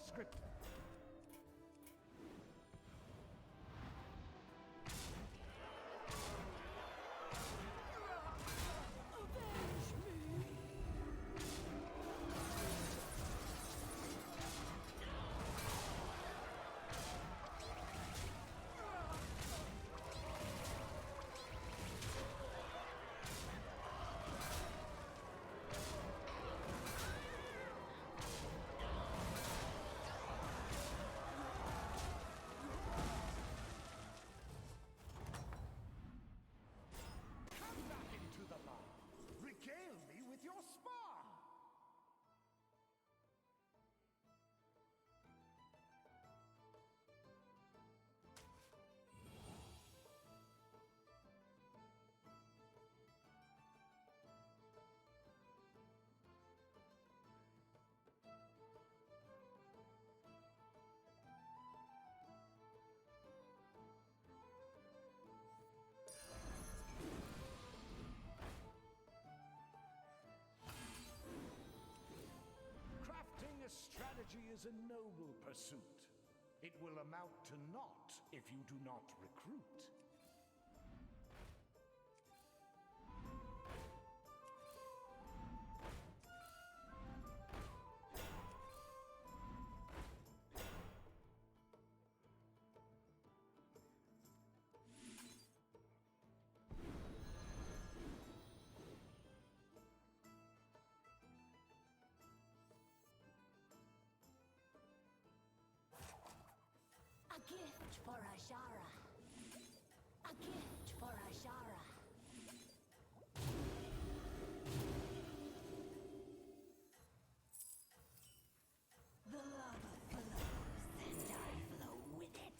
nondescript. Regale me with your spar! Crafting a strategy is a noble pursuit. It will amount to naught if you do not recruit. A gift for Ajara. A gift for Ajara. The lava flows, and I flow with it.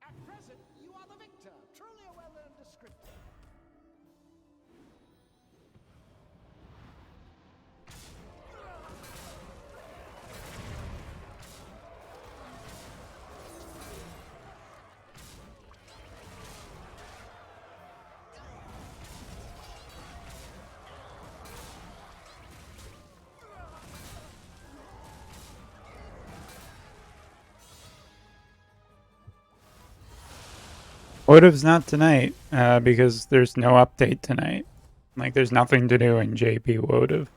At present, you are the victor. Truly a well-learned descriptor. Votive's not tonight, because there's no update tonight. Like, there's nothing to do in JP Votive.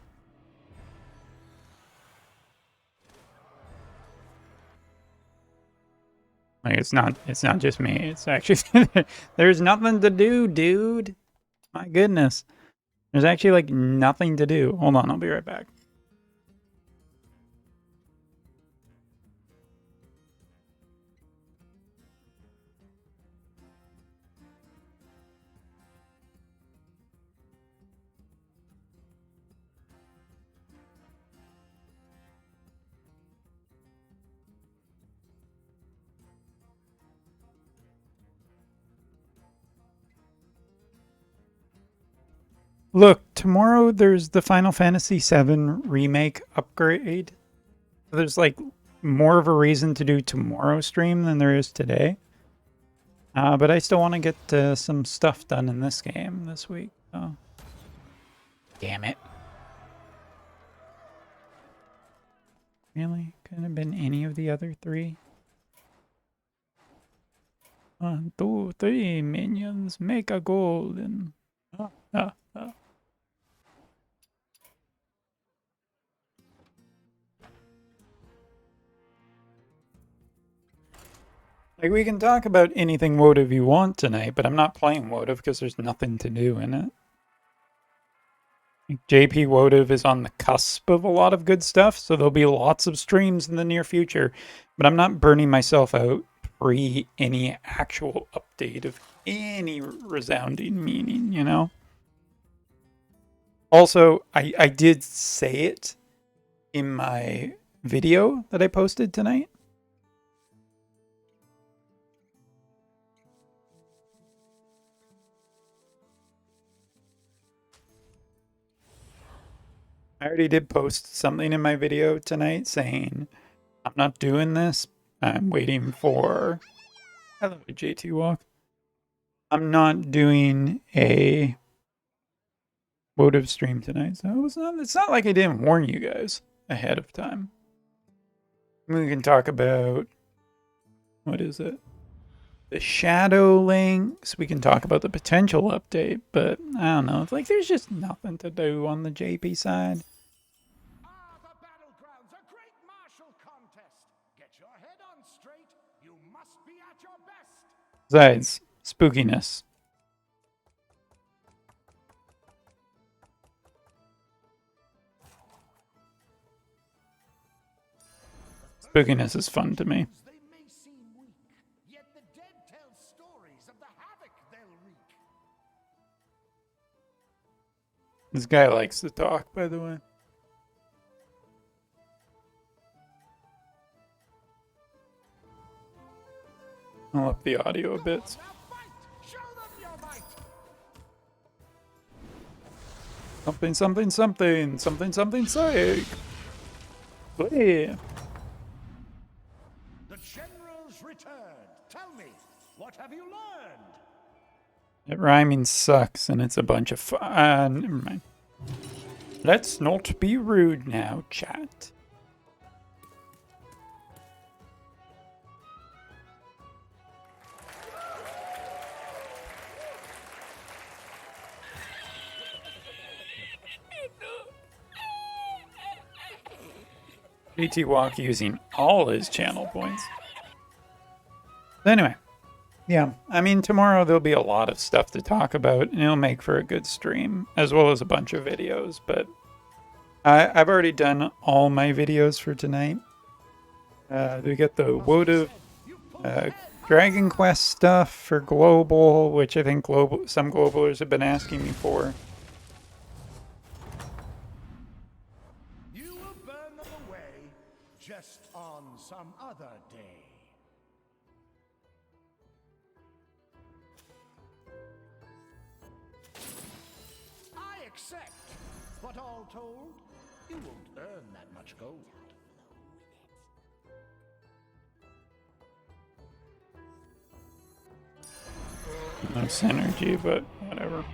Like, it's not just me. It's actually, there's nothing to do, dude. My goodness. There's actually, like, nothing to do. Hold on, I'll be right back. Look, tomorrow there's the Final Fantasy VII Remake upgrade. There's, like, more of a reason to do tomorrow's stream than there is today. But I still want to get some stuff done in this game this week. So. Damn it. Really? Couldn't have been any of the other three? 1, 2, 3 minions, make a golden. Like, we can talk about anything Votive you want tonight, but I'm not playing Votive because there's nothing to do in it. JP Votive is on the cusp of a lot of good stuff, so there'll be lots of streams in the near future, but I'm not burning myself out pre any actual update of any resounding meaning, you know? Also, I did say it in my video that I posted tonight. I already did post something in my video tonight saying, I'm not doing this. I'm waiting for... Hello, JT Walk. I'm not doing a votive stream tonight, so it's not like I didn't warn you guys ahead of time. We can talk about, what is it? The shadow links. We can talk about the potential update, but I don't know. It's like there's just nothing to do on the JP side. The Battlegrounds, a great martial contest. Get your head on straight. You must be at your best. Besides, spookiness. Spookiness is fun to me. They may seem weak, yet the dead tell stories of the havoc they'll wreak. This guy likes to talk, by the way. I'll up the audio a bit. Show them your might. Something, psych. Yeah. The generals returned. Tell me, what have you learned? That rhyming sucks, and it's a bunch of fun. Never mind. Let's not be rude now, chat. GT Walk using all his channel points. Anyway, yeah, I mean, tomorrow there'll be a lot of stuff to talk about, and it'll make for a good stream, as well as a bunch of videos, but I've already done all my videos for tonight. We got the votive Dragon Quest stuff for Global, which I think some Globalers have been asking me for. You will burn them away just on some other day. I accept, but all told, you won't earn that much gold. No synergy, but whatever.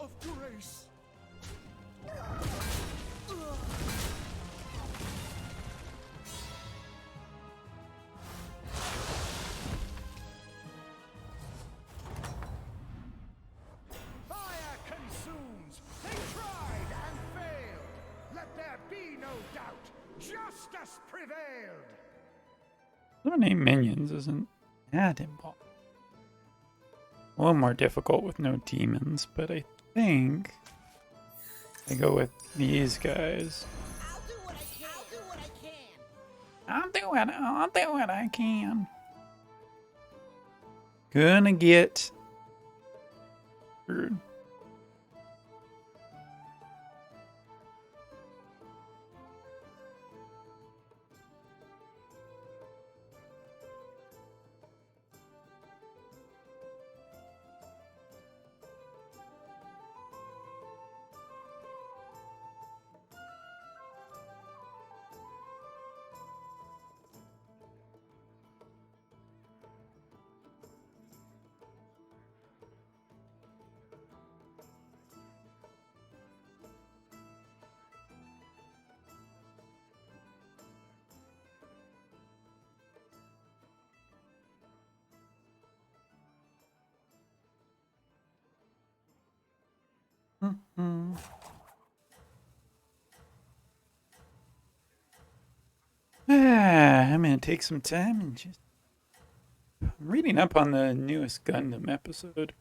Of grace. Fire consumes. They tried and failed. Let there be no doubt. Justice prevailed. Eliminate minions isn't that impossible. A little more difficult with no demons, but I think I go with these guys. I'll do what I can. I'll do what I can. I'll do what I can. Gonna get screwed. I'm gonna take some time and just I'm reading up on the newest Gundam episode.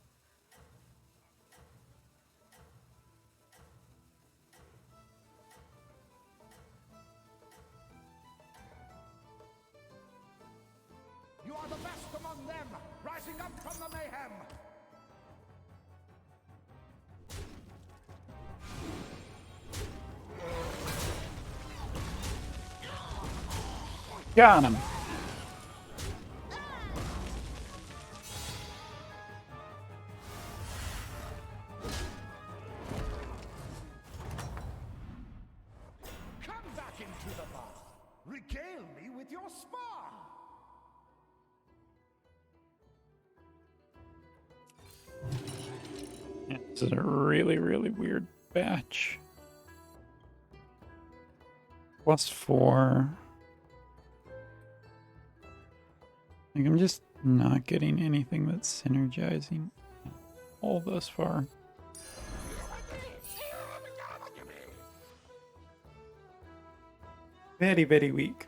Got him. Come back into the bar. Regale me with your spar. Yeah, this is a really, really weird batch. +4. Like, I'm just not getting anything that's synergizing all thus far. Very, very weak.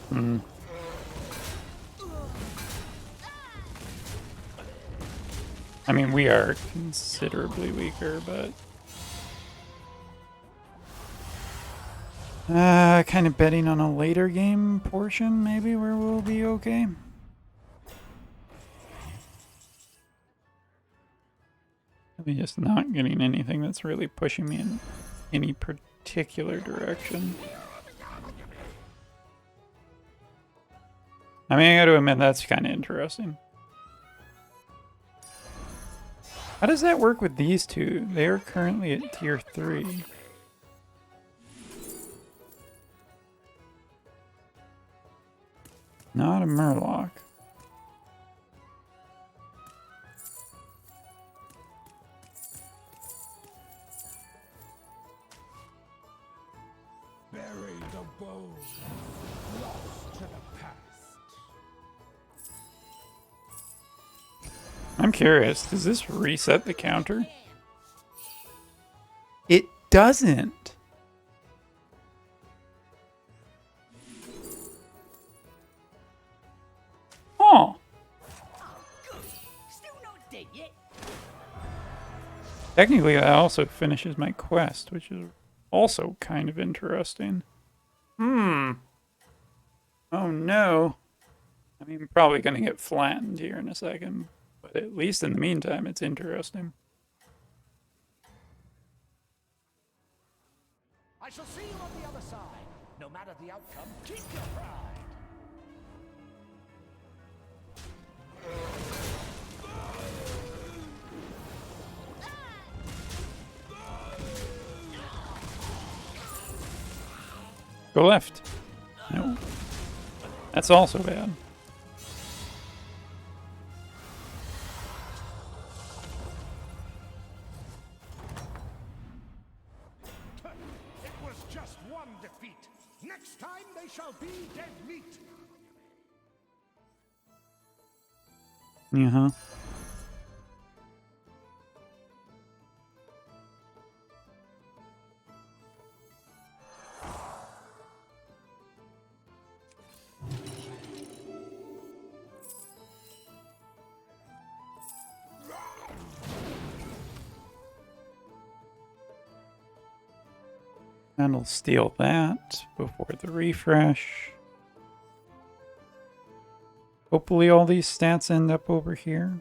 Hmm. I mean, we are considerably weaker, but kind of betting on a later game portion, maybe, where we'll be okay. I'm just not getting anything that's really pushing me in any particular direction. I mean, I gotta admit, that's kind of interesting. How does that work with these two? They are currently at tier 3. Not a Murloc. Bury the bones, lost to the past. I'm curious, does this reset the counter? It doesn't. Oh. Still not dead yet. Technically, that also finishes my quest, which is also kind of interesting. Oh no. I mean, I'm probably going to get flattened here in a second, but at least in the meantime, it's interesting. I shall see you on the other side. No matter the outcome, keep your pride. Go left. No. That's also bad. It was just one defeat. Next time they shall be dead meat. Uh-huh. And I'll steal that before the refresh. Hopefully all these stats end up over here.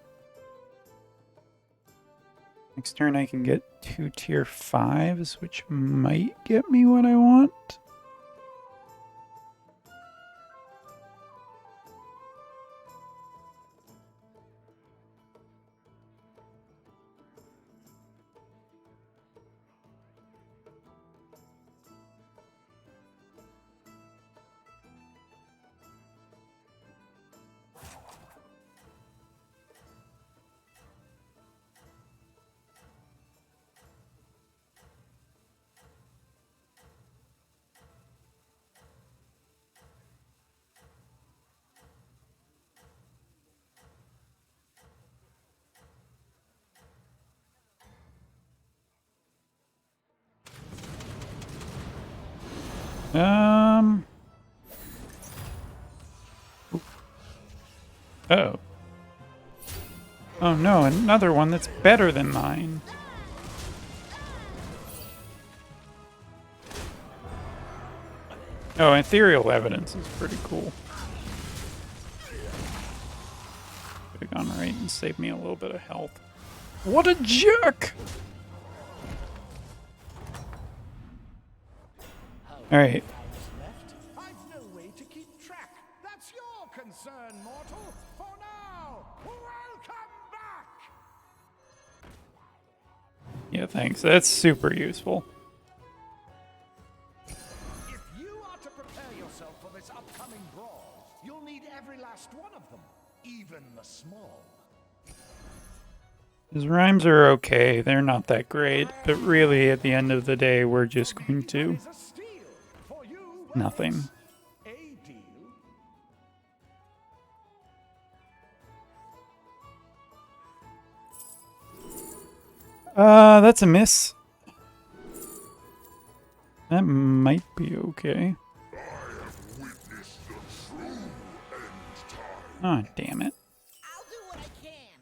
Next turn I can get 2 tier 5s, which might get me what I want. Oh. Oh no, another one that's better than mine. Oh, ethereal evidence is pretty cool. Could have gone right and saved me a little bit of health. What a jerk! Alright. I've no way to keep track. That's your concern, mortal. For now, welcome back. Yeah, thanks. That's super useful. If you are to prepare yourself for this upcoming brawl, you'll need every last one of them, even the small. His rhymes are okay. They're not that great. But really, at the end of the day, we're just going to... nothing. That's a miss. That might be okay. Oh, damn it. I'll do what I can.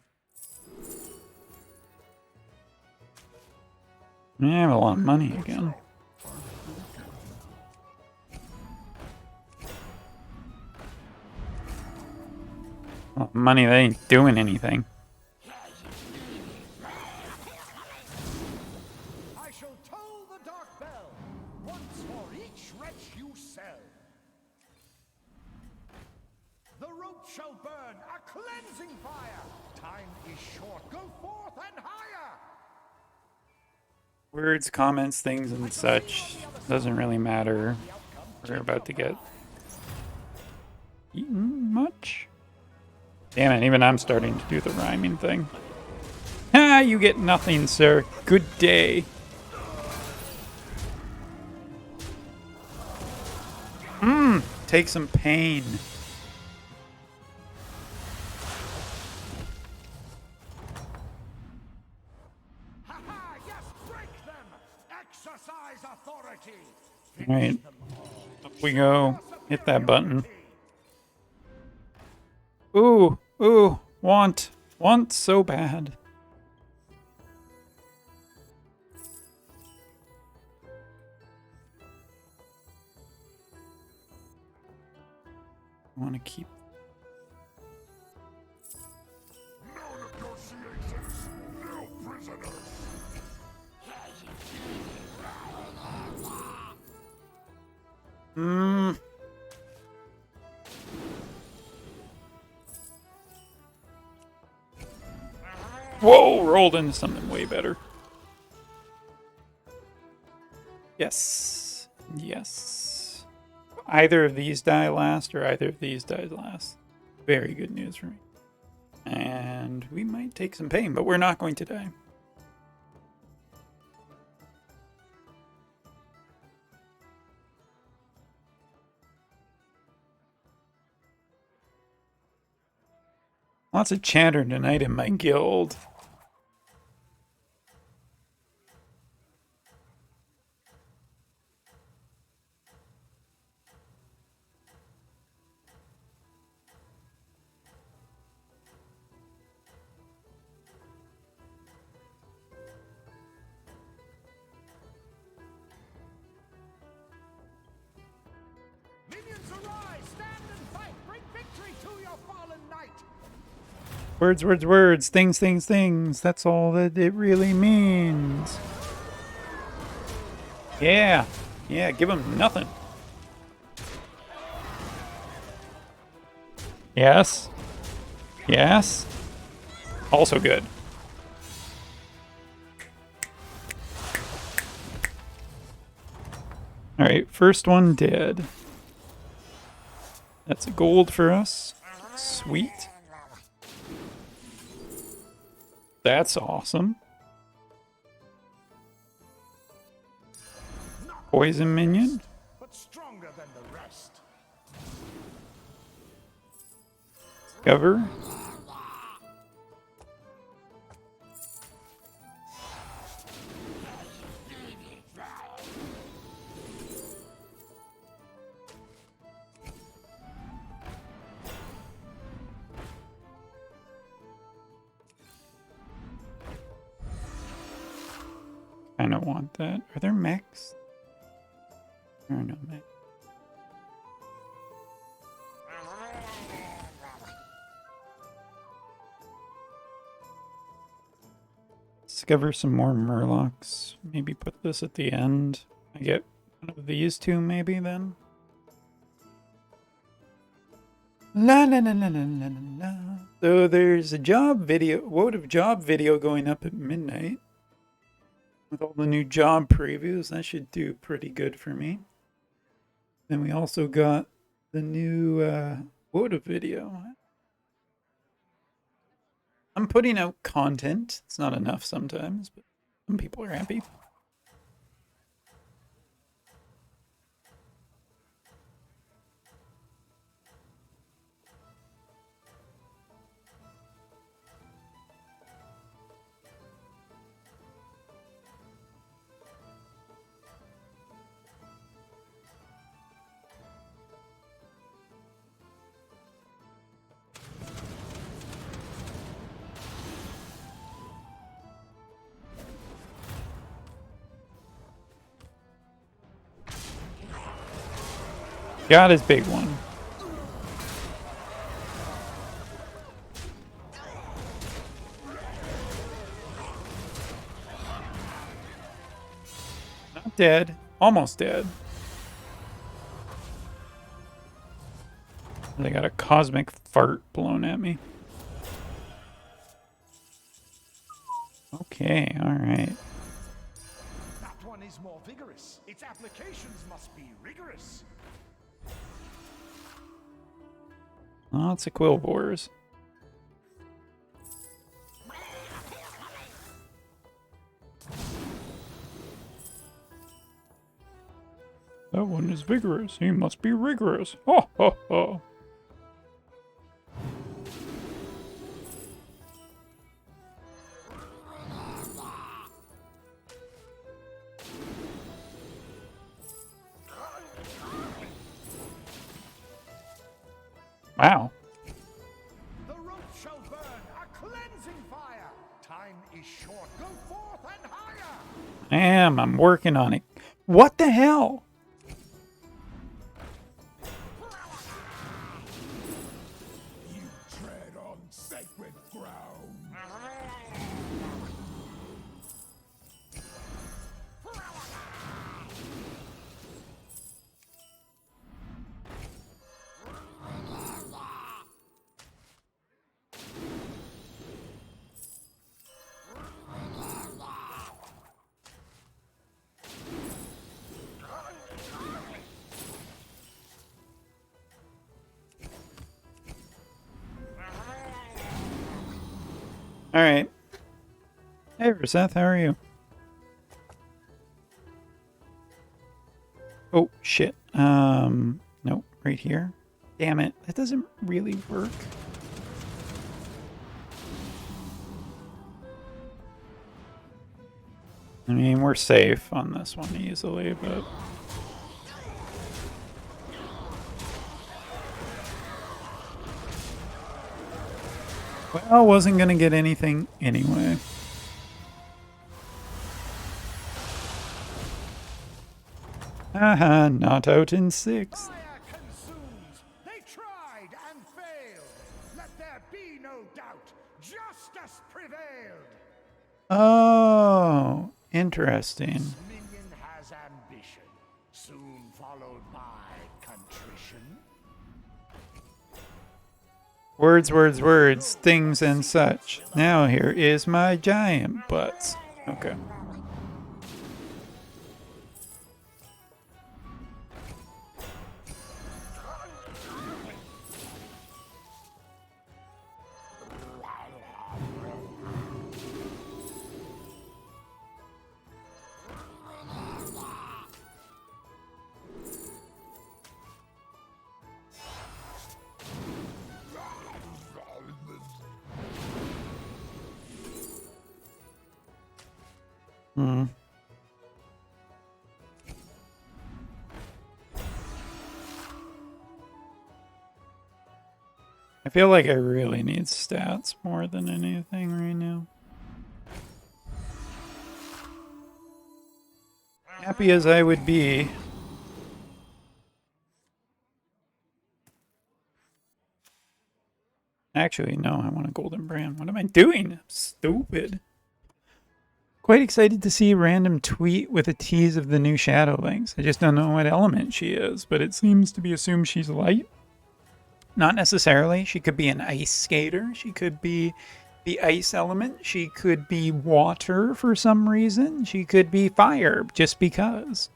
I have a lot of money again. Well, money that ain't doing anything. I shall toll the dark bell once for each wretch you sell. The rope shall burn a cleansing fire. Time is short. Go forth and higher. Words, comments, things, and such. Doesn't really matter. We're about to get eaten much. Damn it, even I'm starting to do the rhyming thing. Ah, you get nothing, sir. Good day. Take some pain. Ha ha! Yes, break them. Exercise authority. Alright. Up we go. Hit that button. Ooh, ooh, want so bad. I want to keep. No negotiations, no prisoners. Whoa, rolled into something way better. Yes. Yes. Either of these die last or either of these die last. Very good news for me. And we might take some pain, but we're not going to die. Lots of chatter tonight in my guild. Minions arise, stand and fight, bring victory to your fallen knight. Words, words, words. Things, things, things. That's all that it really means. Yeah. Yeah, give him nothing. Yes. Yes. Also good. Alright, first one dead. That's a gold for us. Sweet. That's awesome. Poison minion. But stronger than the rest. Cover. Kind of want that. Are there mechs? There are no mechs. Discover some more murlocs. Maybe put this at the end. I get one of these two maybe then. La la la la la la la. So there's a job video, Woad of Job video going up at midnight. With all the new job previews, that should do pretty good for me. Then we also got the new Woda video. I'm putting out content. It's not enough sometimes, but some people are happy. Got his big one. Not dead. Almost dead. They got a cosmic fart blown at me. Okay, alright. That one is more vigorous. Its applications must be rigorous. Lots of Quillbores. That one is vigorous. He must be rigorous. Ho ho ho. Wow. The rope shall burn, a cleansing fire. Time is short. Go forth and higher. I'm working on it. What the hell? You tread on sacred ground. Alright. Hey, Seth, how are you? Oh, shit. Nope, right here. Damn it, that doesn't really work. I mean, we're safe on this one easily, but... Well, wasn't gonna get anything anyway. Haha, not out in 6. Fire consumes. They tried and failed. Let there be no doubt. Justice prevailed. Oh, interesting. This minion has ambition, soon followed by contrition. Words, words, words, things and such. Now here is my giant butts. Okay. Hmm. I feel like I really need stats more than anything right now. Happy as I would be. Actually, no, I want a golden brand. What am I doing? Stupid. Quite excited to see a random tweet with a tease of the new Shadowlings. I just don't know what element she is, but it seems to be assumed she's light. Not necessarily. She could be an ice skater. She could be the ice element. She could be water for some reason. She could be fire just because.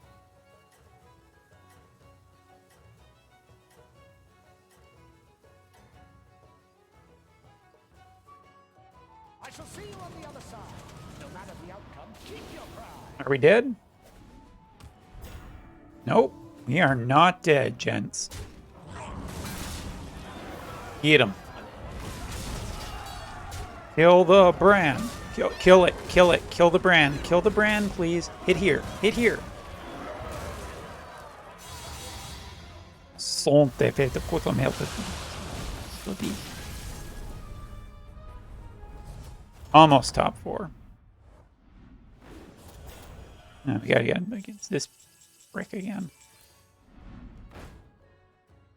I shall see you on the other side. No matter the outcome, keep your pride. Are we dead? Nope. We are not dead, gents. Get him. Kill the brand. Kill it. Kill it. Kill the brand. Kill the brand, please. Hit here. Hit here. Sonte feita puta merda. Almost top 4. No, we gotta get against this brick again.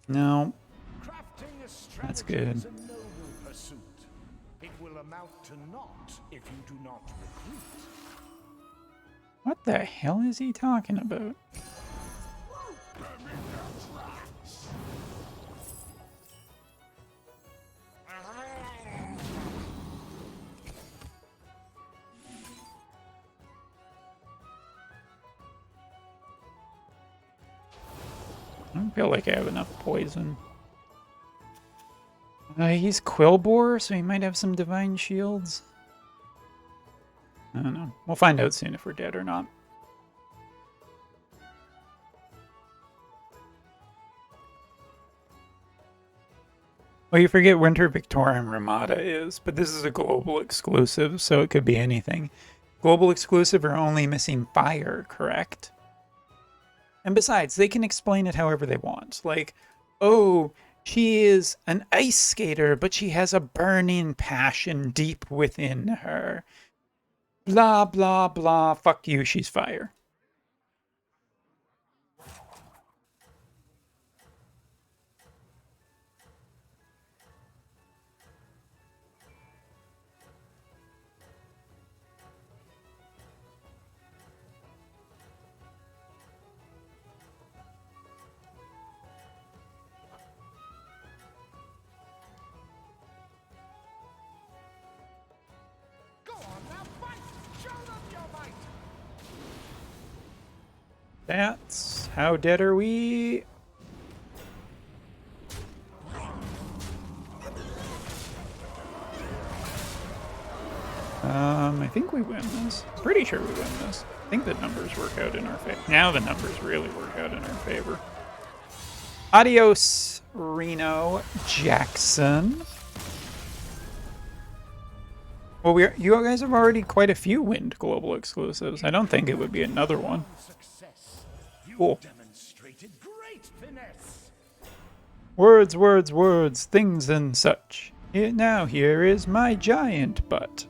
No. That's good. Is a noble pursuit. It will amount to naught if you do not recruit. What the hell is he talking about? I don't feel like I have enough poison. He's Quillbore, so he might have some divine shields. I don't know. We'll find out soon if we're dead or not. Well, you forget Winter Victorian Ramada is, but this is a global exclusive, so it could be anything. Global exclusive are only missing fire, correct? And besides, they can explain it however they want. Like, oh, she is an ice skater, but she has a burning passion deep within her. Blah, blah, blah. Fuck you, she's fire. That's how dead are we? I think we win this. Pretty sure we win this. I think the numbers work out in our favor. Now the numbers really work out in our favor. Adios, Reno Jackson. Well, you guys have already quite a few Wind Global exclusives. I don't think it would be another one. Cool. Words, words, words, things and such. Now here is my giant butt.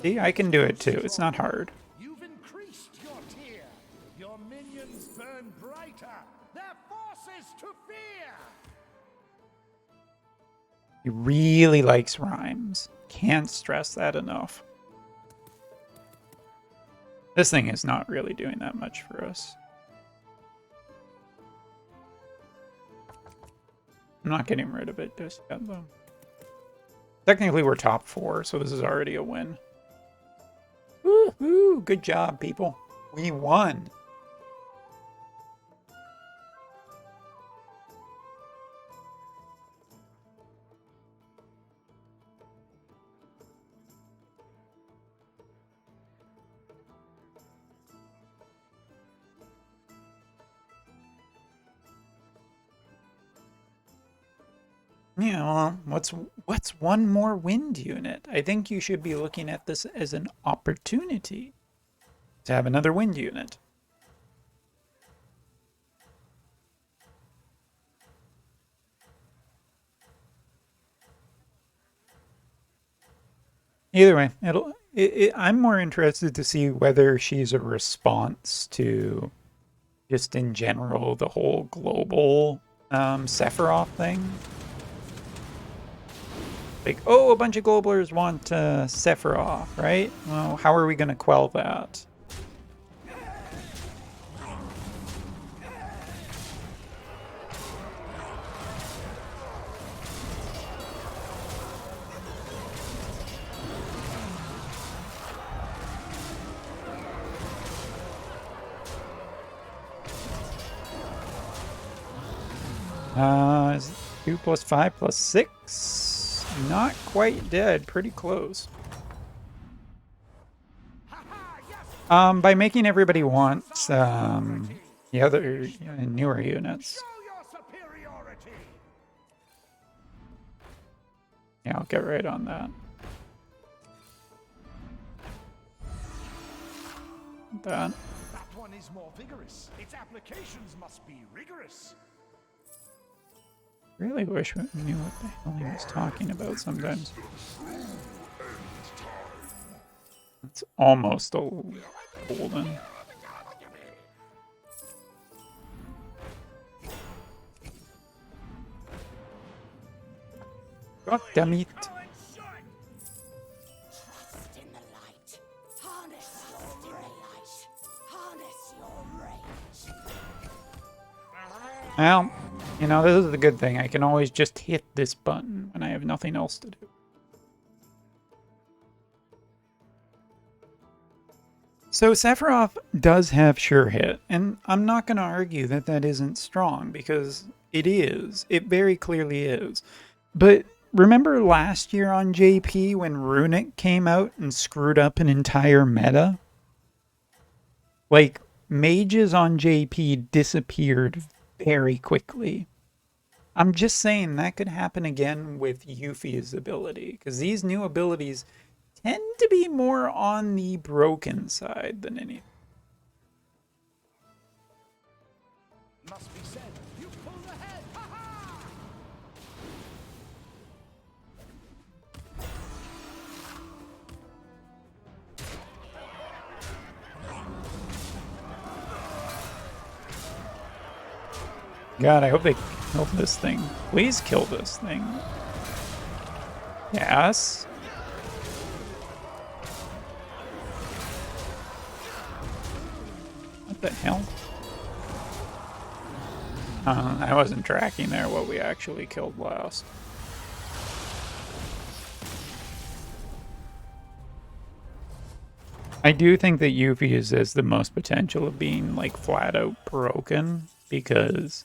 See, I can do it too. It's not hard. You've increased your tier. Your minions burn brighter. Their forces to fear. He really likes rhymes. Can't stress that enough. This thing is not really doing that much for us. I'm not getting rid of it just yet, though. Technically, we're top 4, so this is already a win. Woohoo! Good job, people. We won. Yeah, well, what's one more wind unit? I think you should be looking at this as an opportunity to have another wind unit. Either way, I'm more interested to see whether she's a response to just in general the whole global Sephiroth thing. Like, oh, a bunch of globalers want Sephiroth, right? Well, how are we going to quell that? Is it 2 plus 5 plus 6? Not quite dead. Pretty close. By making everybody want the other newer units. Yeah, I'll get right on that. That. That one is more vigorous. Its applications must be rigorous. Really wish we knew what the hell he was talking about sometimes. It's almost a golden. God damn it. Trust in the light. Harness your daylight. Harness your rage. Well, you know, this is the good thing. I can always just hit this button when I have nothing else to do. So Sephiroth does have sure hit, and I'm not going to argue that that isn't strong, because it is. It very clearly is. But remember last year on JP when Runic came out and screwed up an entire meta? Like, mages on JP disappeared very quickly. I'm just saying that could happen again with Yuffie's ability, because these new abilities tend to be more on the broken side than anything. Must be said, you pulled ahead. Ha ha! God, I hope they kill this thing. Please kill this thing. Yes. What the hell? I wasn't tracking there what we actually killed last. I do think that Yuffie has the most potential of being like flat out broken, because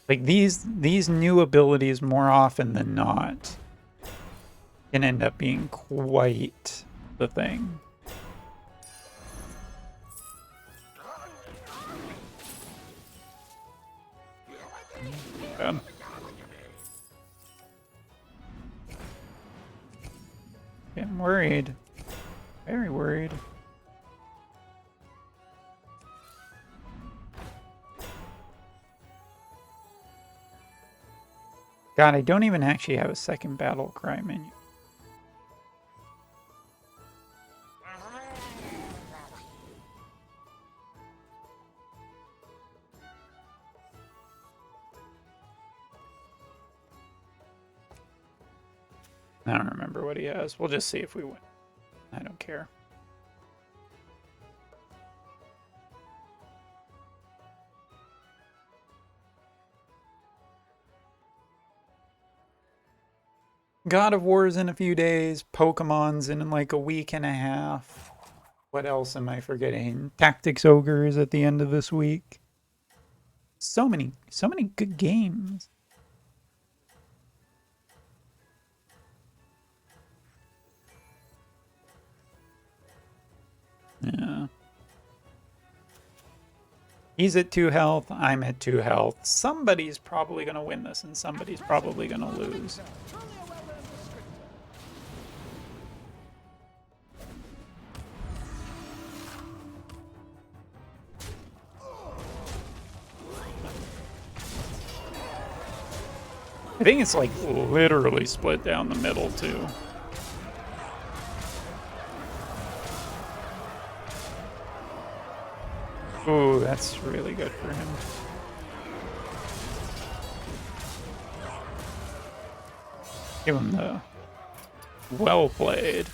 like these new abilities more often than not can end up being quite the thing. Bad. Getting worried. Very worried. God, I don't even actually have a second battle cry menu. I don't remember what he has. We'll just see if we win. I don't care. God of War's in a few days. Pokemon's in like a week and a half. What else am I forgetting? Tactics Ogre is at the end of this week. So many good games. Yeah. He's at 2 health, I'm at 2 health. Somebody's probably going to win this and somebody's probably going to lose. I think it's like literally split down the middle too. Ooh, that's really good for him. Give him the well played.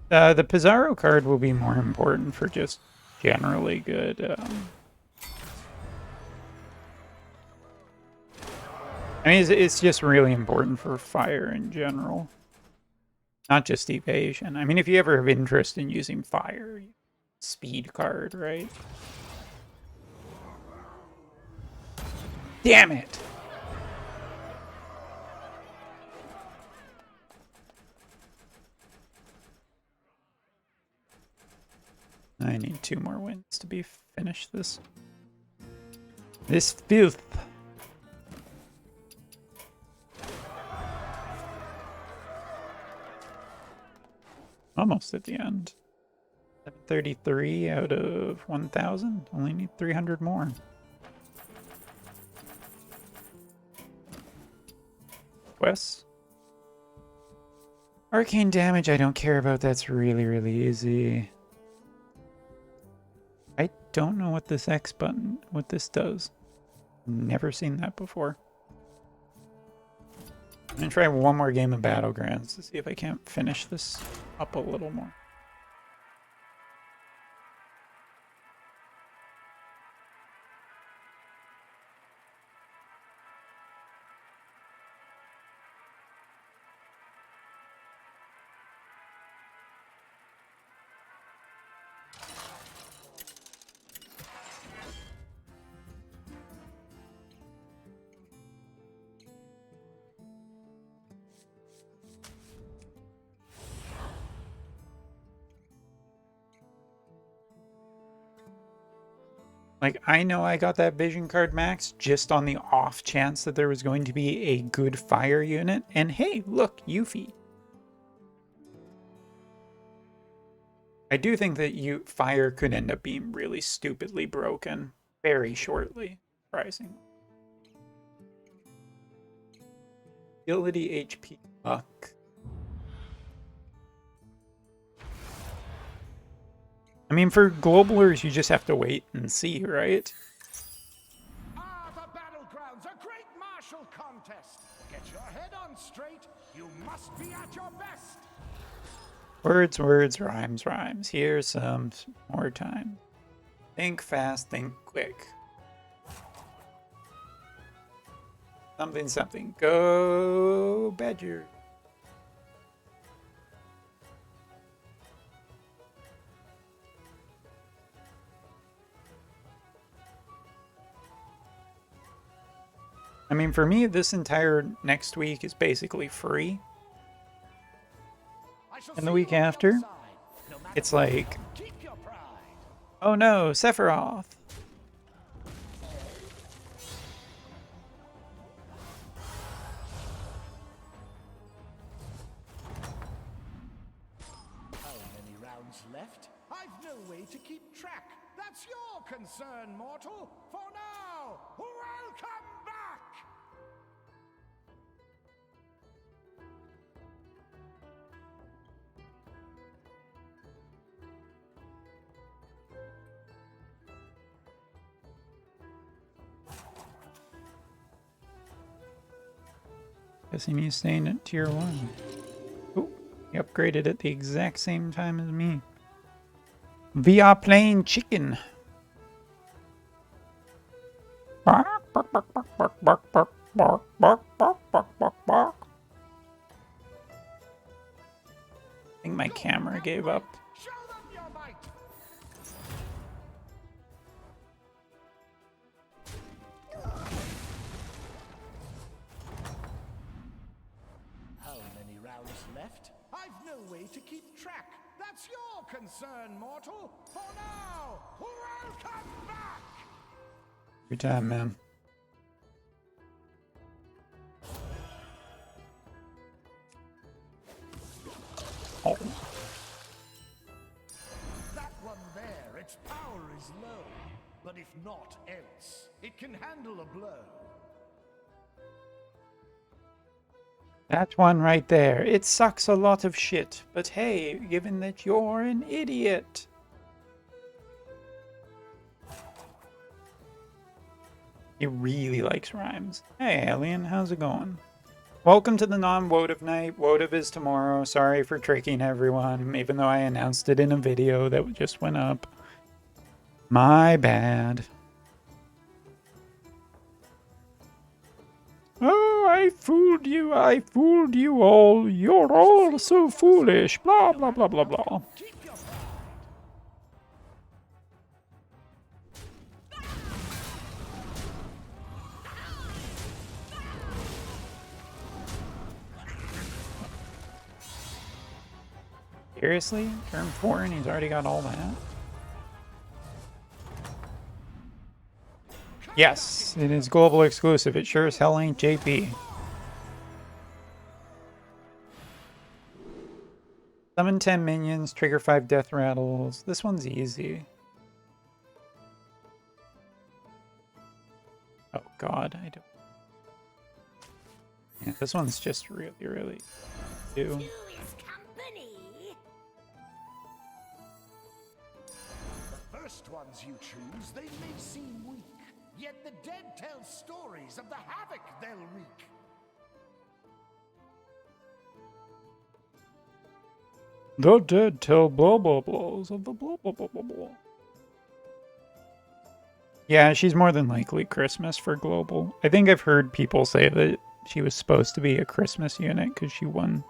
The Pizarro card will be more important for just generally good. I mean, it's just really important for fire in general, not just evasion. I mean, if you ever have interest in using fire, speed card, right? Damn it! I need 2 more wins to be finished this. This filth. Almost at the end. 733 out of 1,000. Only need 300 more. Quests. Arcane damage, I don't care about. That's really, really easy. I don't know what this X button, what this does. Never seen that before. I'm gonna try one more game of Battlegrounds to see if I can't finish this up a little more. Like, I know I got that vision card max just on the off chance that there was going to be a good fire unit. And hey, look, Yuffie. I do think that fire could end up being really stupidly broken very shortly, surprisingly. Ability HP buck. I mean, for globalers, you just have to wait and see, right? Ah, the Battlegrounds, a great martial contest. Get your head on straight. You must be at your best. Words, words, rhymes, rhymes. Here's some more time. Think fast, think quick. Something, something. Go, Badger. I mean, for me, this entire next week is basically free. And the week after, it's like, oh no, Sephiroth. How many rounds left? I've no way to keep track. That's your concern, mortal. For now, welcome back! Guessing he's staying at tier 1. Oh, he upgraded at the exact same time as me. We are playing chicken. Bark, bark, bark, bark, bark, bark, bark, bark, bark, bark, bark, bark, bark. I think my camera gave up. Show them your might! How many rounds left? I've no way to keep track. That's your concern, mortal. For now, welcome back! Good time, man. Oh. That one there, its power is low. But if not else, it can handle a blow. That one right there. It sucks a lot of shit, but hey, given that you're an idiot. He really likes rhymes. Hey, Alien, how's it going? Welcome to the non-Wotive night. Wotive is tomorrow. Sorry for tricking everyone, even though I announced it in a video that just went up. My bad. Oh, I fooled you all. You're all so foolish. Blah, blah, blah, blah, blah. Seriously? Turn 4 and he's already got all that? Yes, it is global exclusive. It sure as hell ain't JP. Summon 10 minions, trigger 5 death rattles. This one's easy. Oh god, I don't... Yeah, this one's just really, really... Who is company? The first ones you choose, they may seem weak, yet the dead tell stories of the havoc they'll wreak. The dead tell blah blah blahs of the blah blah blah blah blah. Yeah, she's more than likely Christmas for global. I think I've heard people say that she was supposed to be a Christmas unit because she won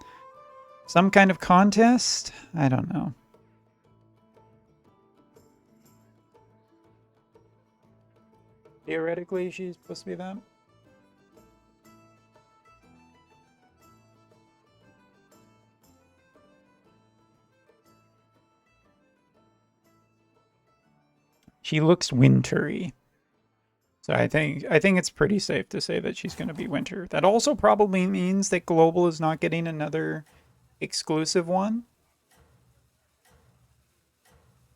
some kind of contest. I don't know. Theoretically, she's supposed to be that. She looks wintry. So I think it's pretty safe to say that she's going to be winter. That also probably means that global is not getting another exclusive one.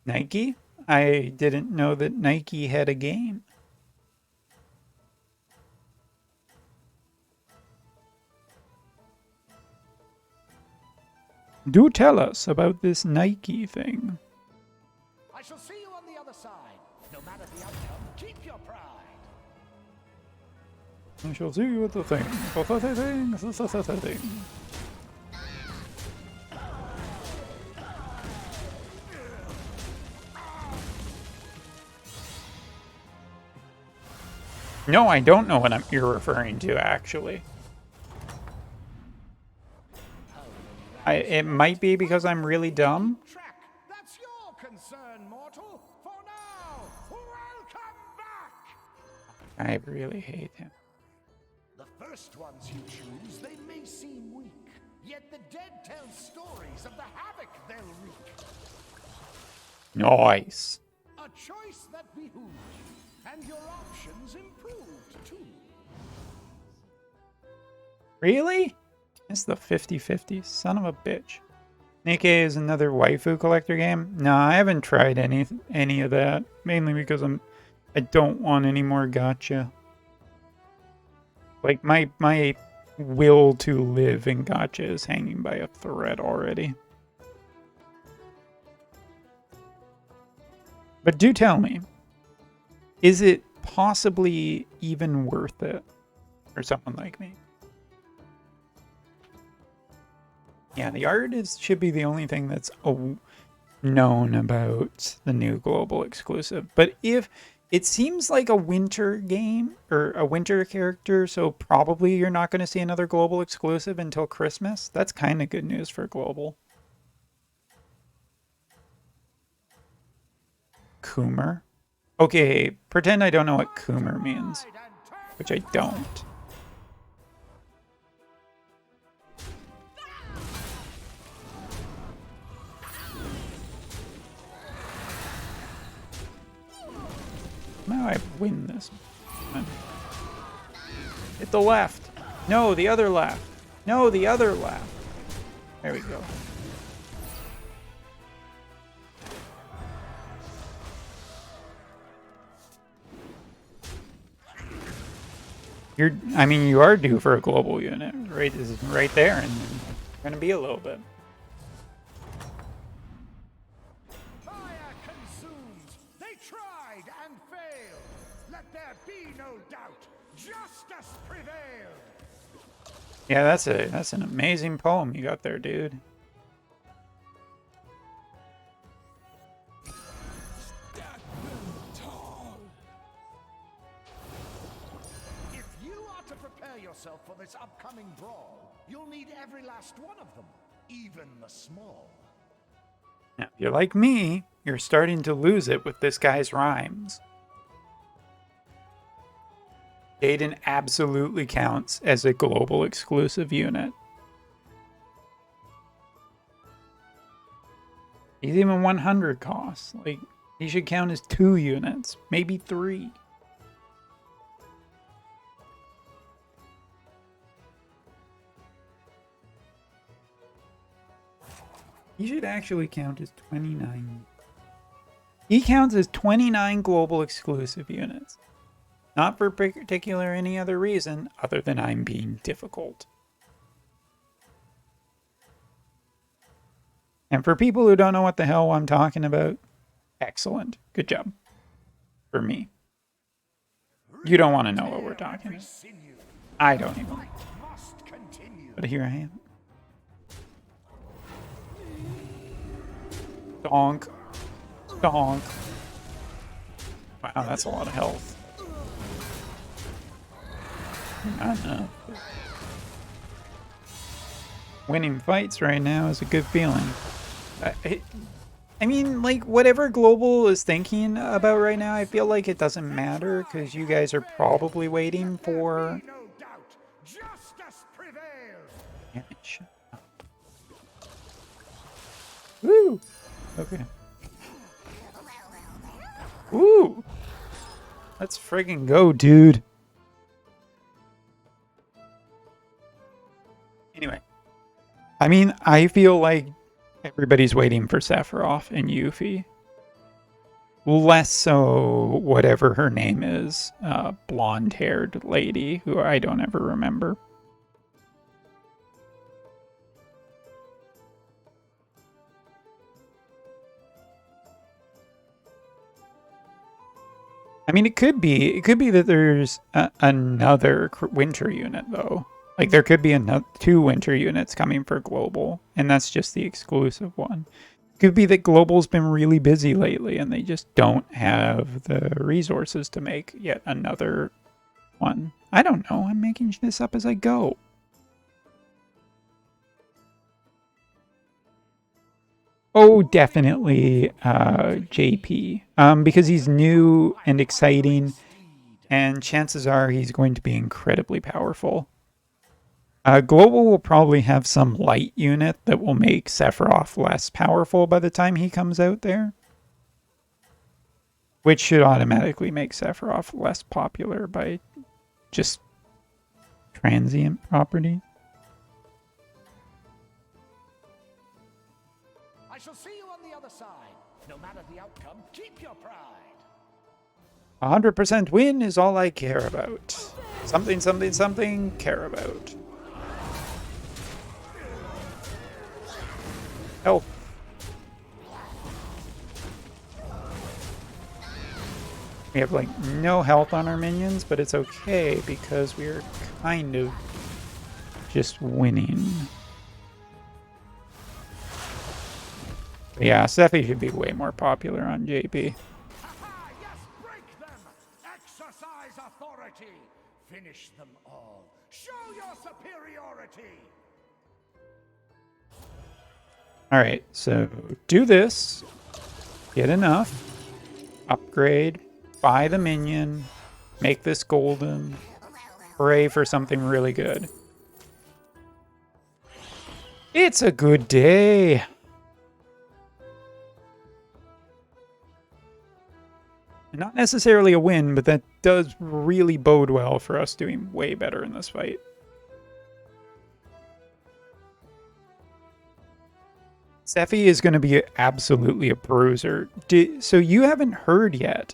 Nike? I didn't know that Nike had a game. Do tell us about this Nike thing. I shall see you on the other side. No matter the outcome, keep your pride. I shall see you at the thing. Thing. No, I don't know what you're referring to, actually. It might be because I'm really dumb. That's your concern, mortal. For now, welcome back. I really hate him. The first ones you choose, they may seem weak, yet the dead tell stories of the havoc they'll wreak. Nice. A choice that behooves you, and your options improved too. Really? It's the 50-50. Son of a bitch. Nikkei is another waifu collector game? No, I haven't tried any of that. Mainly because I don't want any more gacha. Like my will to live in gacha is hanging by a thread already. But do tell me, is it possibly even worth it for someone like me? Yeah, the art should be the only thing that's known about the new global exclusive. But if it seems like a winter game or a winter character, so probably you're not going to see another global exclusive until Christmas. That's kind of good news for global. Coomer. Okay, pretend I don't know what Coomer means, which I don't. Now I win this. Hit the left. No, the other left. No, the other left. There we go. I mean, you are due for a global unit. Right, this is right there, and going to be a little bit. Fire consumed. They tried and failed. Let there be no doubt. Justice prevailed. Yeah, that's an amazing poem you got there, dude. If you are to prepare yourself for this upcoming brawl, you'll need every last one of them, even the small. Now, if you're like me, you're starting to lose it with this guy's rhymes. Jaden absolutely counts as a global exclusive unit. He's even 100 costs. Like, he should count as 2 units, maybe 3. He should actually count as 29. He counts as 29 global exclusive units. Not for particular any other reason other than I'm being difficult. And for people who don't know what the hell I'm talking about, excellent. Good job. For me. You don't want to know what we're talking about. I don't even. But here I am. Donk. Donk. Wow, that's a lot of health. Not enough. Winning fights right now is a good feeling. I mean, like, whatever Global is thinking about right now, I feel like it doesn't matter because you guys are probably waiting for... Damn it, shut up. Woo! Okay. Woo! Let's friggin' go, dude. Anyway. I mean, I feel like everybody's waiting for Sephiroth and Yuffie. Less so whatever her name is. Blonde-haired lady who I don't ever remember. I mean, it could be that there's another winter unit, though. Like, there could be 2 winter units coming for Global, and that's just the exclusive one. It could be that Global's been really busy lately, and they just don't have the resources to make yet another one. I don't know. I'm making this up as I go. Oh, definitely JP. Because he's new and exciting, and chances are he's going to be incredibly powerful. Global will probably have some light unit that will make Sephiroth less powerful by the time he comes out there. Which should automatically make Sephiroth less popular by just transient property. I shall see you on the other side. No matter the outcome, keep your pride. 100% win is all I care about. Something, something, something, care about. Help. We have, like, no health on our minions, but it's okay because we're kind of just winning. But yeah, Sephi should be way more popular on JP. Aha, yes, break them! Exercise authority! Finish them all! Show your superiority! Alright, so do this. Get enough. Upgrade. Buy the minion. Make this golden. Pray for something really good. It's a good day. Not necessarily a win, but that does really bode well for us doing way better in this fight. Sephi is going to be absolutely a bruiser. So you haven't heard yet.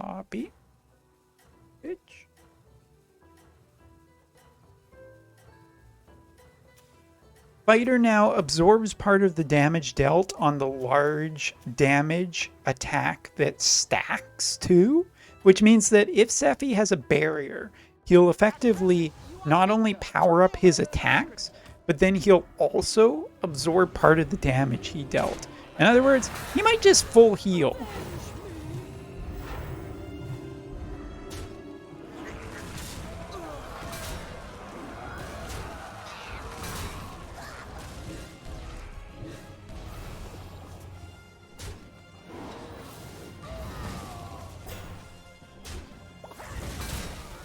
Copy. Bitch. Fighter now absorbs part of the damage dealt on the large damage attack that stacks too, which means that if Sephi has a barrier, he'll effectively not only power up his attacks, but then he'll also absorb part of the damage he dealt. In other words, he might just full heal.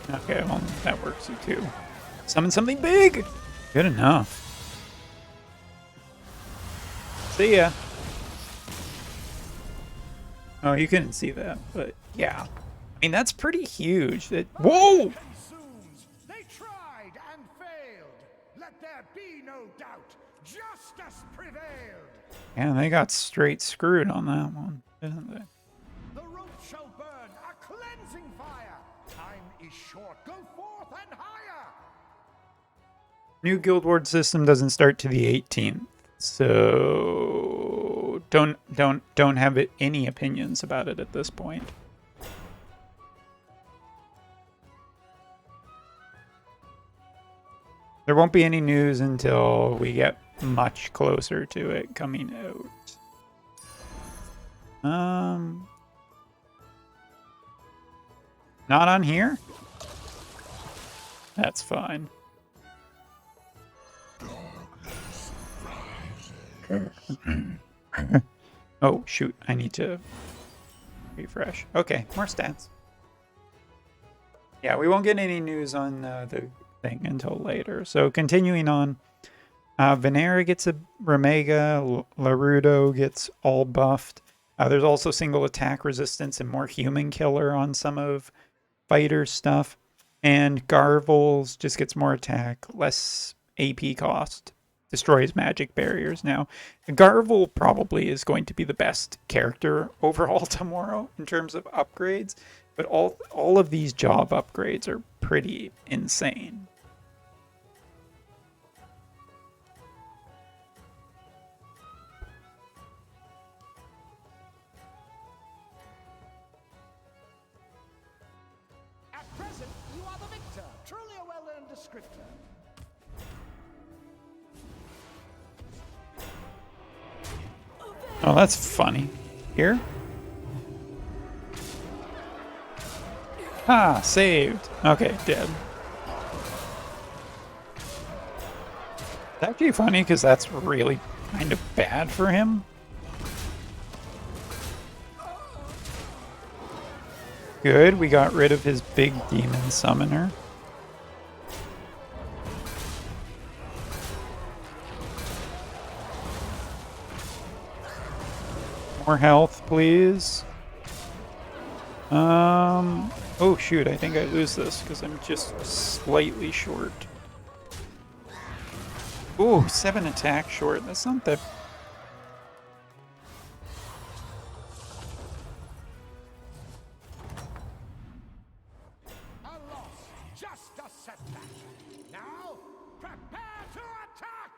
Okay, well, that works too. Summon something big! Good enough. See ya. Oh, you couldn't see that, but yeah. I mean, that's pretty huge. That whoa! They tried and failed. Let there be no doubt. Justice prevailed. Yeah, they got straight screwed on that one, didn't they? The rope shall burn a cleansing fire. Time is short. Go forth and higher. New Guild Ward system doesn't start to the 18th, so don't have any opinions about it at this point. There won't be any news until we get much closer to it coming out. Not on here? That's fine. Oh, shoot. I need to refresh. Okay, more stats. Yeah, we won't get any news on the thing until later. So continuing on, Venera gets a Remega, Larudo gets all buffed. There's also single attack resistance and more human killer on some of Fighter's stuff. And Garvels just gets more attack, less AP cost. Destroys magic barriers now. Garvel probably is going to be the best character overall tomorrow in terms of upgrades. But all of these job upgrades are pretty insane. At present, you are the victor. Truly a well-earned descriptor. Oh, that's funny. Here? Ah, saved. Okay, dead. It's actually funny because that's really kind of bad for him. Good, we got rid of his big demon summoner. More health, please. Oh shoot, I think I lose this because I'm just slightly short. Ooh, 7 attack short. That's not that... A loss, just a setback. Now, prepare to attack!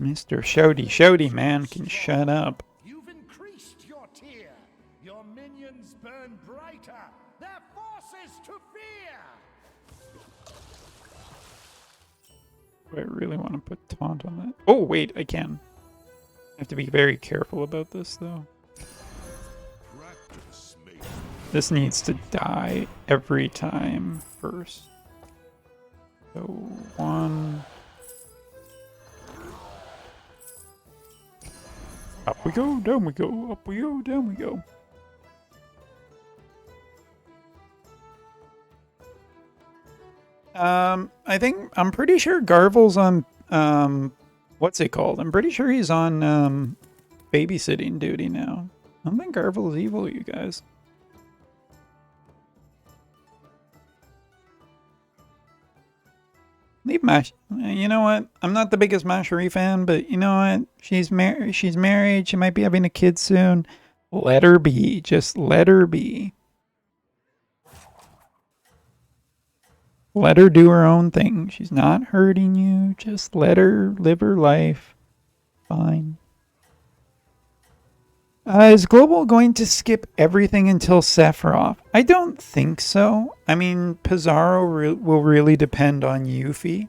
Mr. Shouty, man, can shut up. You've increased your tier. Your minions burn brighter. Their forces to fear. Do I really want to put taunt on that? Oh, wait, I can. I have to be very careful about this, though. This needs to die every time first. So, 1... Up we go, down we go, up we go, down we go. I'm pretty sure Garvel's on, what's it called? I'm pretty sure he's on, babysitting duty now. I don't think Garvel's evil, you guys. Leave Mash. You know what? I'm not the biggest Mashery fan, but you know what? She's married. She might be having a kid soon. Let her be. Just let her be. Let her do her own thing. She's not hurting you. Just let her live her life. Fine. Is Global going to skip everything until Sephiroth? I don't think so. I mean, Pizarro will really depend on Yuffie.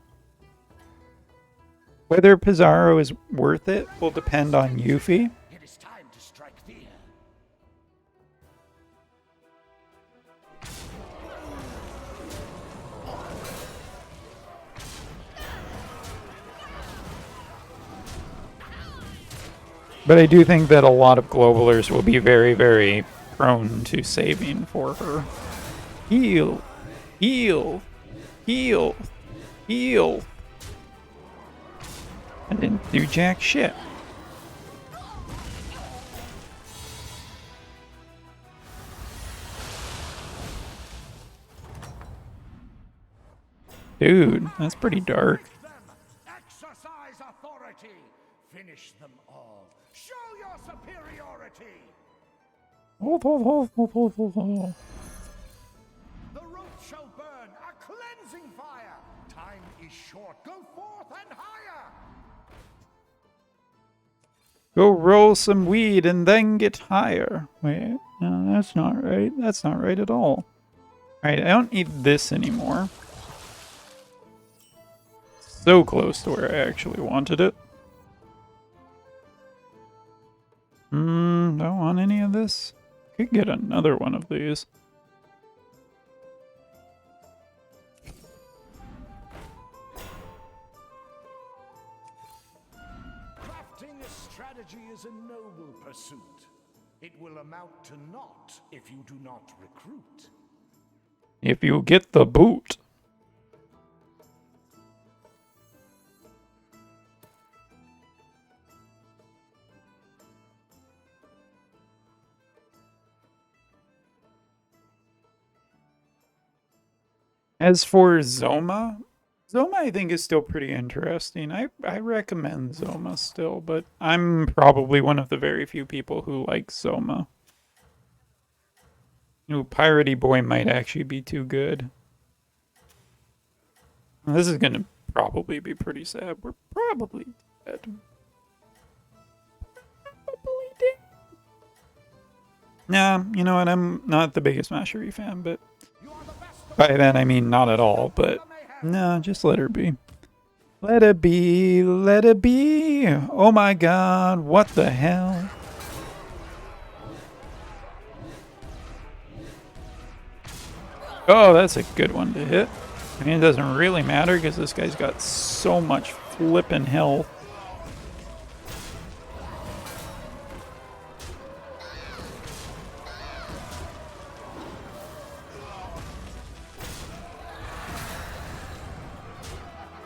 Whether Pizarro is worth it will depend on Yuffie. It is time to strike fear. But I do think that a lot of Globalers will be very, very prone to saving for her. Heal. Heal. Heal. Heal. I didn't do jack shit. Dude, that's pretty dark. Exercise authority. Finish them all. Show your superiority. The rope shall burn, a cleansing fire. Time is short. Go forth and higher. Go roll some weed and then get higher. Wait, no, that's not right. That's not right at all. Alright, I don't need this anymore. So close to where I actually wanted it. Don't want any of this. Could get another one of these. Crafting a strategy is a noble pursuit. It will amount to naught if you do not recruit. If you get the boot. As for Zoma, Zoma I think is still pretty interesting. I recommend Zoma still, but I'm probably one of the very few people who like Zoma. You know, Piratey Boy might actually be too good. Well, this is gonna probably be pretty sad. We're probably dead. Probably dead. Nah, you know what? I'm not the biggest Mastery fan, but by that I mean not at all, but no, just let her be. Let it be, let it be. Oh my god, what the hell? Oh, that's a good one to hit. I mean, it doesn't really matter because this guy's got so much flippin' health.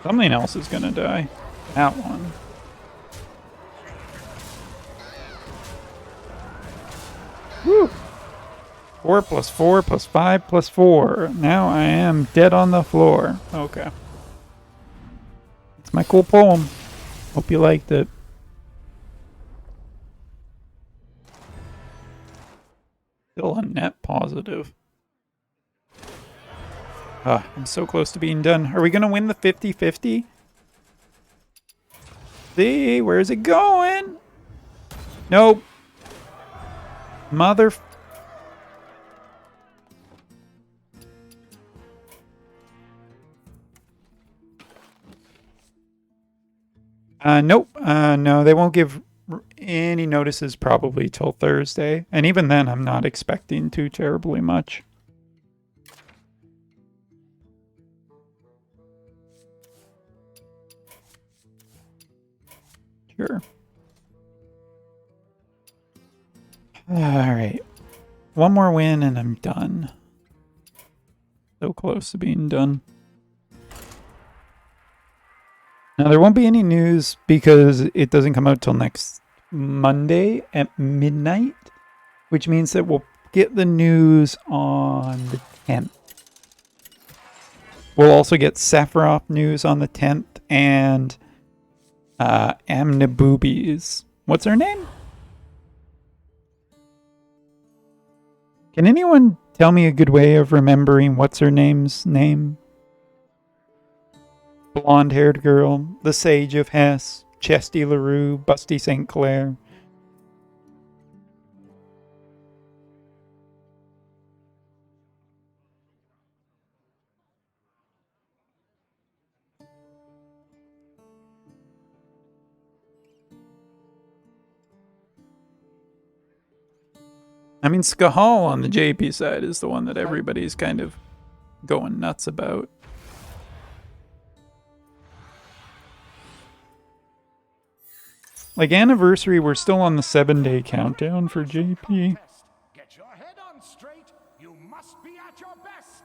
Something else is gonna die. That one. Woo! 4 plus 4 plus 5 plus 4. Now I am dead on the floor. Okay. It's my cool poem. Hope you liked it. Still a net positive. I'm so close to being done. Are we going to win the 50-50? See, where's it going? Nope. Mother... Nope. No, they won't give any notices probably till Thursday. And even then, I'm not expecting too terribly much. Sure. Alright. One more win and I'm done. So close to being done. Now, there won't be any news because it doesn't come out till next Monday at midnight, which means that we'll get the news on the 10th. We'll also get Sephiroth news on the 10th and Amnaboobies. What's her name? Can anyone tell me a good way of remembering what's her name's name? Blonde-haired girl, the Sage of Hess, Chesty LaRue, Busty St. Clair. I mean, Skahal on the JP side is the one that everybody's kind of going nuts about. Like Anniversary, we're still on the 7-day countdown for JP. Get your head on straight. You must be at your best.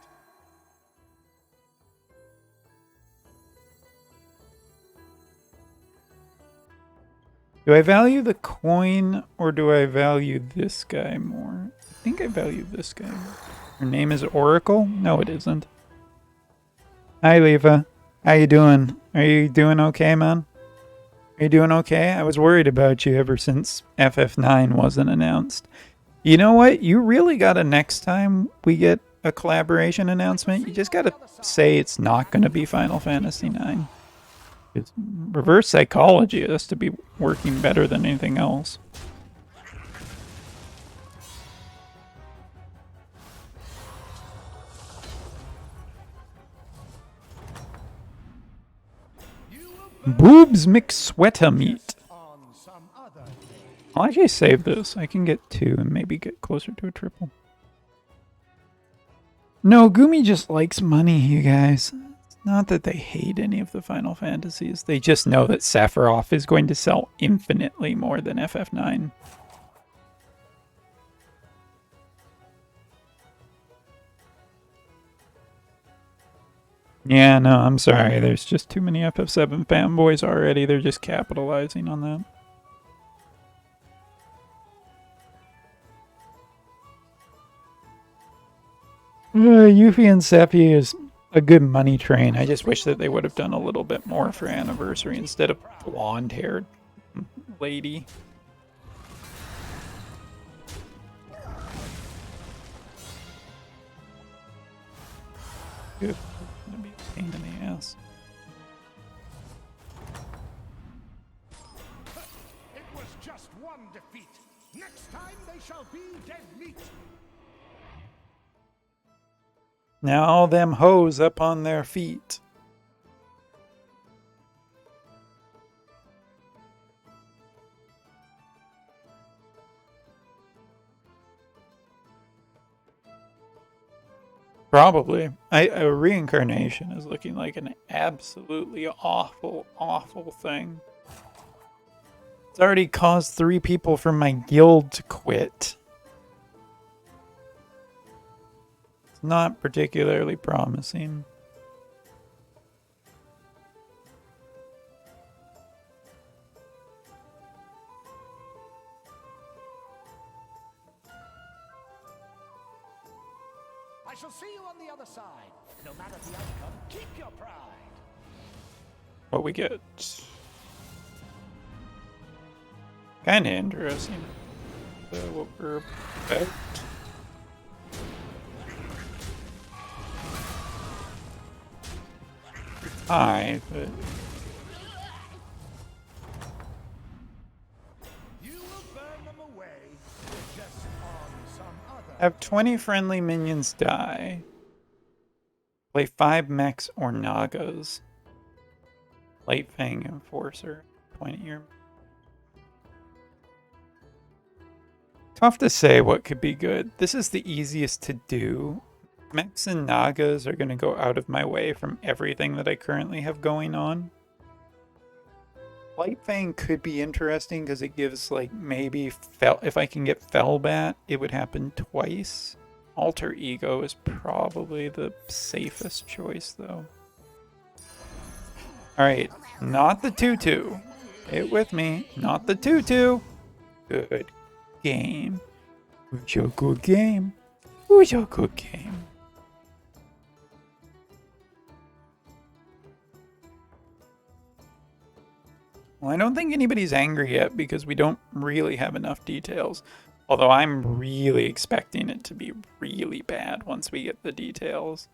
Do I value the coin or do I value this guy more? I think I value this guy more. Her name is Oracle? No, it isn't. Hi, Leva. How you doing? Are you doing okay, man? Are you doing okay? I was worried about you ever since FF9 wasn't announced. You know what? You really gotta, next time we get a collaboration announcement, you just gotta say it's not gonna be Final Fantasy 9. It's reverse psychology has to be working better than anything else. Boobs McSweater meat. I'll actually save this. I can get 2 and maybe get closer to a triple. No, Gumi just likes money, you guys. It's not that they hate any of the Final Fantasies. They just know that Sephiroth is going to sell infinitely more than FF9. Yeah, no, I'm sorry. There's just too many FF7 fanboys already. They're just capitalizing on that. Yuffie and Seppi is a good money train. I just wish that they would have done a little bit more for Anniversary instead of blonde-haired lady. Good. Gonna be a pain in the ass. It was just one defeat. Next time they shall be dead meat. Now all them hoes up on their feet. Probably. A reincarnation is looking like an absolutely awful, awful thing. It's already caused 3 people from my guild to quit. It's not particularly promising. I shall see you on the other side. No matter the outcome, keep your pride. What we get. Kinda interesting. What we're about. High, but You will burn them away just on some other. have 20 friendly minions die. Play 5 mechs or Nagas. Light Fang Enforcer. Point at your. Tough to say what could be good. This is the easiest to do. Mechs and Nagas are going to go out of my way from everything that I currently have going on. Light Fang could be interesting because it gives, like, maybe if I can get Fellbat, it would happen twice. Alter Ego is probably the safest choice, though. Alright, not the 2-2. Hit with me. Not the 2-2. Good game. Who's your good game? Who's your good game? Well, I don't think anybody's angry yet because we don't really have enough details. Although I'm really expecting it to be really bad once we get the details.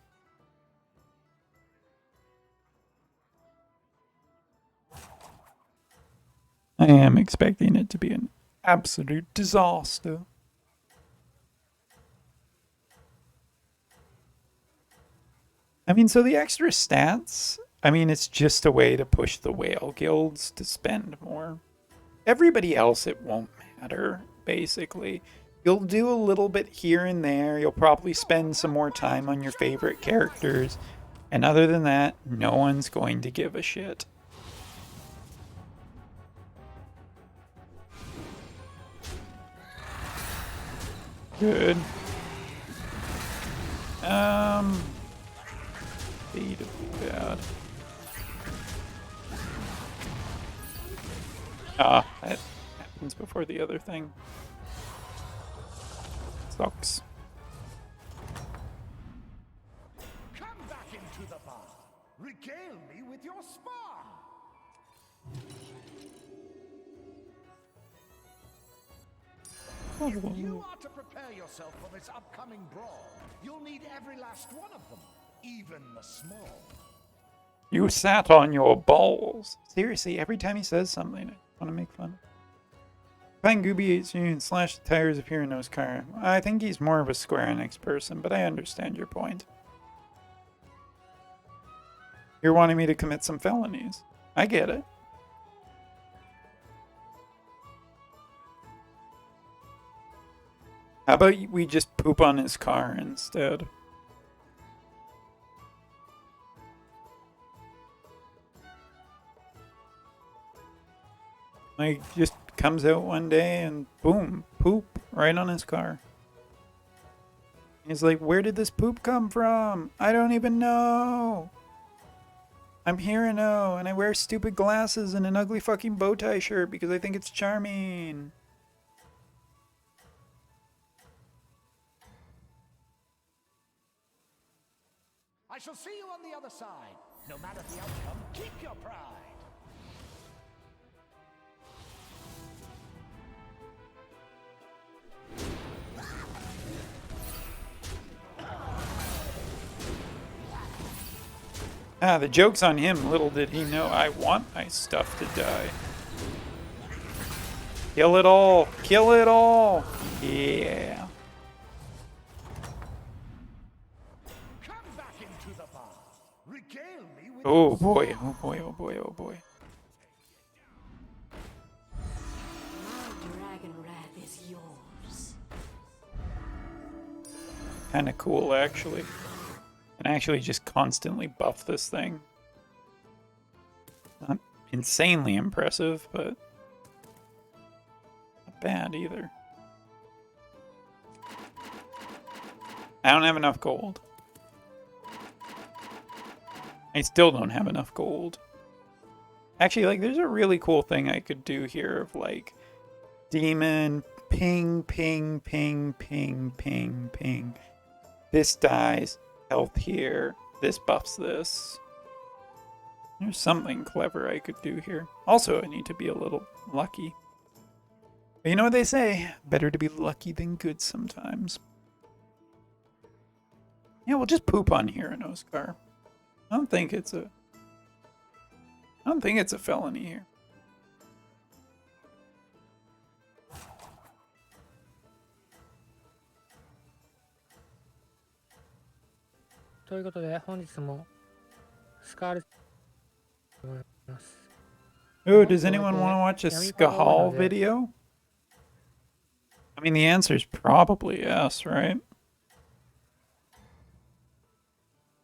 I am expecting it to be an absolute disaster. I mean, so the extra stats, I mean, it's just a way to push the whale guilds to spend more. Everybody else, it won't matter, basically. You'll do a little bit here and there. You'll probably spend some more time on your favorite characters. And other than that, no one's going to give a shit. Good. Bait would be bad. Ah, that happens before the other thing. Sucks. Come back into the bar. Regale me with your spar. If you are to prepare yourself for this upcoming brawl, you'll need every last one of them, even the small. You sat on your balls. Seriously, every time he says something, I want to make fun. Find Gooby hates you and slash the tires of Hero car. I think he's more of a Square Enix person, but I understand your point. You're wanting me to commit some felonies. I get it. How about we just poop on his car instead? Like, just comes out one day and boom, poop right on his car. He's like, where did this poop come from? I don't even know. I'm Hirano, and I wear stupid glasses and an ugly fucking bow tie shirt because I think it's charming. I shall see you on the other side. No matter the outcome, keep your pride. Ah, the joke's on him. Little did he know I want my stuff to die. Kill it all. Kill it all. Yeah. Oh boy, oh boy, oh boy, oh boy. My dragon wrath is yours. Kind of cool, actually. And actually just constantly buff this thing. Not insanely impressive, but not bad either. I don't have enough gold. I still don't have enough gold. Actually, like, there's a really cool thing I could do here of, like, demon, ping, ping, ping, ping, ping, ping. This dies, health here, this buffs this. There's something clever I could do here. Also, I need to be a little lucky. But you know what they say? Better to be lucky than good sometimes. Yeah, we'll just poop on here in Oscar. I don't think it's a felony here. ということで本日もスカーレと思います。 Oh, does anyone want to watch a Skahal video? I mean, the answer is probably yes, right?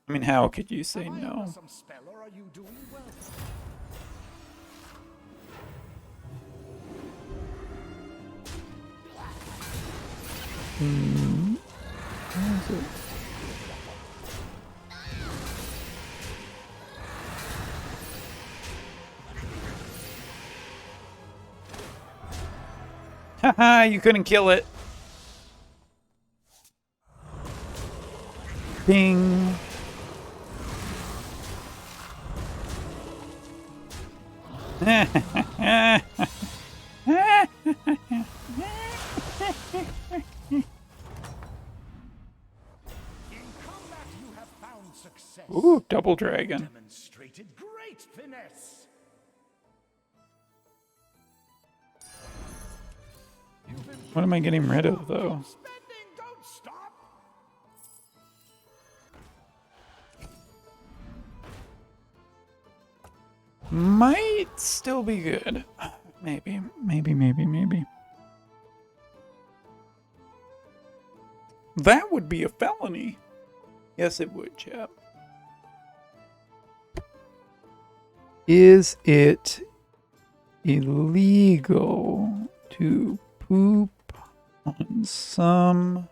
I mean, how could you say no? Some spell, or are you doing well? Where is it? Haha, you couldn't kill it. Ding. combat, you have found success. Ooh, double dragon. Demonstrated great finesse. What am I getting rid of, though? Spending, don't stop. Might still be good. Maybe. That would be a felony. Yes, it would, chap. Is it illegal to poop on someone's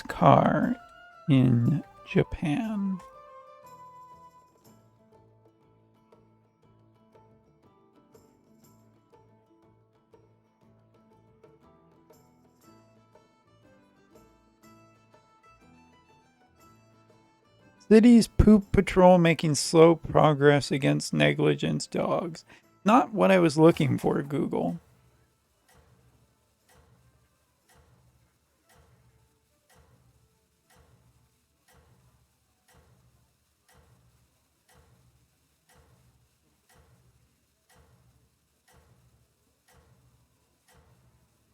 car in Japan? Cities poop patrol making slow progress against negligence dogs. Not what I was looking for, Google.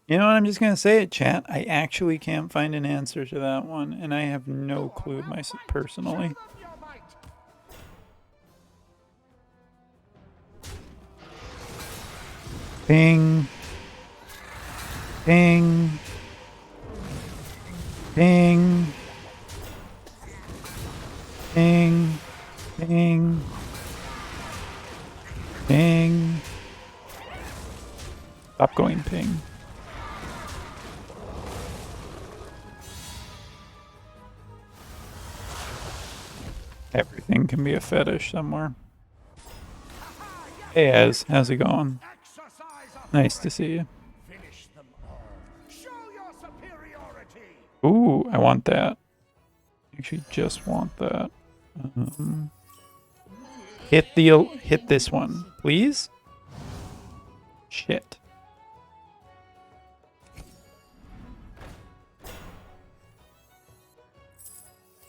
You know what? I'm just going to say it, chat. I actually can't find an answer to that one, and I have no clue myself personally. Ping. Ping. Ping. Ping. Ping. Ping. Stop going ping. Everything can be a fetish somewhere. Hey Ez, how's it going? Nice to see you. Finish them all. Show your superiority. Ooh, I want that. Actually, just want that. Hit this one, please. Shit.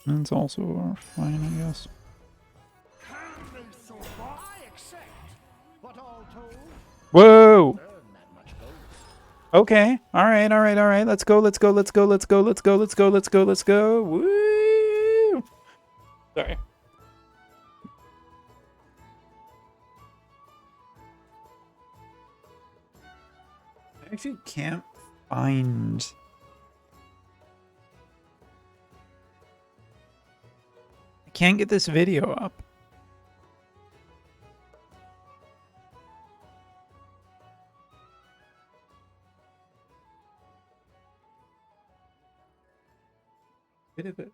That's also fine, I guess. I accept. But all told, Whoa! earn that much gold. Okay. Alright. Let's go. Woo! Sorry. I actually can't find... I can't get this video up. Bit of it.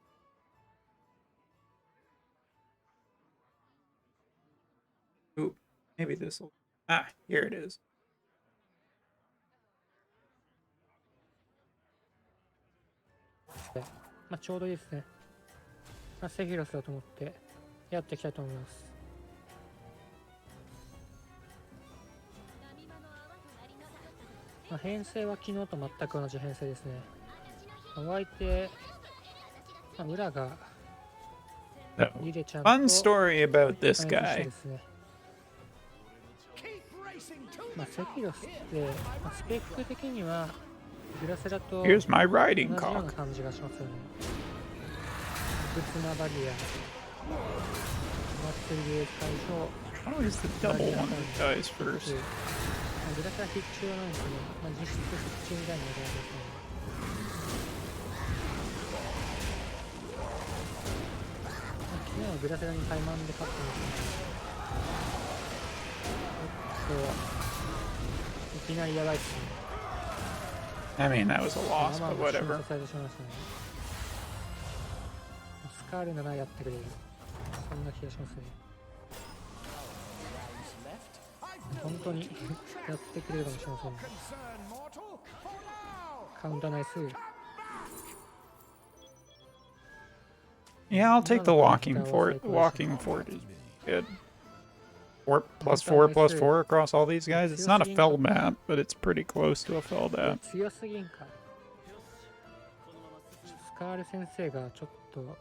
Oop, maybe this will. Ah, here it is.まあ、ちょうどいいですね。まあ、セフィロスだと思ってやっていきたいと思います。まあ、編成は昨日と全く同じ編成ですね。お相手、まあ、裏が So, リレちゃんと fun story about this 相手 guy. ですね。まあ、セフィロスって、まあ、スペック的にはグラセラと同じ Here's my よ riding うな cock. 感じがしますよね。別なバリア、祭りで最初、 How is the double one that dies first? グラセラ必中なんですね。まあ、実質必中みたいなのがありますね。昨日はグラセラにタイマンで勝ってますね。いきなりやばいっすね。I mean, that was a loss, まあ but まあ whatever. されてしまいましたね。スカールならやってくれる。そんな気がしますね。本当にやってくれるかもしれませんね。カウンターナイス。 Yeah, I'll take the walking fort. The walking fort is good. 4 plus 4 plus 4 across all these guys. It's not a fell map, but it's pretty close to a fell いや map. 強すぎんか。スカール先生がちょっと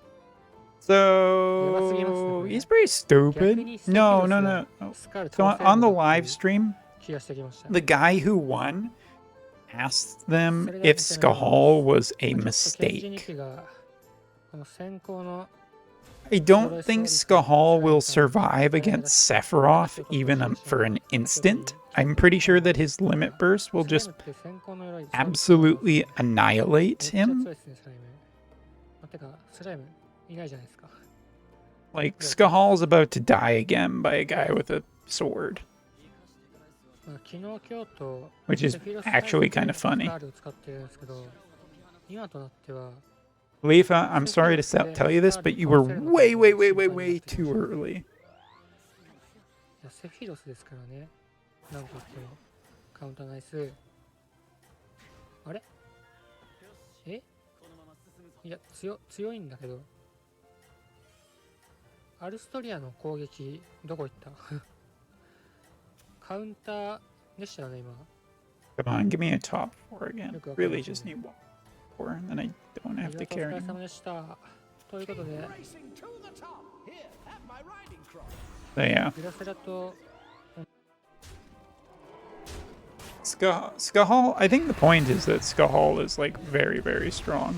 So he's pretty stupid. No, no, no. no. スカール So 倒せる on the のかっていう live stream, 気がしてきました。 the guy who won asked them if Skahal was a まあちょっとケンジ mistake. ニキがこの先行の I don't think Skahal will survive against Sephiroth even for an instant. I'm pretty sure that his limit burst will スライ just ムって先行の鎧 absolutely annihilate めっちゃ him. 強いですね、スライム。まあ、てか、スライムいないじゃないですか。 Like, Skahal's about to die again by a guy with a sword, まあ、昨日、今日と which is セフィロス actually kind of スカ funny. ールを使ってるんですけど、今となっては Leafa, I'm sorry to tell you this, but you were way, way, way, way, way too early. いやセフィロスですからね。なんと言ってもカウンターナイス。あれえいや、強いんだけど。アルストリアの攻撃、どこ行ったカウンターでしたよね、今。 Come on, give me a top 4 again. Look, Really okay. just need 4, and then I don't あ have り to がとう、お疲 carry れ him. 様でした。ということで、 Racing to the top. Here, have my riding crop. So yeah, グラセラと Skahal, I think the point is that Skahal is like very, very strong.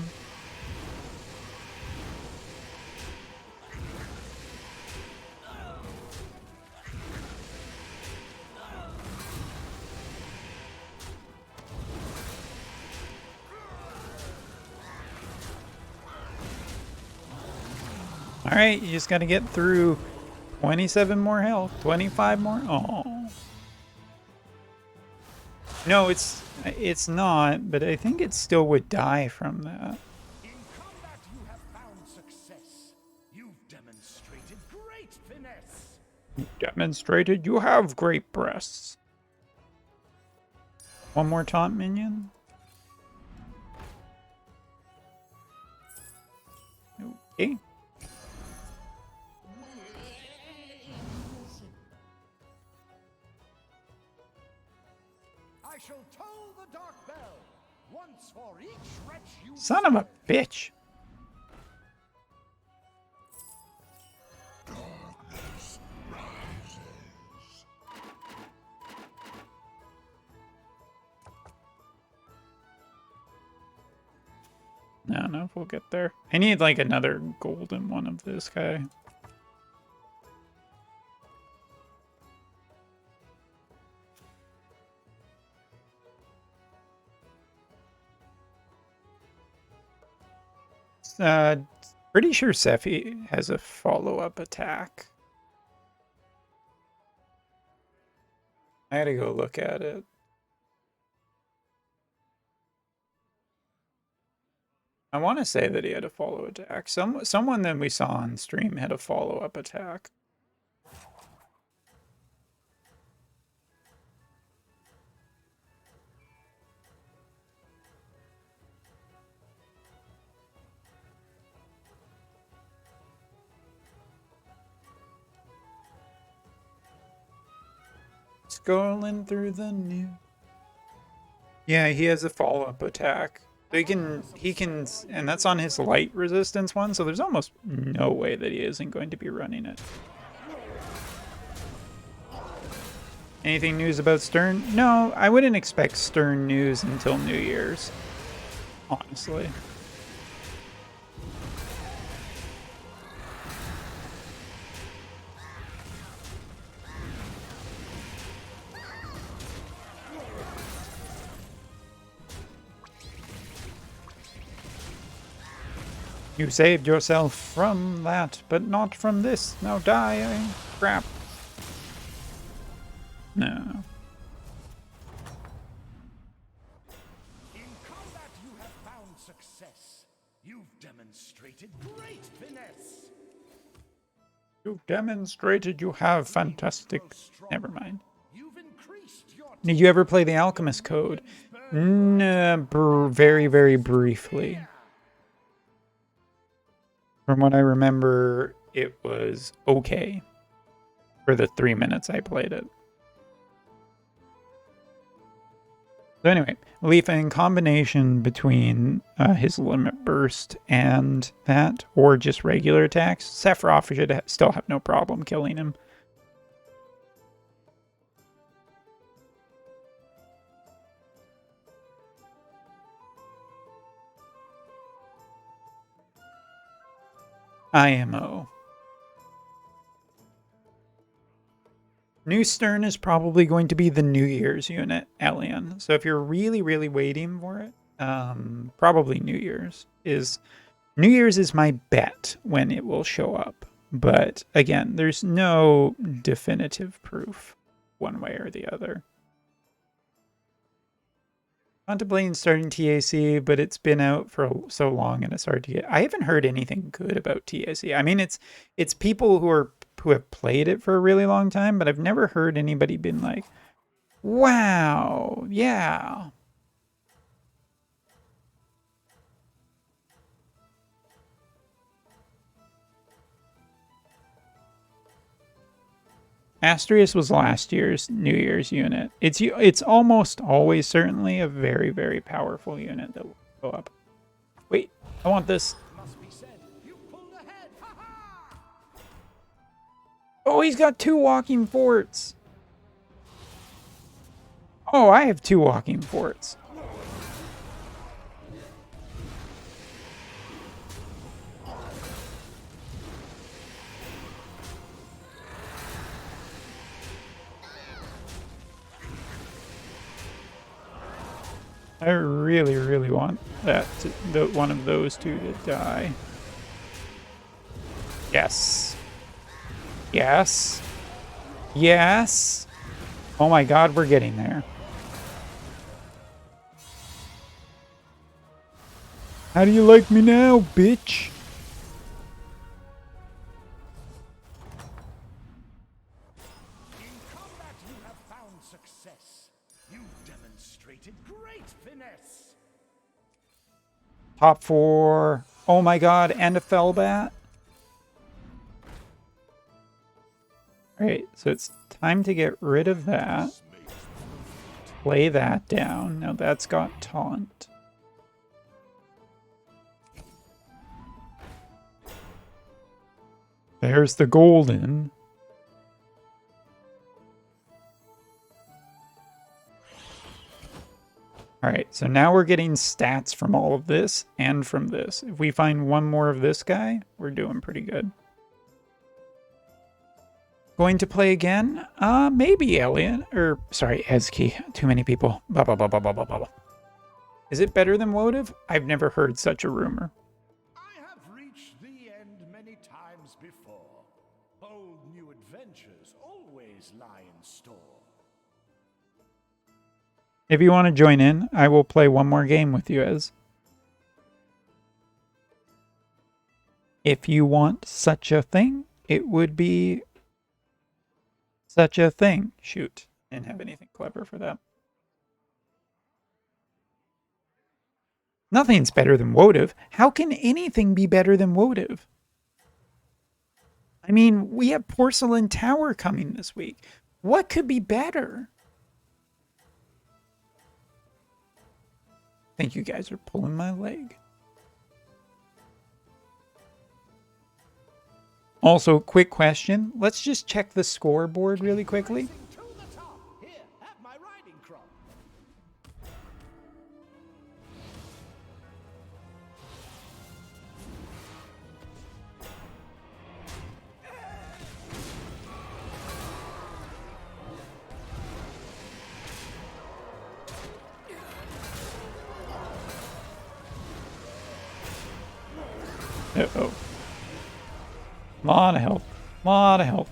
Alright, you just gotta get through 27 more health, 25 more. Oh. No, it's not, but I think it still would die from that. In combat, you have found success. You've demonstrated great finesse. You demonstrated you have great breasts. One more taunt minion. Okay. I shall toll the dark bell once for each wretch you. Son of a bitch. I don't know if we'll get there. I need like another golden one of this guy. Pretty sure Sephi has a follow-up attack. I gotta go look at it. I want to say that he had a follow attack. Someone that we saw on stream had a follow-up attack. Scrolling through the news. Yeah, he has a follow-up attack. So he can, and that's on his light resistance one, so there's almost no way that he isn't going to be running it. Anything news about Stern? No, I wouldn't expect Stern news until New Year's, honestly. You saved yourself from that, but not from this. Now die, crap. No. In combat, you have found success. You've demonstrated great finesse. You've demonstrated you have fantastic... Never mind. You've increased your. Did you ever play the Alchemist Code? Very, very briefly. From what I remember, it was okay. for the 3 minutes I played it. So anyway, Leaf, in combination between his limit burst and that, or just regular attacks, Sephiroth should still have no problem killing him. IMO. New Stern is probably going to be the New Year's unit, Elian. So if you're really, really waiting for it, probably New Year's is my bet when it will show up. But again, there's no definitive proof one way or the other. Contemplating starting TAC, but it's been out for so long and it's hard to get. I haven't heard anything good about TAC. I mean, it's people who have played it for a really long time, but I've never heard anybody been like, wow, yeah. Asterius was last year's New Year's unit. It's almost always certainly a very, very powerful unit that will go up. Wait, I want this. Oh, he's got 2 walking forts. Oh, I have 2 walking forts. I really, really want one of those 2 to die. Yes. Yes. Yes. Oh my god, we're getting there. How do you like me now, bitch? In combat you have found success. You demonstrated great finesse. Top 4. Oh my god, and a Fellbat. Alright, so it's time to get rid of that. Lay that down. Now that's got taunt. There's the golden. Alright, so now we're getting stats from all of this and from this. If we find one more of this guy, we're doing pretty good. Going to play again? Maybe Elliot. Or, sorry, Ezki. Too many people. Blah, blah, blah, blah, blah, blah, blah. Is it better than Wotiv? I've never heard such a rumor. I have reached the end many times before. Bold new adventures always lie in store. If you want to join in, I will play one more game with you, Ez. If you want such a thing, it would be such a thing. Shoot. Didn't have anything clever for that. Nothing's better than Wotiv. How can anything be better than Wotiv? I mean, we have Porcelain Tower coming this week. What could be better? I think you guys are pulling my leg. Also, quick question. Let's just check the scoreboard really quickly. To the top. Here, have my riding crop. Uh-oh. Lot of help. Lot of help.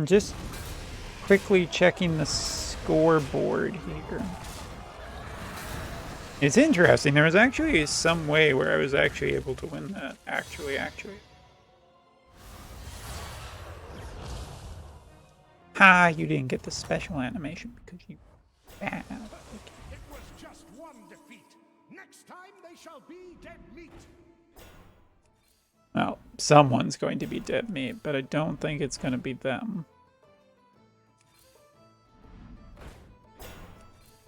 Just quickly checking the scoreboard here. It's interesting. There was actually some way where I was actually able to win that. Actually. Ha! You didn't get the special animation because you bad. It was just one defeat. Next time they shall be dead meat. Well, someone's going to be dead meat, but I don't think it's going to be them.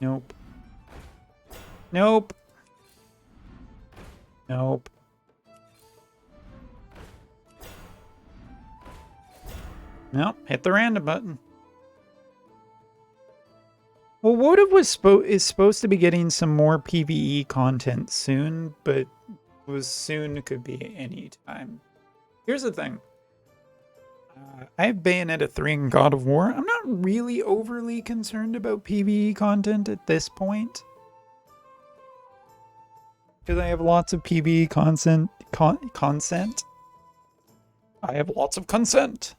Nope. Nope. Nope. Nope. Hit the random button. Well, Woda is supposed to be getting some more PvE content soon, but was soon could be any time. Here's the thing. I have Bayonetta 3 and God of War. I'm not really overly concerned about PvE content at this point. Because I have lots of PvE consent. I have lots of consent.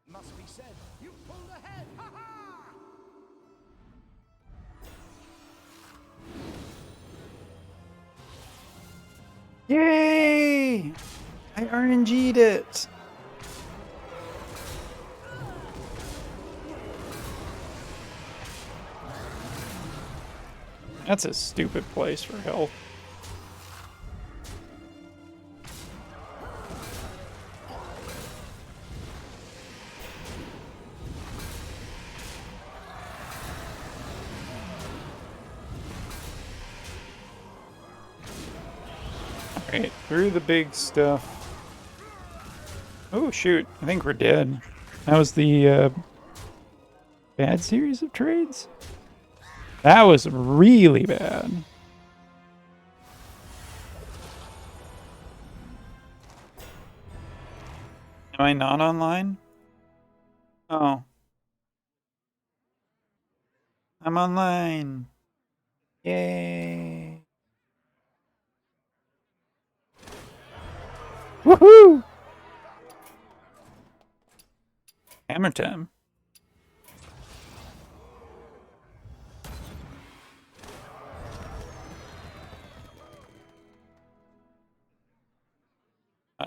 Must be said, you pulled ahead. Ha ha! Yay! I RNG'd it. That's a stupid place for health. Alright, through the big stuff. Oh shoot, I think we're dead. That was the bad series of trades? That was really bad. Am I not online? Oh. I'm online. Yay. Woohoo! Hammer time.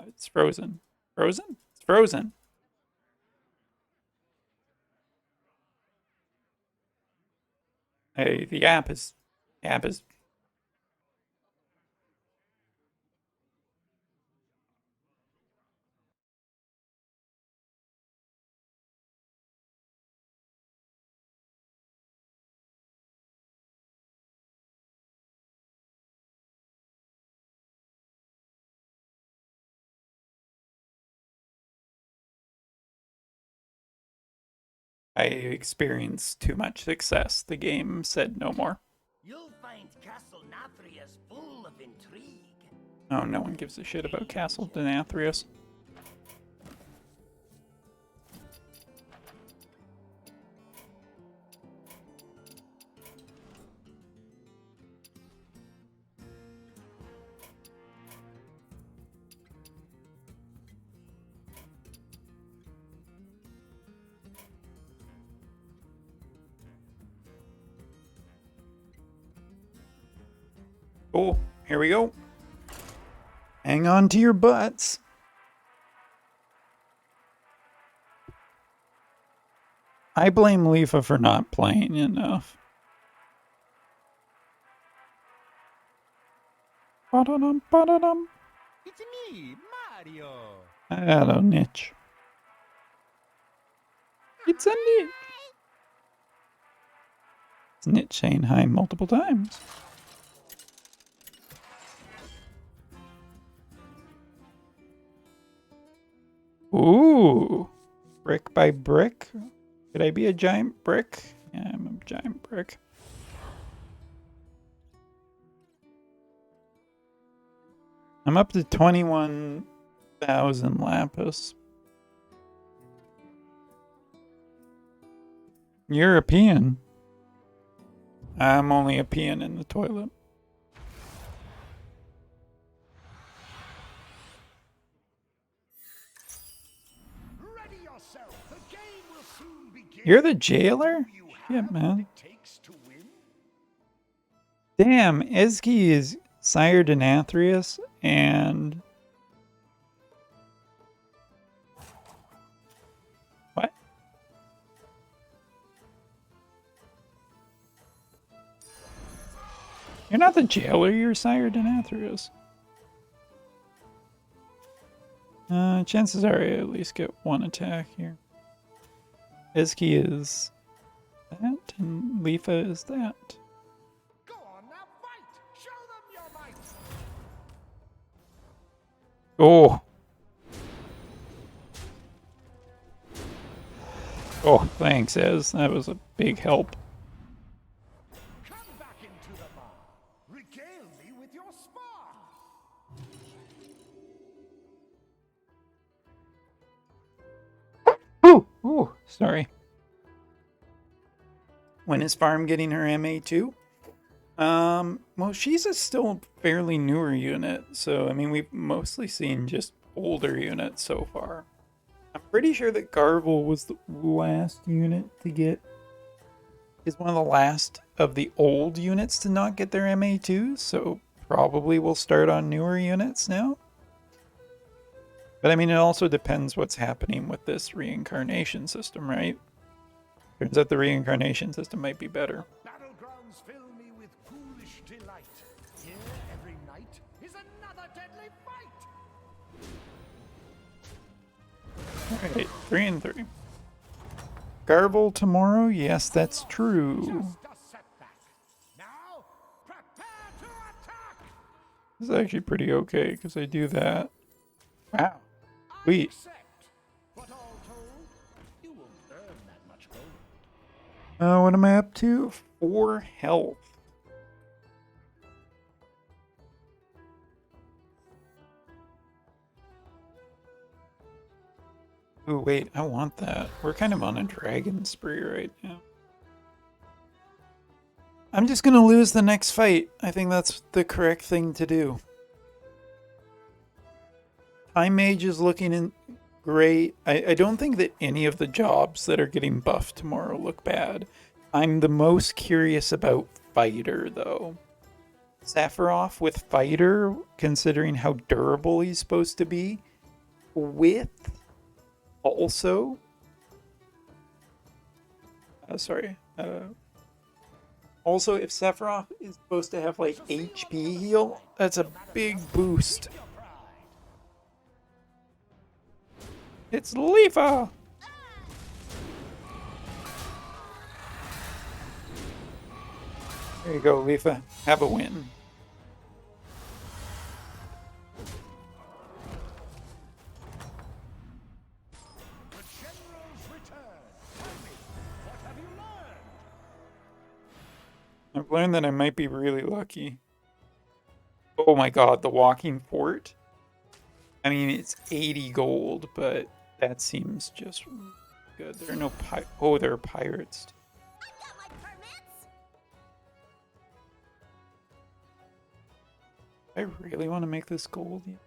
It's frozen. Frozen? It's frozen. Hey, the app is. I experienced too much success. The game said no more. You'll find Castle Nathrius full of intrigue. Oh, no one gives a shit about Castle Denathrius. Cool. Here we go. Hang on to your butts. I blame Leafa for not playing enough. Ba-da-dum, ba-da-dum. It's me, Mario. Hello, Niche. It's a Niche. It's Niche saying hi multiple times. Ooh. Brick by brick? Could I be a giant brick? Yeah, I'm a giant brick. I'm up to 21,000 lapis. European. I'm only a peeing in the toilet. Ready yourself. The game will soon begin. You're the jailer? Do you Shit, have what man. it takes to win? Damn, Ezgi is Sire Denathrius and... What? You're not the jailer, you're Sire Denathrius. Chances are I at least get one attack here. Ezgi is that, and Leafa is that. Go on now, fight. Show them your might. Oh. Oh, thanks, Ez. That was a big help. Come back into the bar. Regale me with your spar. Ooh, ooh, sorry. When is Farm getting her MA2? Well, she's a still fairly newer unit, so I mean, we've mostly seen just older units so far. I'm pretty sure that Garvel was the last unit to get, is one of the last of the old units to not get their MA2, so probably we'll start on newer units now. But I mean, it also depends what's happening with this reincarnation system, right? Turns out the reincarnation system might be better. Battlegrounds fill me with ghoulish delight. Here every night is another deadly fight. Alright, 3 and 3. Garble tomorrow? Yes, that's true. Just a setback. Now, prepare to attack. This is actually pretty okay, because I do that. Wow. Sweet. Accept. But all told, you won't earn that much gold. What am I up to? 4 health. Ooh, wait, I want that. We're kind of on a dragon spree right now. I'm just gonna lose the next fight. I think that's the correct thing to do. Time Mage is looking in great. I don't think that any of the jobs that are getting buffed tomorrow look bad. I'm the most curious about Fighter, though. Sephiroth with Fighter, considering how durable he's supposed to be, with also... Also, if Sephiroth is supposed to have, like, HP heal, that's a big boost. It's Leafa! There you go, Leafa. Have a win. The generals return. Tell me, what have you learned? I've learned that I might be really lucky. Oh my god, the Walking Fort? I mean, it's 80 gold, but that seems just good. There are no there are pirates. I got my permits. I really want to make this gold yet.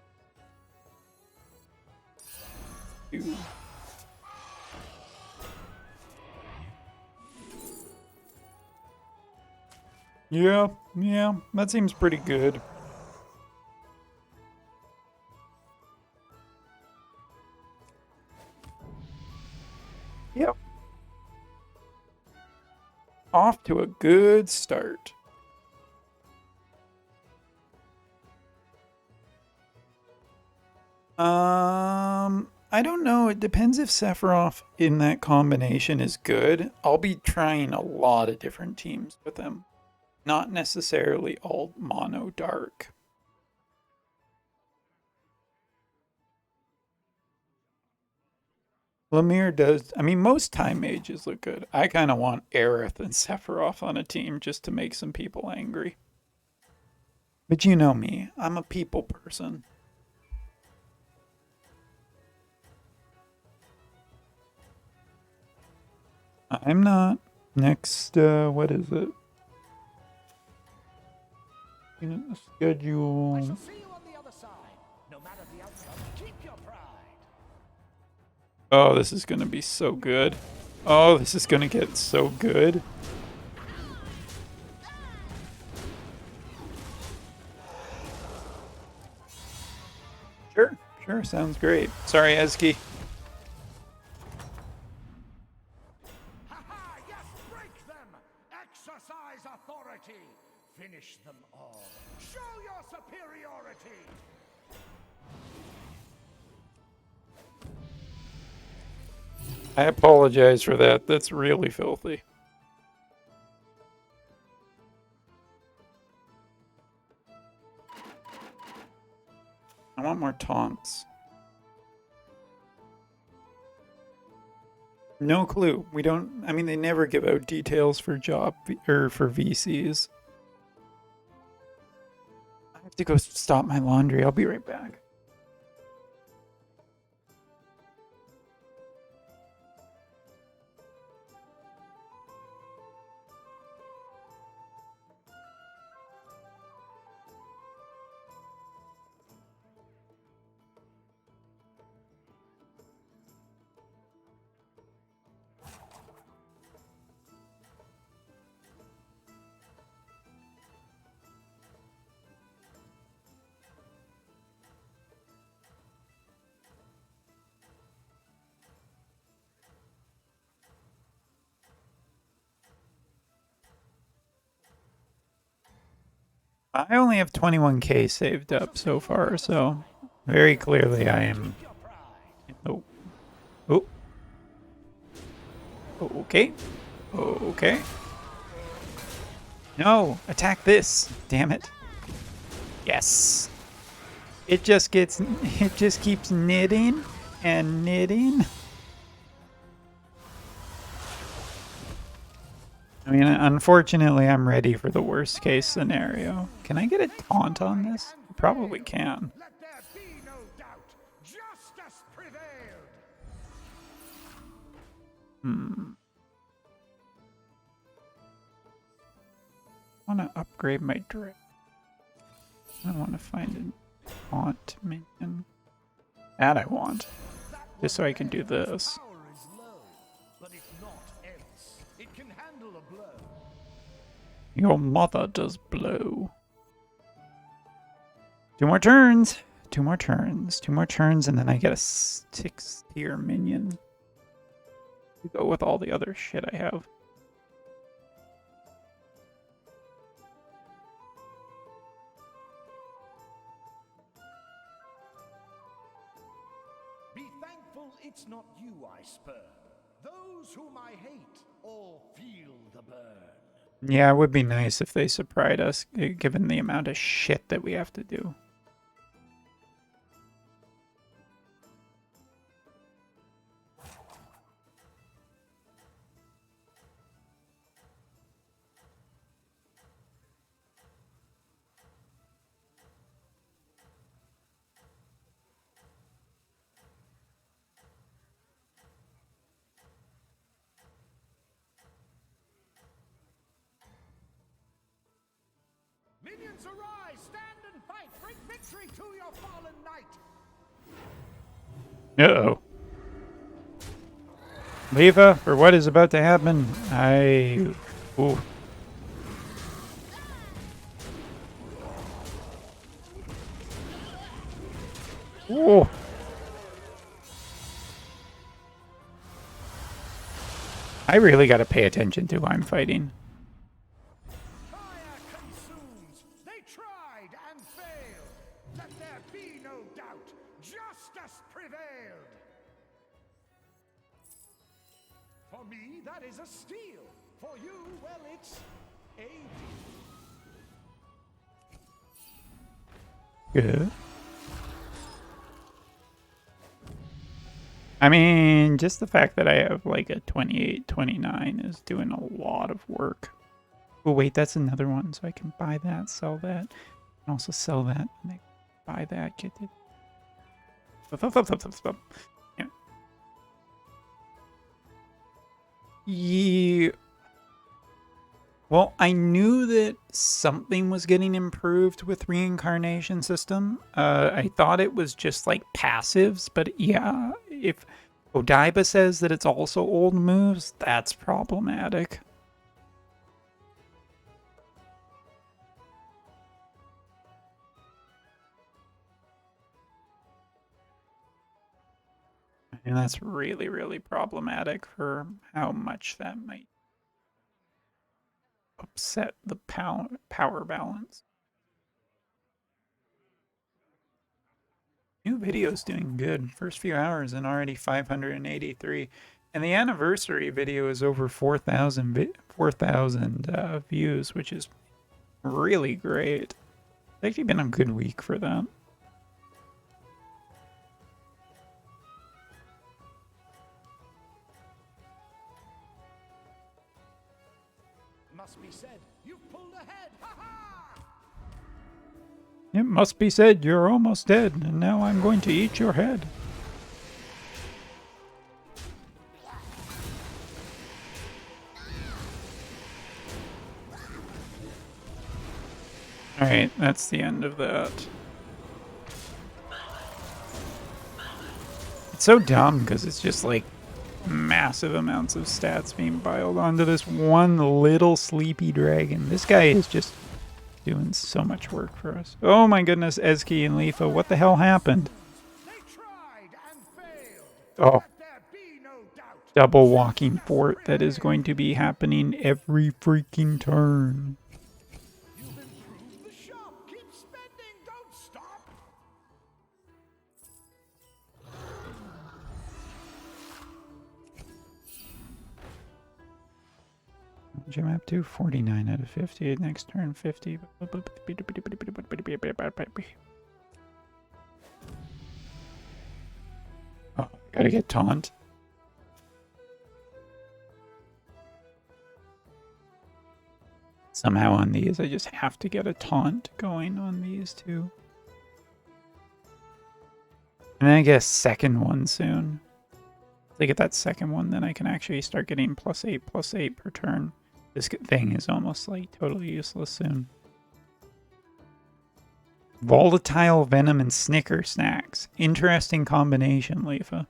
Dude. Yeah, that seems pretty good. Yep. Off to a good start. I don't know. It depends if Sephiroth in that combination is good. I'll be trying a lot of different teams with him. Not necessarily all mono dark. Lemire does... I mean, most Time Mages look good. I kind of want Aerith and Sephiroth on a team just to make some people angry. But you know me. I'm a people person. I'm not. Next, what is it? I Schedule. shall see you on the other side. No matter the outcome, keep your pride. Oh, this is gonna be so good. Oh, this is gonna get so good. Sure, sure, sounds great. Sorry, Ezki. Ha-ha! Yes, break them! Exercise authority! Finish them all. Show your superiority! I apologize for that. That's really filthy. I want more taunts. No clue. We don't. I mean, they never give out details for or for VCs. I have to go stop my laundry. I'll be right back. I only have 21k saved up so far, so very clearly I am. Oh, oh, okay, okay. No, attack this! Damn it! Yes. It just keeps knitting and knitting. I mean, unfortunately, I'm ready for the worst case scenario. Can I get a taunt on this? I probably can. Let there be no doubt. Justice prevailed. I want to upgrade my drip. I want to find a taunt minion. That I want. Just so I can do this. Power is low, but if not else, it can handle a blow. Your mother does blow. 2 more turns. 2 more turns. 2 more turns, and then I get a 6-tier minion. To go with all the other shit I have. Be thankful it's not you I spurn. Those whom I hate all feel the burn. Yeah, it would be nice if they surprised us, given the amount of shit that we have to do. Minions arise, stand and fight, bring victory to your fallen knight. Uh-oh. Leva, for what is about to happen, Ooh. Ooh. I really gotta pay attention to who I'm fighting. Fire consumes. They tried and failed. Let there be no doubt. Justice prevailed. For me, that is a steal. For you, well, it's a deal. Good. I mean, just the fact that I have like a 28, 29 is doing a lot of work. Oh, wait, that's another one. So I can buy that, sell that, and also sell that, and then buy that, get it. Yeah. Well, I knew that something was getting improved with reincarnation system. I thought it was just like passives, but yeah, if Odaiba says that it's also old moves, that's problematic. And that's really, really problematic for how much that might upset the power balance. New video's doing good. First few hours and already 583. And the anniversary video is over 4,000 views, which is really great. It's actually been a good week for that. Must be said, you've pulled ahead. Ha ha! It must be said you're almost dead, and now I'm going to eat your head. Alright, that's the end of that. It's so dumb because it's just like massive amounts of stats being piled onto this one little sleepy dragon. This guy is just doing so much work for us. Oh my goodness, Ezki and Leafa, what the hell happened? They tried and failed. Oh, Let there be no doubt. double walking fort that is going to be happening every freaking turn. You've improved the shop. Keep spending. Don't stop. Jim up to 49 out of 50. Next turn 50. Oh, gotta get taunt. Somehow on these, I just have to get a taunt going on these two. And then I get a second one soon. If I get that second one, then I can actually start getting +8/+8 per turn. This thing is almost like totally useless soon. Volatile Venom and Snicker Snacks. Interesting combination, Leafa.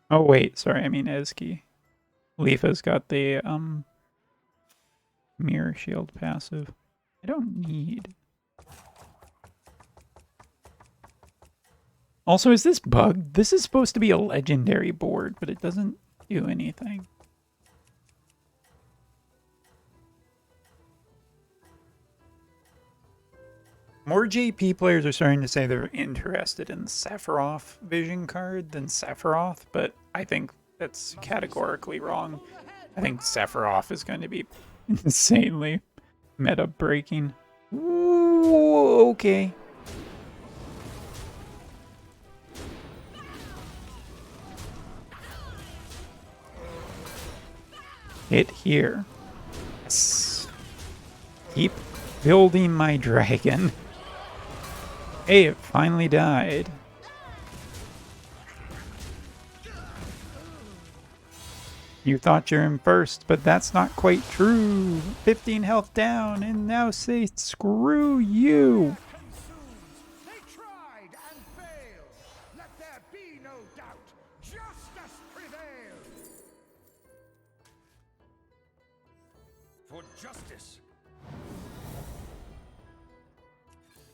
Oh wait, sorry, I mean Ezki. Leafa's got the Mirror Shield passive. I don't need. Also, is this bugged? This is supposed to be a legendary board, but it doesn't do anything. More JP players are starting to say they're interested in the Sephiroth vision card than Sephiroth, but I think that's categorically wrong. I think Sephiroth is going to be insanely meta breaking. Ooh, okay. Hit here. Yes. Keep building my dragon. Hey, it finally died. You thought you're in first, but that's not quite true. 15 health down, and now say screw you. They tried and failed. Let there be no doubt. Justice prevails. For justice.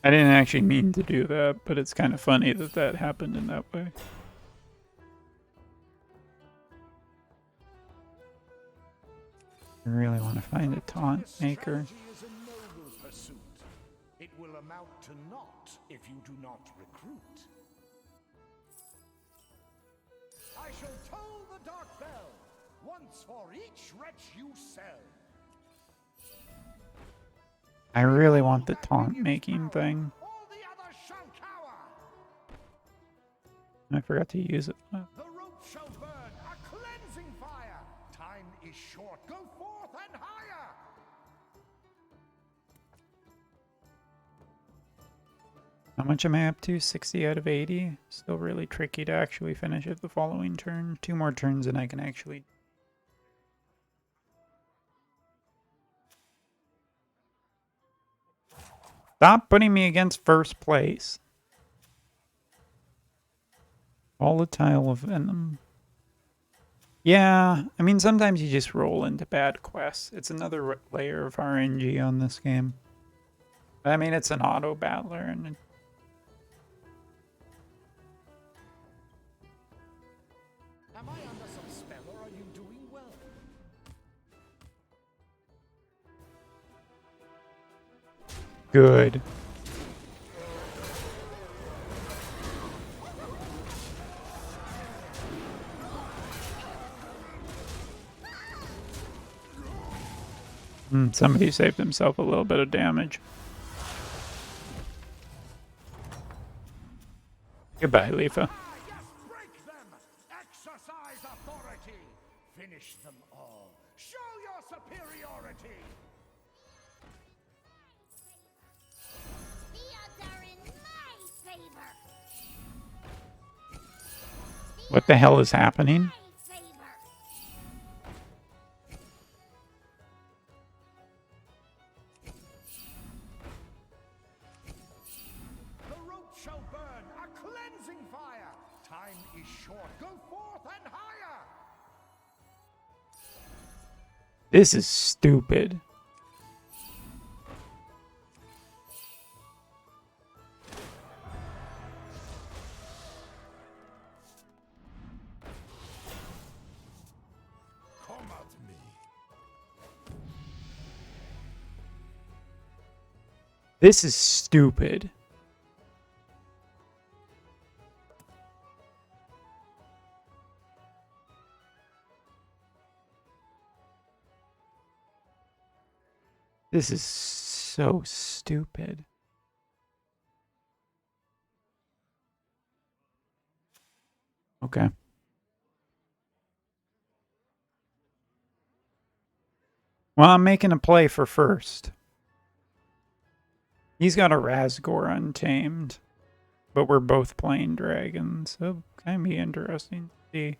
I didn't actually mean to do that, but it's kind of funny that that happened in that way. I really want to find a taunt maker. Strategy is a noble pursuit. It will amount to naught if you do not recruit. I shall toll the dark bell, once for each wretch you sell. I really want the taunt making thing. All the others shall cower. I forgot to use it. The rope shall burn, a cleansing fire. Time is short. Go forth and higher. How much am I up to? 60 out of 80? Still really tricky to actually finish it the following turn. 2 more turns and I can actually... Stop putting me against first place. Volatile Venom. Yeah, I mean, sometimes you just roll into bad quests. It's another layer of RNG on this game. I mean, it's an auto battler, and Am I under some spell or are you doing well? good. Somebody saved himself a little bit of damage. Goodbye, Leafa. Yes, break them! Exercise authority! Finish them all! Show your superiority! The odds are in my favor. What the hell is happening? My favor. The rope shall burn, a cleansing fire! Time is short, go forth and higher! This is stupid. Come at me! This is stupid. This is so stupid. Okay. Well, I'm making a play for first. He's got a Razgor Untamed, but we're both playing dragons, so kind of be interesting to see.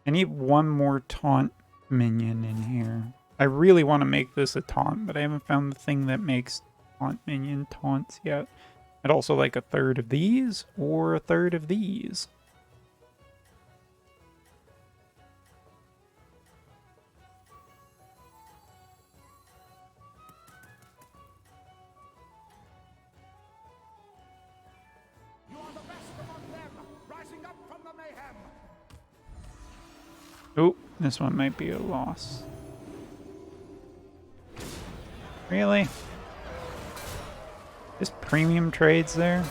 I need one more taunt minion in here. I really want to make this a taunt, but I haven't found the thing that makes taunt minion taunts yet. I'd also like a third of these or a third of these. You are the best among them, rising up from the mayhem! Oh, this one might be a loss. Really? Just premium trades there?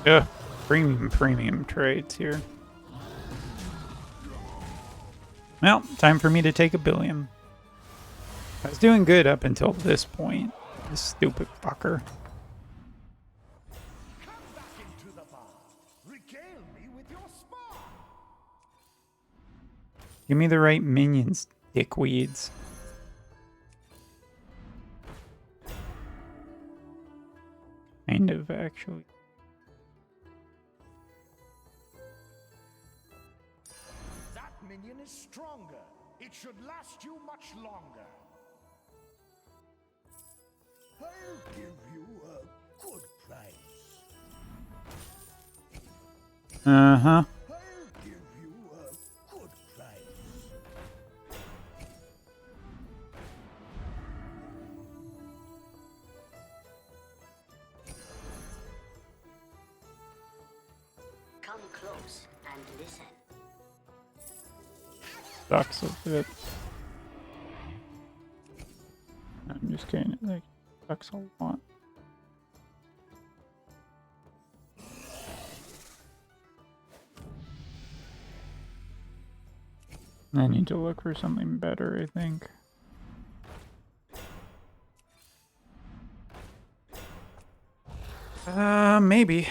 Ugh, premium trades here. Well, time for me to take a billion. I was doing good up until this point. This stupid fucker. Come back into the bar! Regale me with your spa! Give me the right minions, dickweeds. Kind of, actually. That minion is stronger. It should last you much longer. I'll give you a good price. Uh-huh. I'll give you a good price. Come close and listen. Sucks a bit. I'm just kidding. It like sucks a lot. I need to look for something better, I think. Maybe.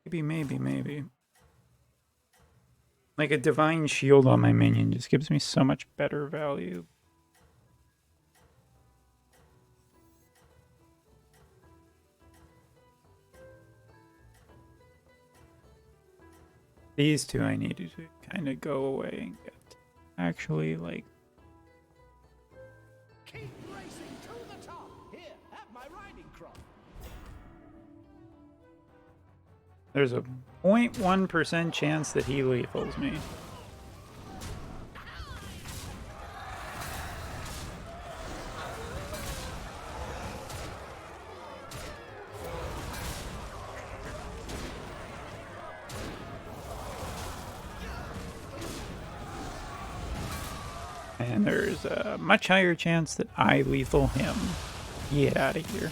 Maybe. Like a divine shield on my minion just gives me so much better value. These two I needed to kind of go away and get. actually like. Keep racing to the top. Here, have my riding crop. There's a 0.1% chance that he lethals me. And there's a much higher chance that I lethal him. Get out of here.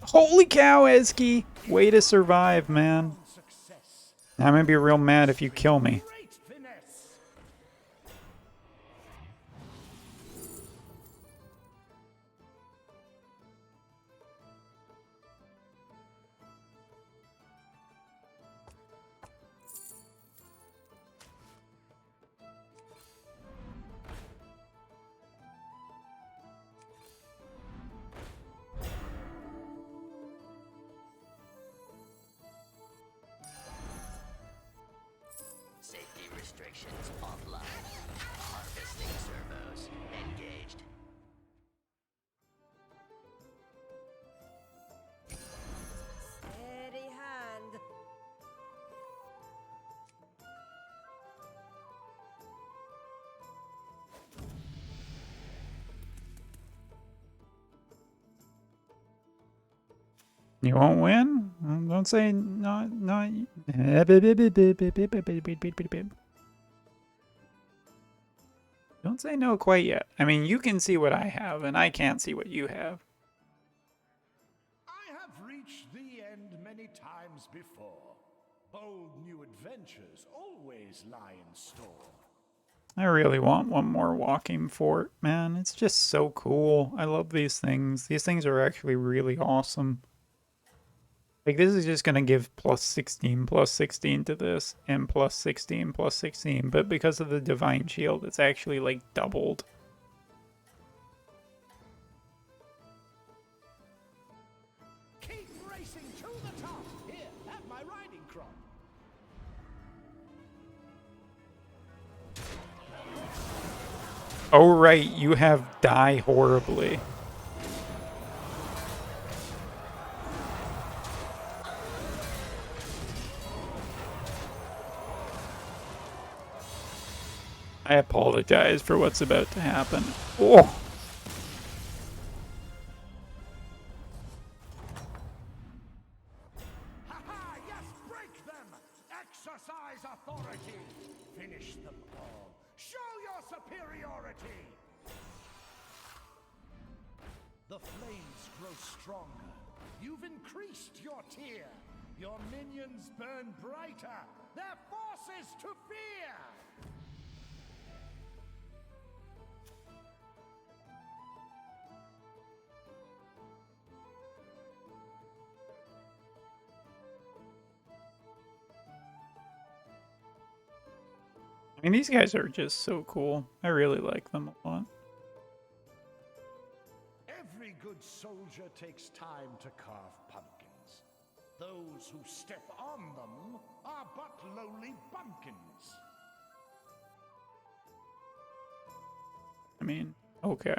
Holy cow, Ezki! Way to survive, man. Success. I'm gonna be real mad if you kill me. Great finesse. Safety restrictions offline. Harvesting servos engaged. Steady hand. You won't win? Don't say not. Don't say no quite yet. I mean, you can see what I have, and I can't see what you have. I have reached the end many times before. Bold new adventures always lie in store. I really want one more walking fort, man. It's just so cool. I love these things. These things are actually really awesome. Like, this is just going to give plus 16 to this, and plus 16. But because of the Divine Shield, it's actually, like, doubled. Keep racing to the top. Here, have my riding crop. Oh, right, you have Die Horribly. I apologize for what's about to happen. Oh! Ha-ha! Yes, break them! Exercise authority! Finish them all! Show your superiority! The flames grow stronger. You've increased your tier. Your minions burn brighter. Their forces to fear! I mean, these guys are just so cool. I really like them a lot. Every good soldier takes time to carve pumpkins. Those who step on them are but lowly bumpkins. I mean, okay.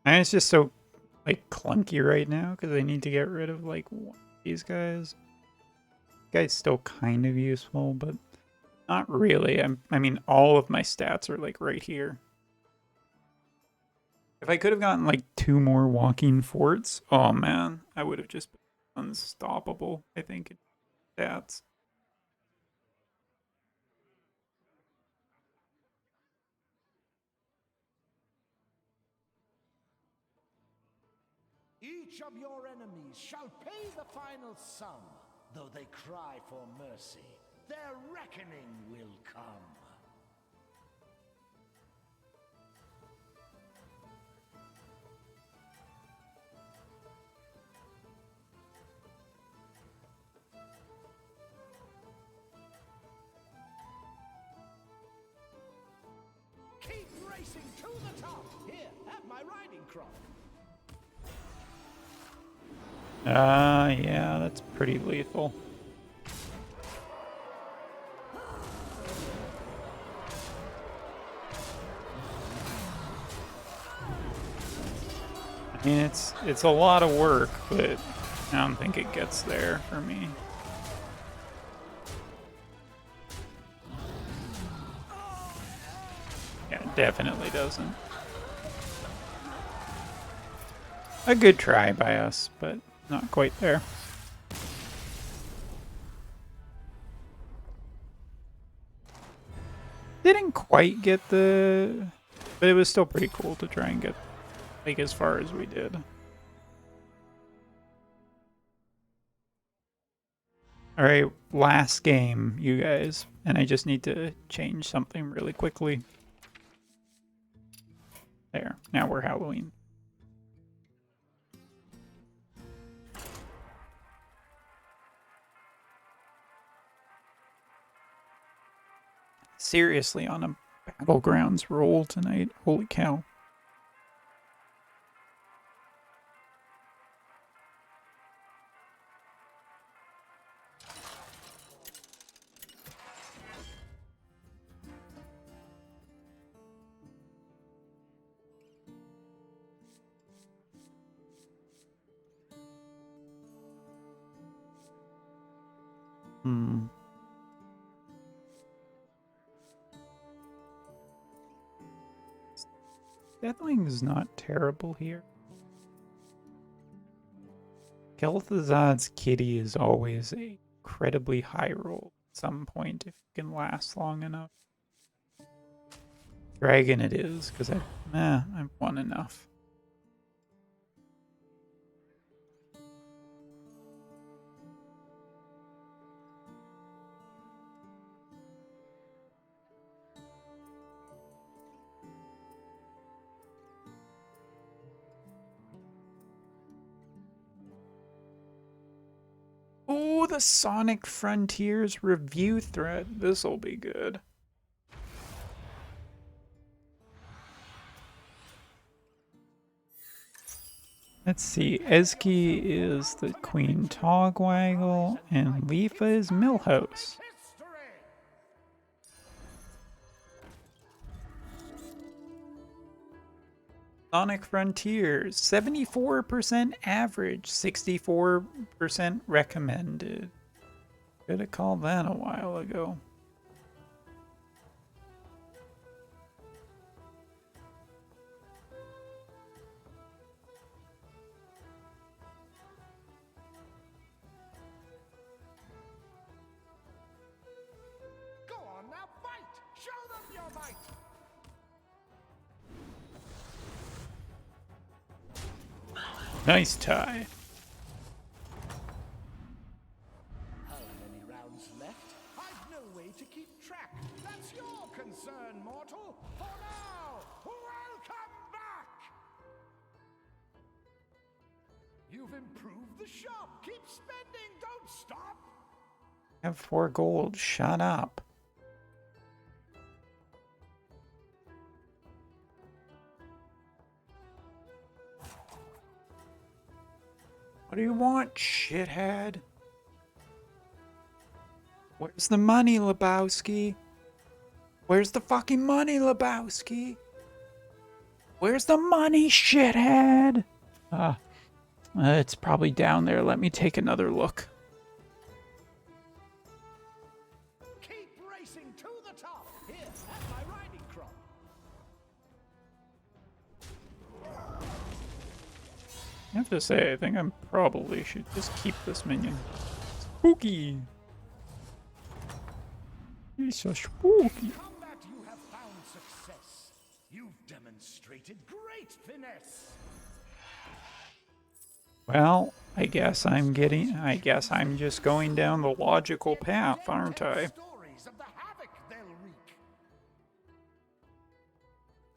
And it's just so, like, clunky right now because I need to get rid of, like, one of these guys. This guy's still kind of useful, but not really. I mean, all of my stats are, like, right here. If I could have gotten, like, 2 more walking forts, oh, man, I would have just been unstoppable, I think, in stats. Each of your enemies shall pay the final sum. Though they cry for mercy, their reckoning will come. Keep racing to the top. Here, have my riding crop. Yeah, that's pretty lethal. I mean, it's a lot of work, but I don't think it gets there for me. Yeah, it definitely doesn't. A good try by us, but not quite there. Didn't quite get the... But it was still pretty cool to try and get, like, as far as we did. Alright, last game, you guys. And I just need to change something really quickly. There, now we're Halloween. Seriously, on a Battlegrounds roll tonight. Holy cow. Hmm. Deathwing is not terrible here. Kel'Thuzad's kitty is always a incredibly high roll at some point if you can last long enough. Dragon it is, because I've won enough. Oh, the Sonic Frontiers review thread. This'll be good. Let's see. Ezki is the Queen Togwaggle, and Leafa is Millhouse. Sonic Frontiers, 74% average, 64% recommended. Could have called that a while ago. Go on now, fight! Show them your might! Nice tie. How many rounds left? I've no way to keep track. That's your concern, mortal. For now, welcome back! You've improved the shop. Keep spending, don't stop! I have 4 gold. Shut up. What do you want, shithead? Where's the money, Lebowski? Where's the fucking money, Lebowski? Where's the money, shithead? It's probably down there. Let me take another look. Keep racing to the top. Here, at my riding crop. I have to say, I think I probably should just keep this minion. Spooky! He's so spooky. Combat, you have found success. You've demonstrated great finesse. Well, I guess I'm just going down the logical path, aren't I? Stories of the havoc they'll wreak.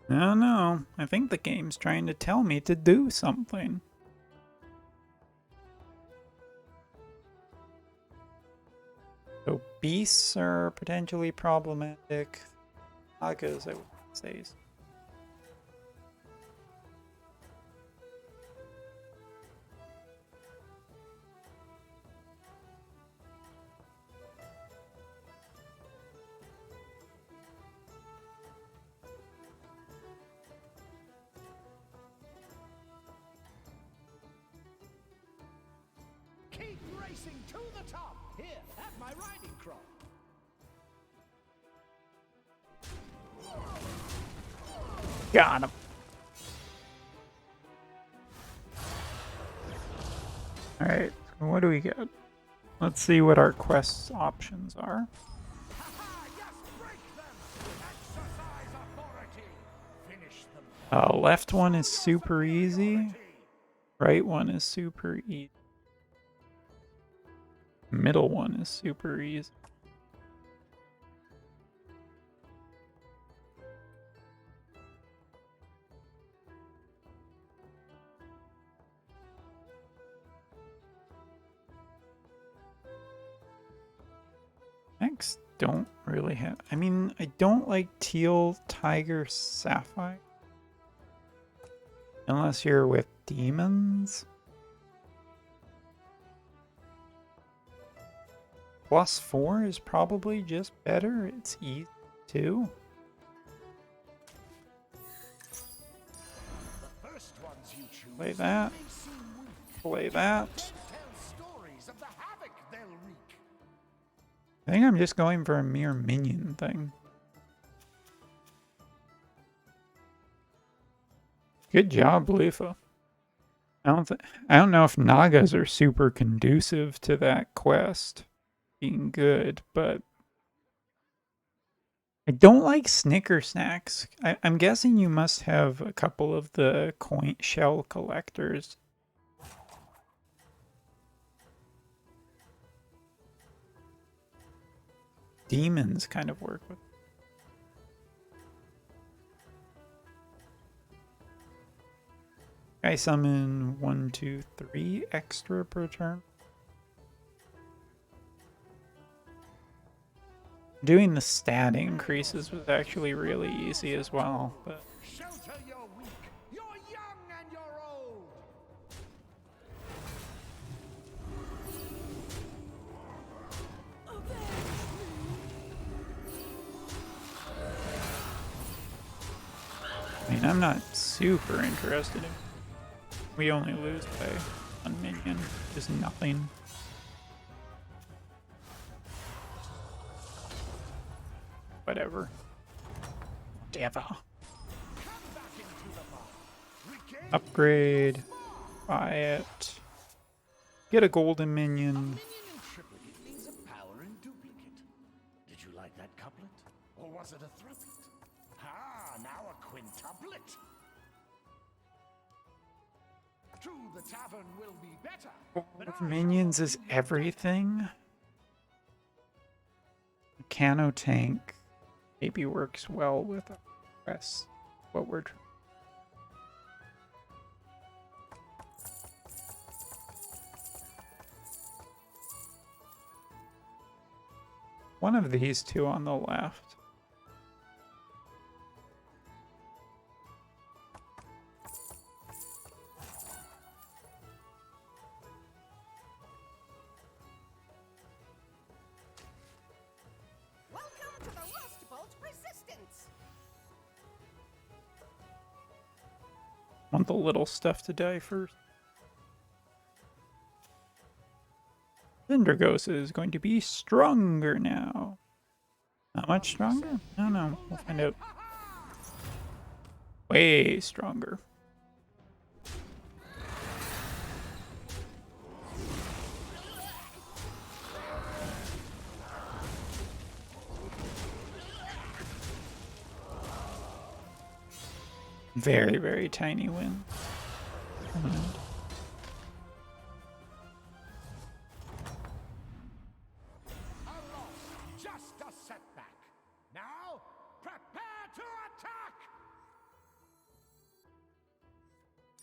No, I think the game's trying to tell me to do something. So beasts are potentially problematic. Nagas, I would say. Keep racing to the top. Here, have my riding crop. Got him. Alright, so what do we get? Let's see what our quest options are. Yes, break them. Exercise authority. Finish them. Left one is super easy. Right one is super easy. Middle one is super easy. Next, don't really have. I mean, I don't like teal, tiger, sapphire. Unless you're with demons. +4 is probably just better. It's easy too. The first ones you choose Play that. may seem weak. Play that. Tell stories of the havoc they'll wreak. I think I'm just going for a mere minion thing. Good job, Lufa. I don't know if Nagas are super conducive to that quest being good, but I don't like Snicker snacks. I'm guessing you must have a couple of the coin shell collectors. Demons kind of work with. I summon 1, 2, 3 extra per turn. Doing the stat increases was actually really easy as well, but Shelter your weak. You're young and you're old. I mean, I'm not super interested in. We only lose by 1 minion, just nothing. Whatever. Whatever. Upgrade. Buy it. Get a golden minion. Minion in triplicate means a power in duplicate. Did you like that couplet? Or was it a thrupplet? Ah, now a quintuplet. True, the tavern will be better. But Minions is everything. Cano tank maybe works well with the rest. What we're one of these two on the left. Welcome to the Rust Bolt Resistance. Want the little stuff to die first. Syndragos is going to be stronger now. Not much stronger? I don't know. We'll find out. Way stronger. Very, very tiny win. a loss, just a setback. Now, prepare to attack.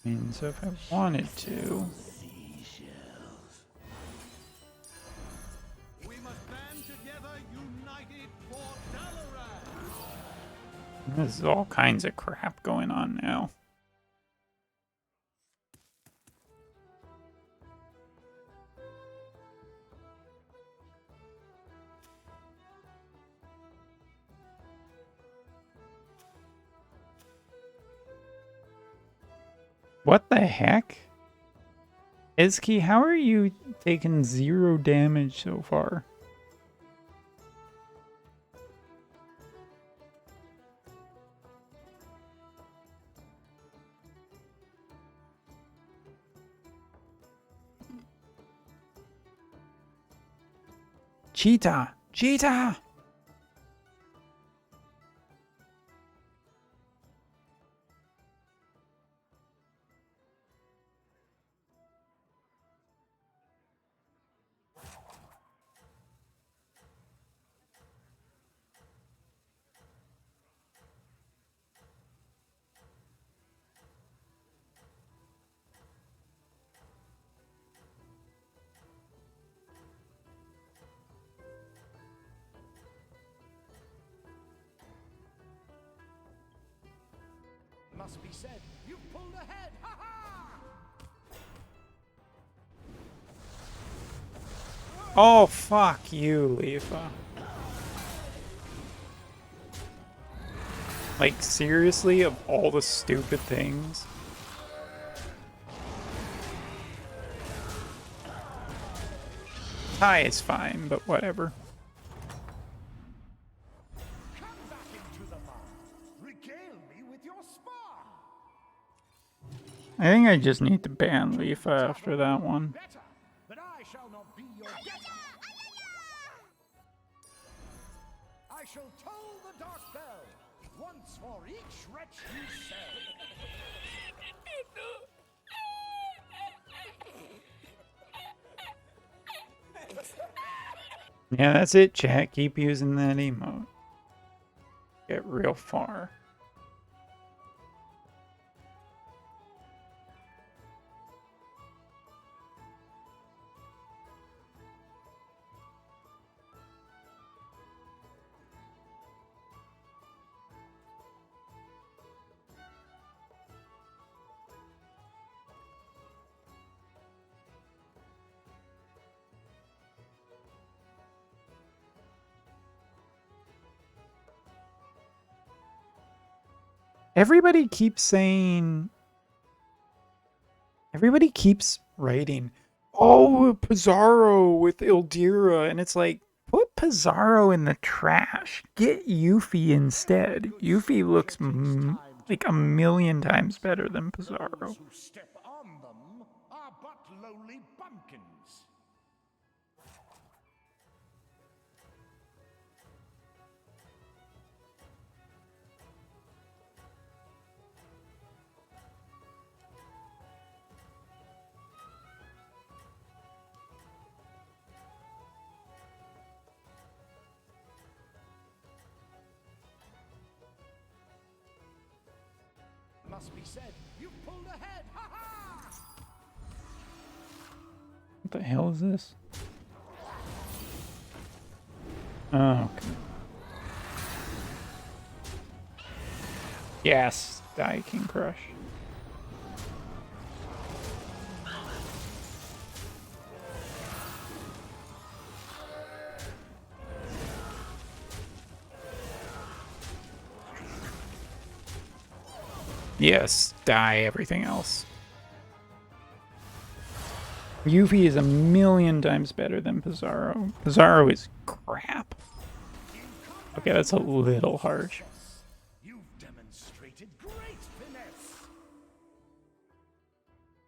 I mean, so if I wanted to. We must band together, united for Battlegrounds. There's all kinds of crap going on now. What the heck? Izki, how are you taking 0 damage so far? Cheetah! Cheetah! Must be said, you've pulled ahead. Ha ha! Oh, fuck you, Leafa. Like, seriously, of all the stupid things? Tie is fine, but whatever. Come back into the mud. Regale me with your spar. I think I just need to ban Leafa after that one. Better, but I shall not be your debtor. I shall toll the dark bell once for each wretch you sell. Yeah, that's it, chat. Keep using that emote. Get real far. Everybody keeps writing, oh, Pizarro with Ildira, and it's like, put Pizarro in the trash. Get Yuffie instead. Yuffie looks like a million times better than Pizarro. Those who step on them are but lowly bumpkins. Must be said, you've pulled ahead. Ha ha! What the hell is this? Oh, okay. Yes, die King Crush. Yes, die everything else. Yuffie is a million times better than Pizarro. Pizarro is crap. Okay, that's a little harsh. You've demonstrated great finesse.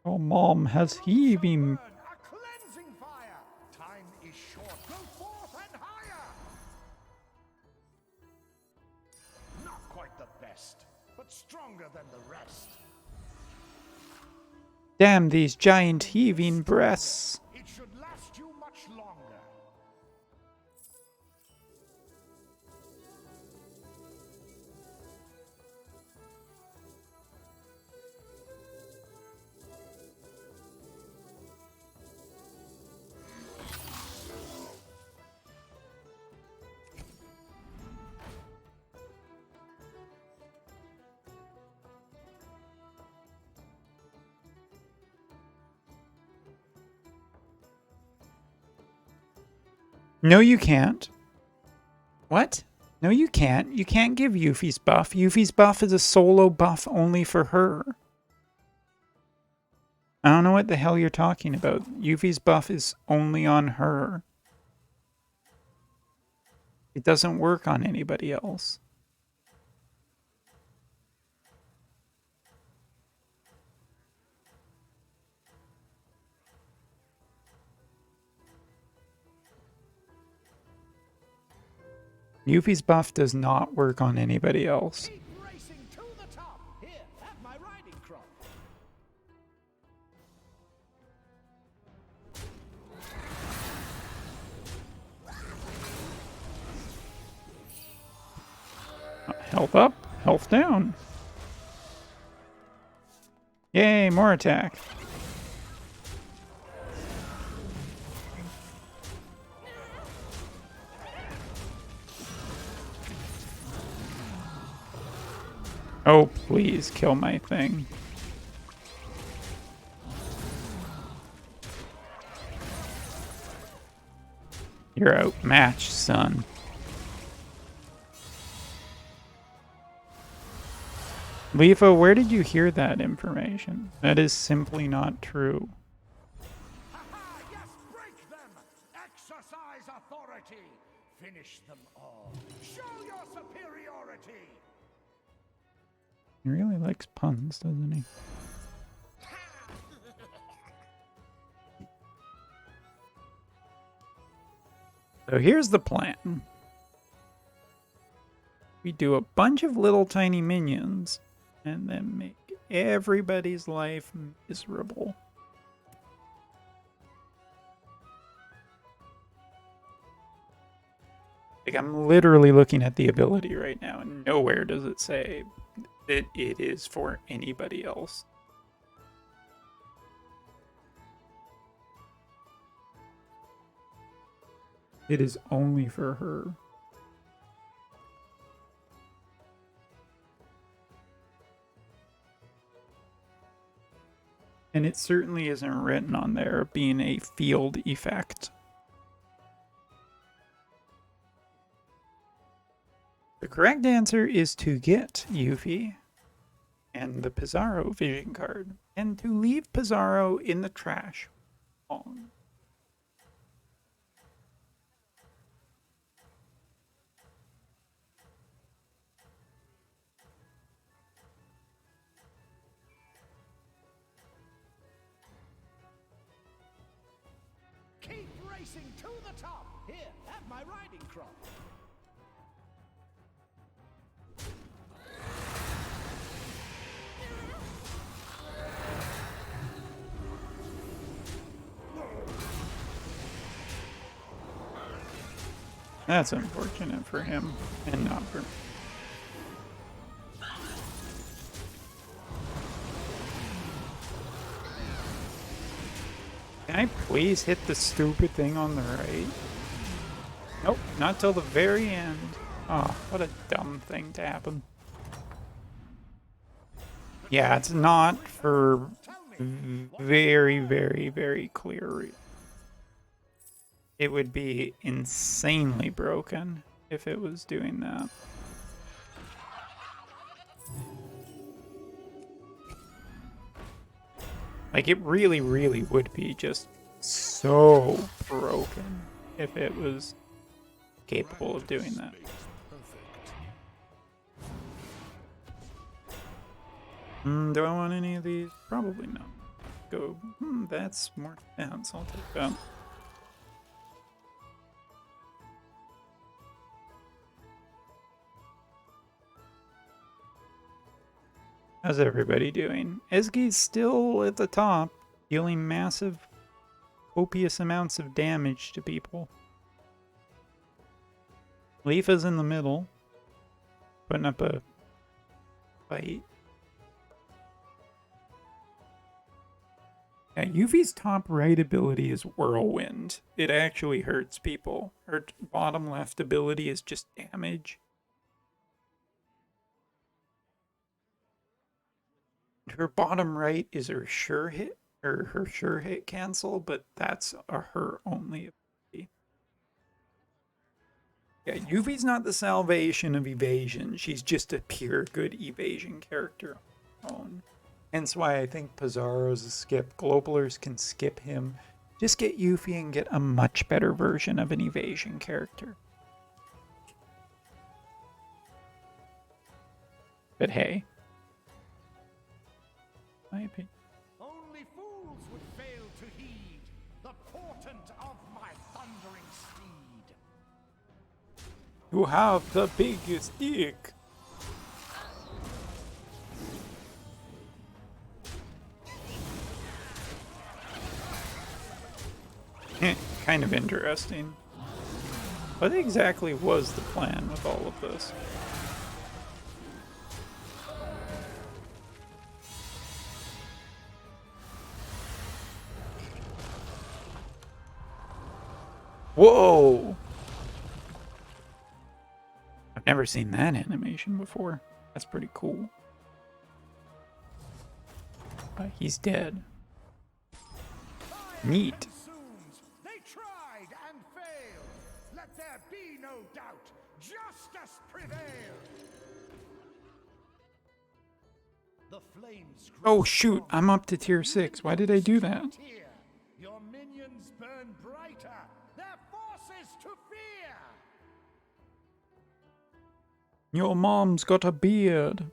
Oh, Mom, has he been... Burn a cleansing fire. Time is short. Go forth and higher. Not quite the best, but stronger than the rest. Damn these giant heaving breasts. It should last you much longer. No, you can't. What? No, you can't. You can't give Yuffie's buff. Yuffie's buff is a solo buff only for her. I don't know what the hell you're talking about. Yuffie's buff is only on her. It doesn't work on anybody else. Yuffie's buff does not work on anybody else. Keep racing to the top. Here, have my riding crop. Health up, health down. Yay, more attack. Oh, please kill my thing. You're outmatched, son. Leafo, where did you hear that information? That is simply not true. Ha ha! Yes, break them! Exercise authority! Finish them all! Show your superiority! He really likes puns, doesn't he? So here's the plan. We do a bunch of little tiny minions and then make everybody's life miserable. Like, I'm literally looking at the ability right now, and nowhere does it say that it is for anybody else. It is only for her. And it certainly isn't written on there being a field effect. The correct answer is to get Yuffie and the Pizarro vision card, and to leave Pizarro in the trash. Keep racing to the top! Here, have my riding crop! That's unfortunate for him, and not for me. Can I please hit the stupid thing on the right? Nope, not till the very end. Oh, what a dumb thing to happen. Yeah, it's not for very, very, very clear reason. It would be insanely broken if it was doing that. Like, it really, really would be just so broken if it was capable of doing that. Do I want any of these? Probably not. Go, that's more defense. I'll take that. How's everybody doing? Ezgi's still at the top, dealing massive, copious amounts of damage to people. Leafa's in the middle, putting up a fight. Yeah, Yuffie's top right ability is Whirlwind. It actually hurts people. Her bottom left ability is just damage. Her bottom right is her sure hit, or her sure hit cancel, but that's her only ability. Yeah, Yuffie's not the salvation of evasion. She's just a pure good evasion character on her own. Hence why I think Pizarro's a skip. Globalers can skip him. Just get Yuffie and get a much better version of an evasion character. But hey. My opinion. Only fools would fail to heed the portent of my thundering steed. You have the biggest dick. Kind of interesting. What exactly was the plan with all of this? Whoa! I've never seen that animation before. That's pretty cool. But he's dead. Neat. Consumed. They tried and failed. Let there be no doubt. Justice prevailed. The flames Oh shoot, I'm up to tier 6. Why did I do that? Your minions burn brighter. Their forces to fear. Your mom's got a beard.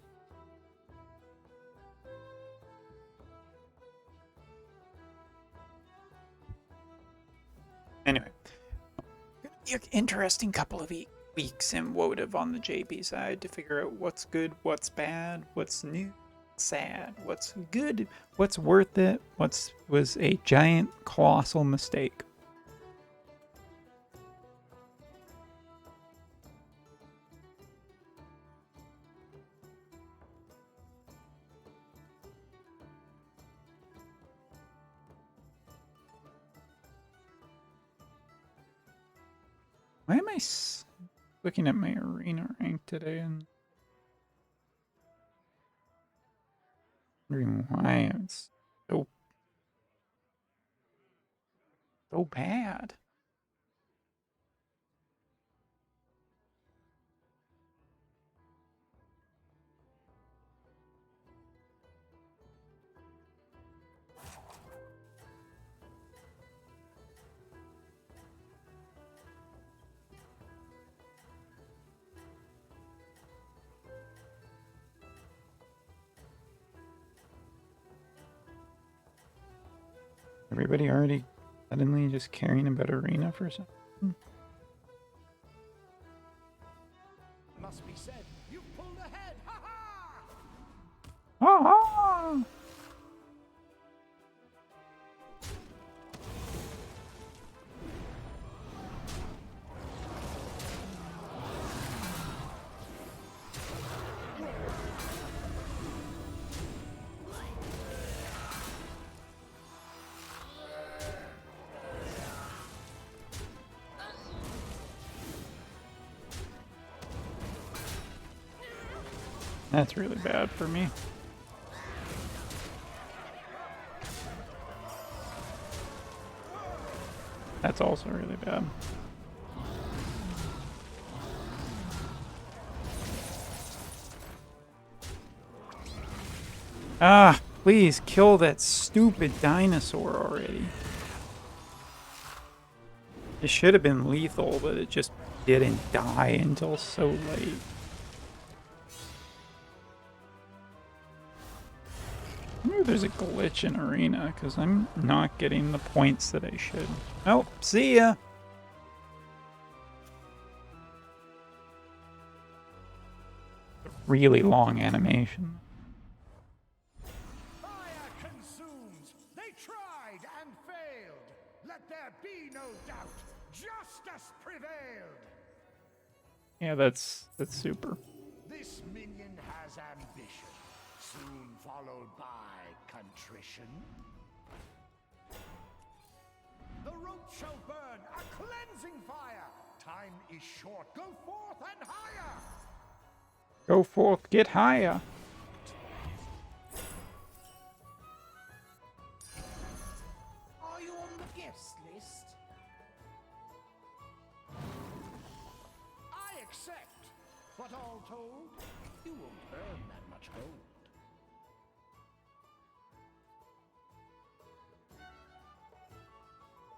Anyway, interesting couple of weeks in Wotive on the JP side to figure out what's good, what's bad, what's new, sad, what's good, what's worth it, what was a giant, colossal mistake. Why am I looking at my arena rank today and wondering why it's so bad? Everybody already suddenly just caring about arena for something? Must be said, you pulled ahead. Ha ha! Ah! That's really bad for me. That's also really bad. Ah, please kill that stupid dinosaur already. It should have been lethal, but it just didn't die until so late. Maybe there's a glitch in arena because I'm not getting the points that I should. Oh, see ya! Really long animation. Fire consumed. They tried and failed. Let there be no doubt. Justice prevailed. Yeah, that's super. This minion has ambition, soon followed by contrition. The rope shall burn, a cleansing fire. Time is short. Go forth and higher. Go forth, get higher. Are you on the guest list? I accept, but all told, you won't earn that much gold.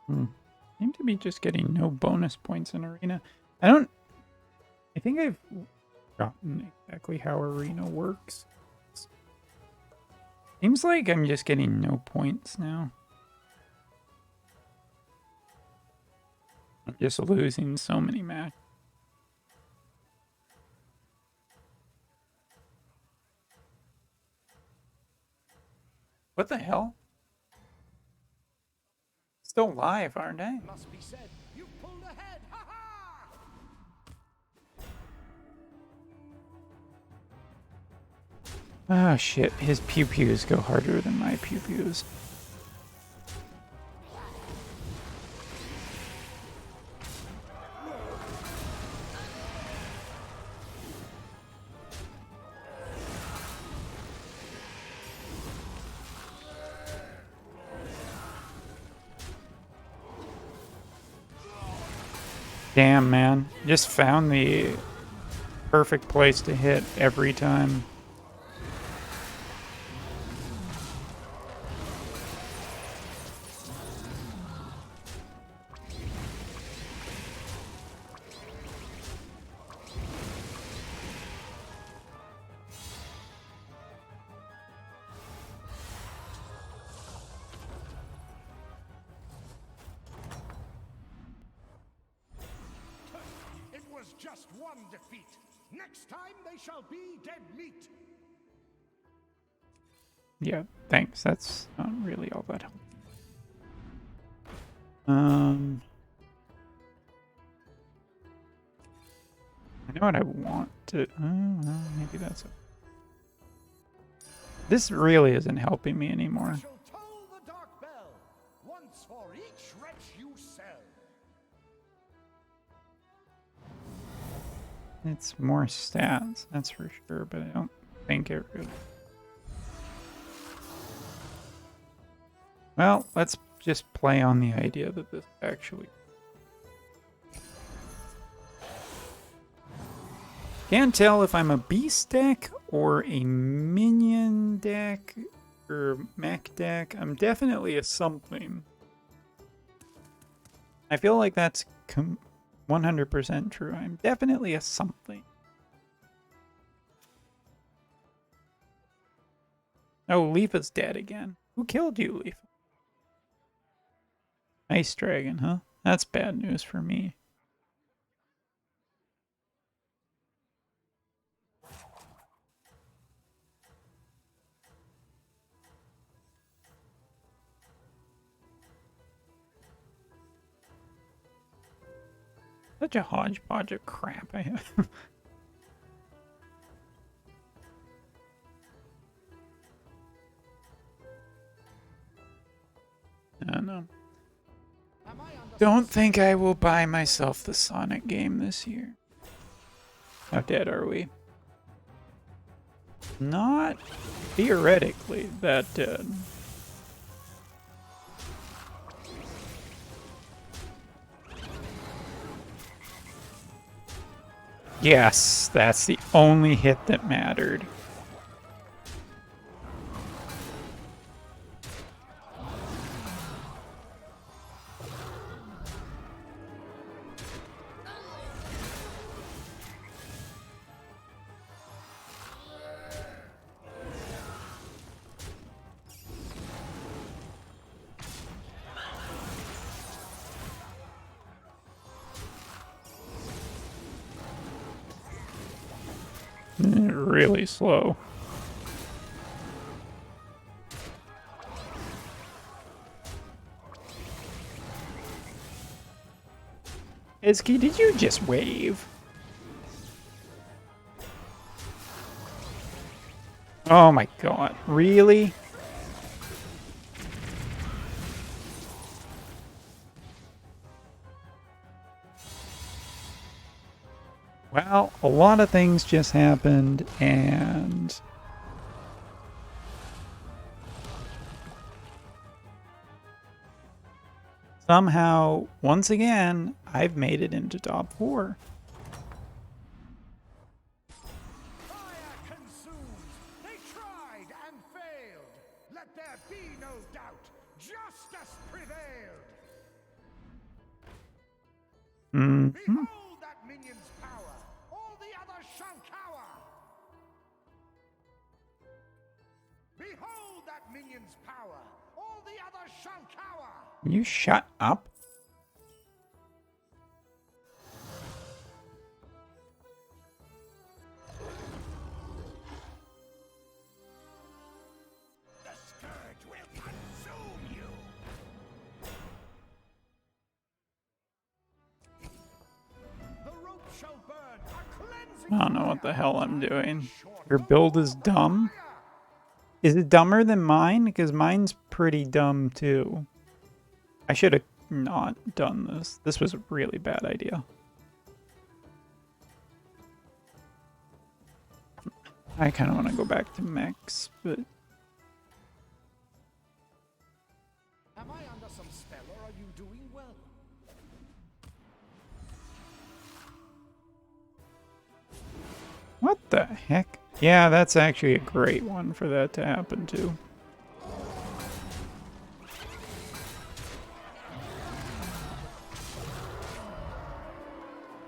Seem to be just getting no bonus points in Arena. I think I've forgotten exactly how Arena works. Seems like I'm just getting no points now. I'm just losing so many matches. What the hell? Still live, aren't I? Must be said, you pulled ahead. Ha ha! Ah, shit. His pew-pews go harder than my pew-pews. Damn, man. Just found the perfect place to hit every time. It was just one defeat. Next time they shall be dead meat. Yeah, thanks. That's not really all that helpful. I know what I want to... well, maybe that's... This really isn't helping me anymore. Shall toll the dark bell, once for each wretch you sell. It's more stats, that's for sure, but I don't think it really... Well, let's just play on the idea that this actually... Can't tell if I'm a beast deck or a minion deck or mech deck. I'm definitely a something. I feel like that's 100% true. I'm definitely a something. Oh, Leafa's dead again. Who killed you, Leafa? Ice Dragon, huh? That's bad news for me. Such a hodgepodge of crap I have. I don't know. Don't think I will buy myself the Sonic game this year. How dead are we? Not theoretically that dead. Yes, that's the only hit that mattered. Really slow. Izzy, did you just wave? Oh my god, really? Well, a lot of things just happened, and somehow, once again, I've made it into top 4. Fire consumed. They tried and failed. Let there be no doubt. Justice prevailed. Hmm. Behold that minion's power! All the others shall cower! Behold that minion's power! All the others shall cower! You shut up. The scourge will consume you! The rope shall burn, a cleansing I don't know what fire. the hell I'm doing. Your build is dumb? Is it dumber than mine? Because mine's pretty dumb too. I should have not done this. This was a really bad idea. I kind of want to go back to mechs, but Am I under some spell or are you doing well? what the heck? Yeah, that's actually a great one for that to happen to.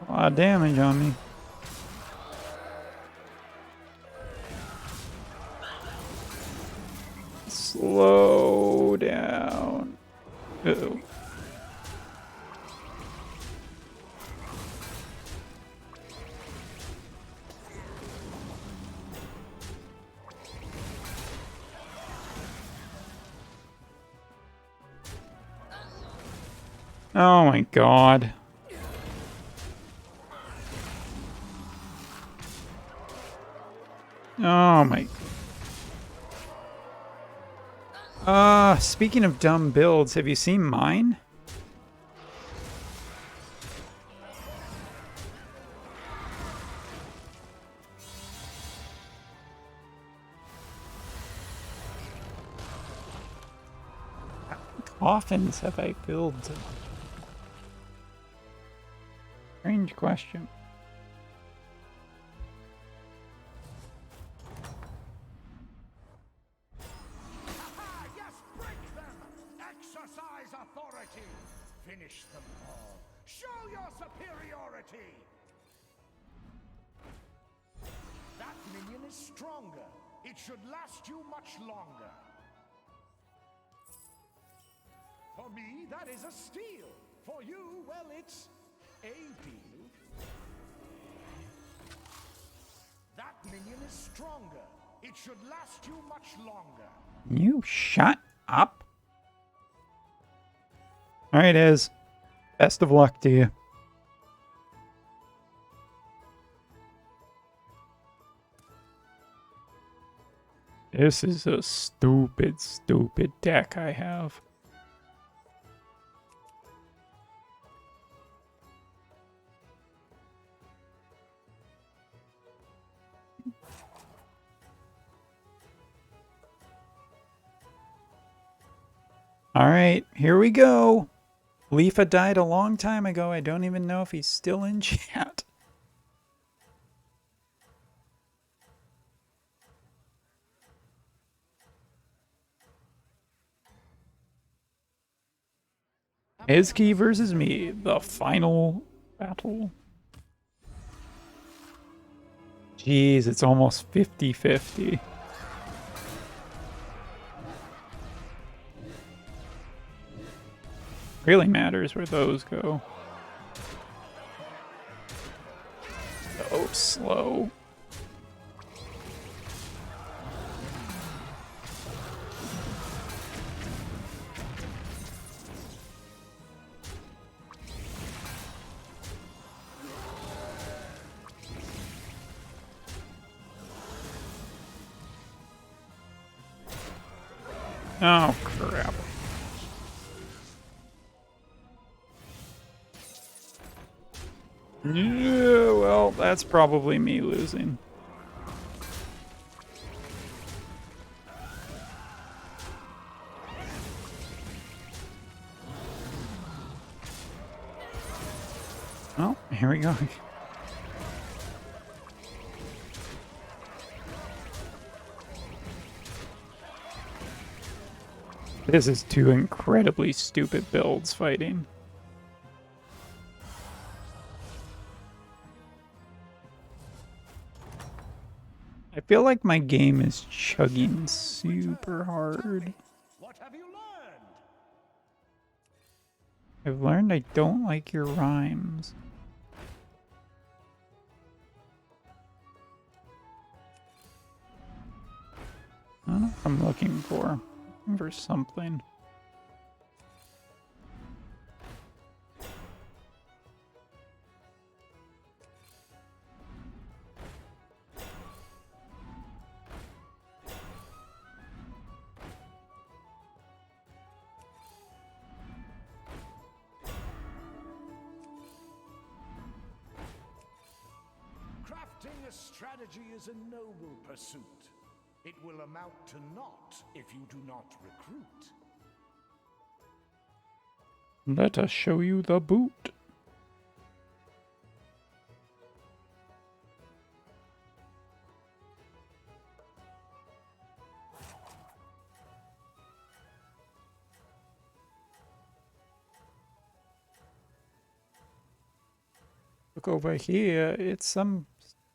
A lot of damage on me. Slow down. Uh-oh. Oh my god. Oh my. Speaking of dumb builds, have you seen mine? Coffins have I built? Strange question. Ha! Yes, break them! Exercise authority! Finish them all! Show your superiority! That minion is stronger. It should last you much longer. For me, that is a steal. For you, well, it's a deal. That minion is stronger. It should last you much longer. You shut up. Alright, Ez. Best of luck to you. This is a stupid, stupid deck I have. Alright, here we go. Leafa died a long time ago. I don't even know if he's still in chat. Izki versus me, the final battle. Jeez, it's almost 50-50. Really matters where those go. So slow. Oh, crap. Yeah, well, that's probably me losing. Well, here we go. This is two incredibly stupid builds fighting. I feel like my game is chugging super hard. What have you learned? I've learned I don't like your rhymes. I don't know what I'm looking for. Looking for something. Crafting a strategy is a noble pursuit. It will amount to naught if you do not recruit. Let us show you the boot. Look over here, it's some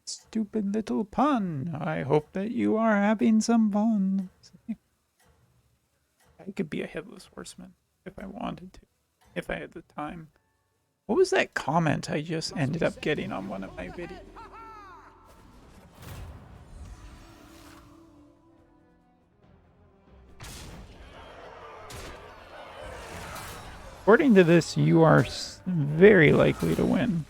stupid little pun. I hope that you are having some fun. I could be a headless horseman if I wanted to, if I had the time. What was that comment I just ended up getting on one of my videos? According to this, you are very likely to win.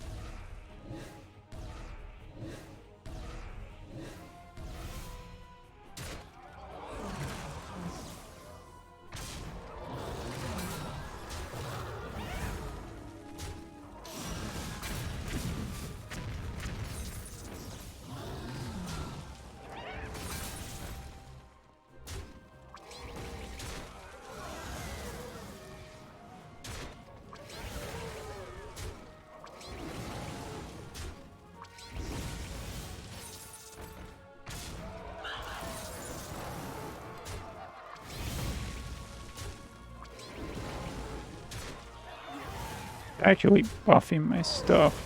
Actually buffing my stuff.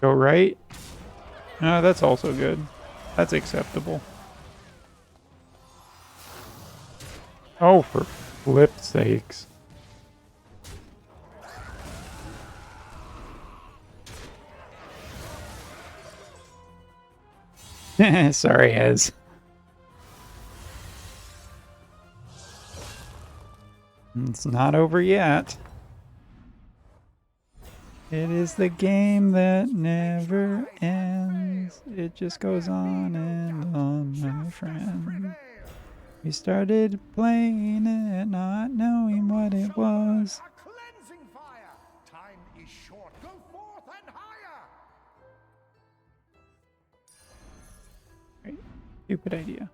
Go right. No, that's also good. That's acceptable. Oh, for flip's sakes. Sorry, Ez. It's not over yet. It is the game that never ends. It just goes on and on, my friend. We started playing it, not knowing what it was. A cleansing fire. Time is short. Go forth and higher. Right. Stupid idea.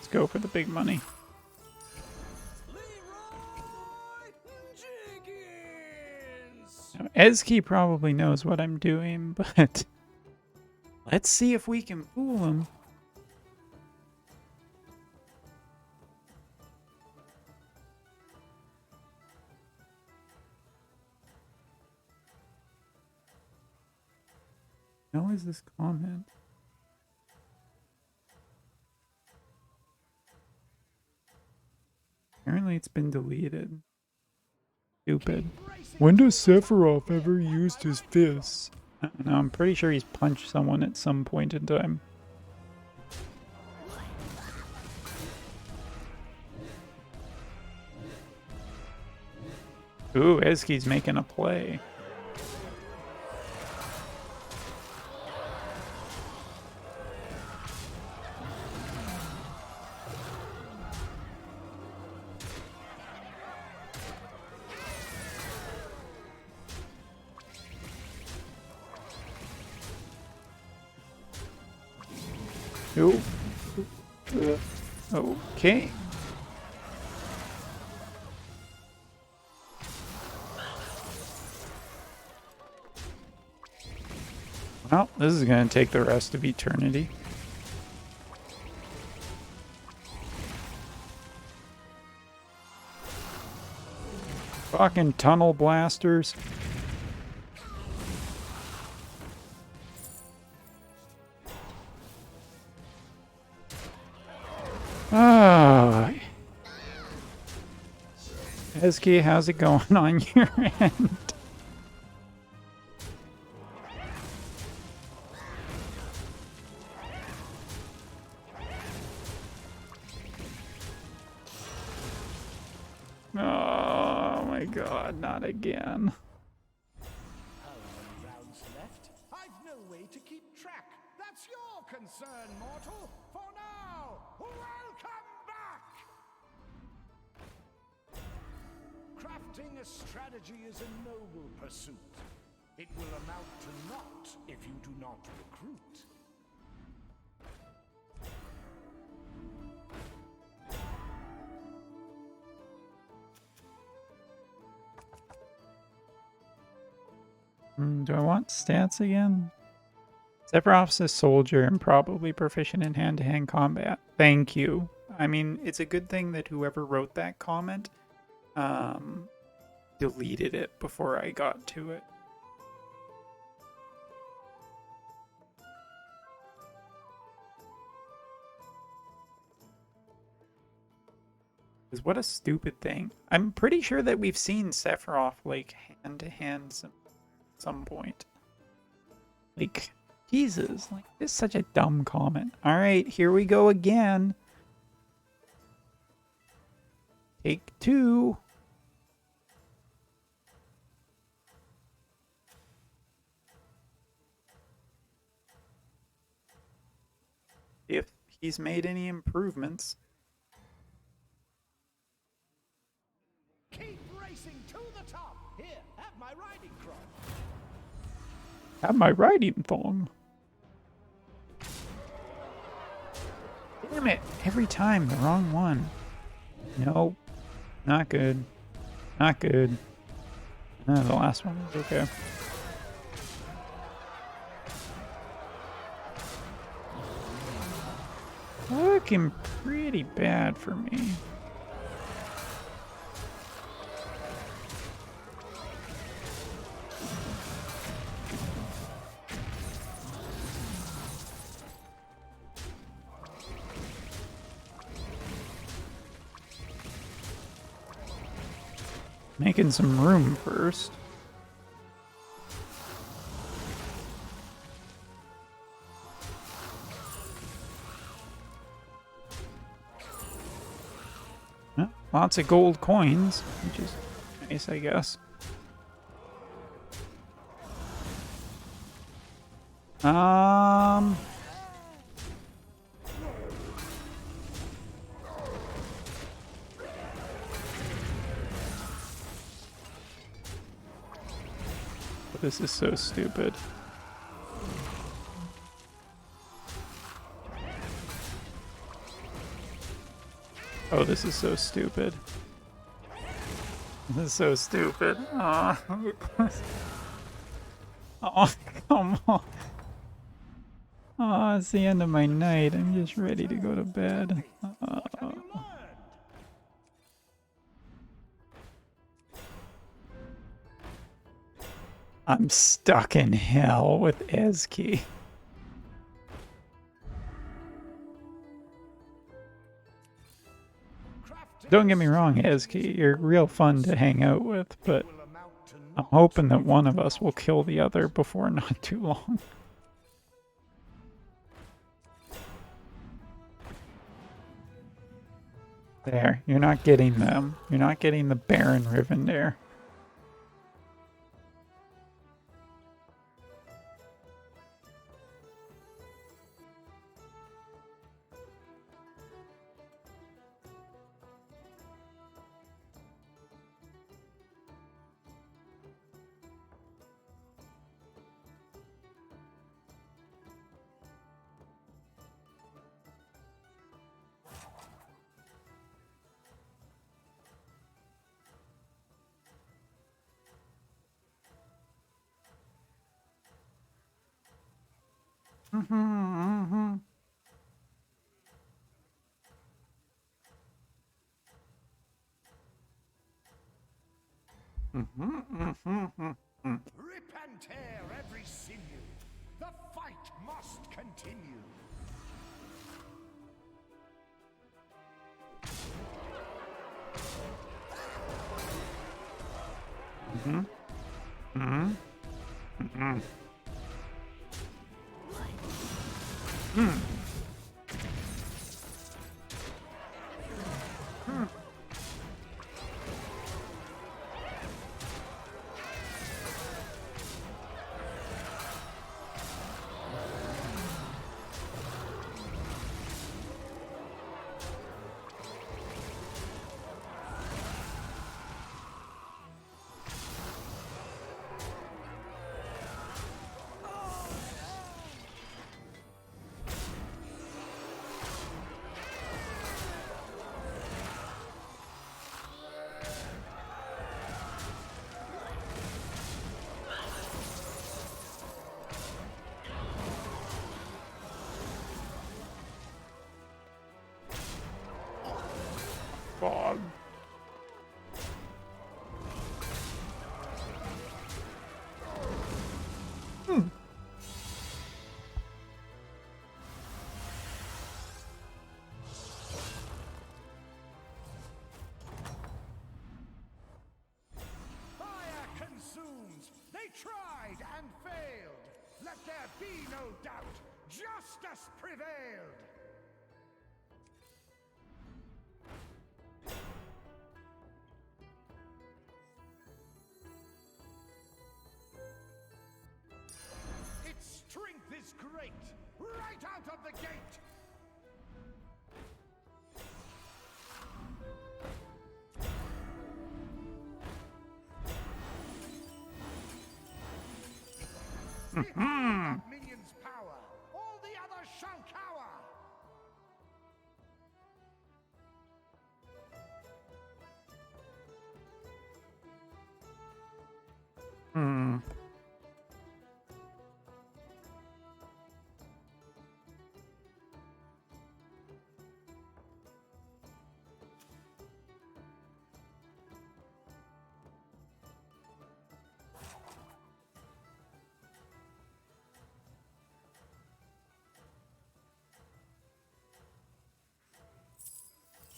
Let's go for the big money. Now, Ezki probably knows what I'm doing, but let's see if we can fool him. How is this comment? Apparently it's been deleted. Stupid. When does Sephiroth ever used his fists? I don't know, I'm pretty sure he's punched someone at some point in time. Ooh, Ezki's making a play. Ooh. Okay. Well, this is going to take the rest of eternity. Fucking tunnel blasters. Ah. Eski, how's it going on your end? Oh my god, not again. How many rounds left? I've no way to keep track. That's your concern, mortal. For now, welcome back! Crafting a strategy is a noble pursuit. It will amount to naught if you do not recruit. Do I want stats again? Sephiroth's a soldier and probably proficient in hand-to-hand combat. Thank you. I mean, it's a good thing that whoever wrote that comment deleted it before I got to it. Because what a stupid thing. I'm pretty sure that we've seen Sephiroth, like, hand-to-hand some point. Like, Jesus, like, this is such a dumb comment. Alright, here we go again. Take 2. If he's made any improvements. Keep racing to the top. Here, have my riding crop. Have my riding thong. Damn it, every time the wrong one. Nope. Not good. Not good. The last one was okay. Looking pretty bad for me. Making some room first. Well, lots of gold coins, which is nice, I guess. This is so stupid. Oh, this is so stupid. This is so stupid. Oh, oh come on. Oh, it's the end of my night. I'm just ready to go to bed. I'm stuck in hell with Eski. Don't get me wrong, Eski, you're real fun to hang out with, but I'm hoping that one of us will kill the other before not too long. There, you're not getting them. You're not getting the Baron Riven there. Rip and tear every sinew. The fight must continue. God. Fire consumes. They tried and failed. Let there be no doubt. Justice prevailed. Its strength is great. Right out of the gate. Behold that minion's power. All the others shall cower.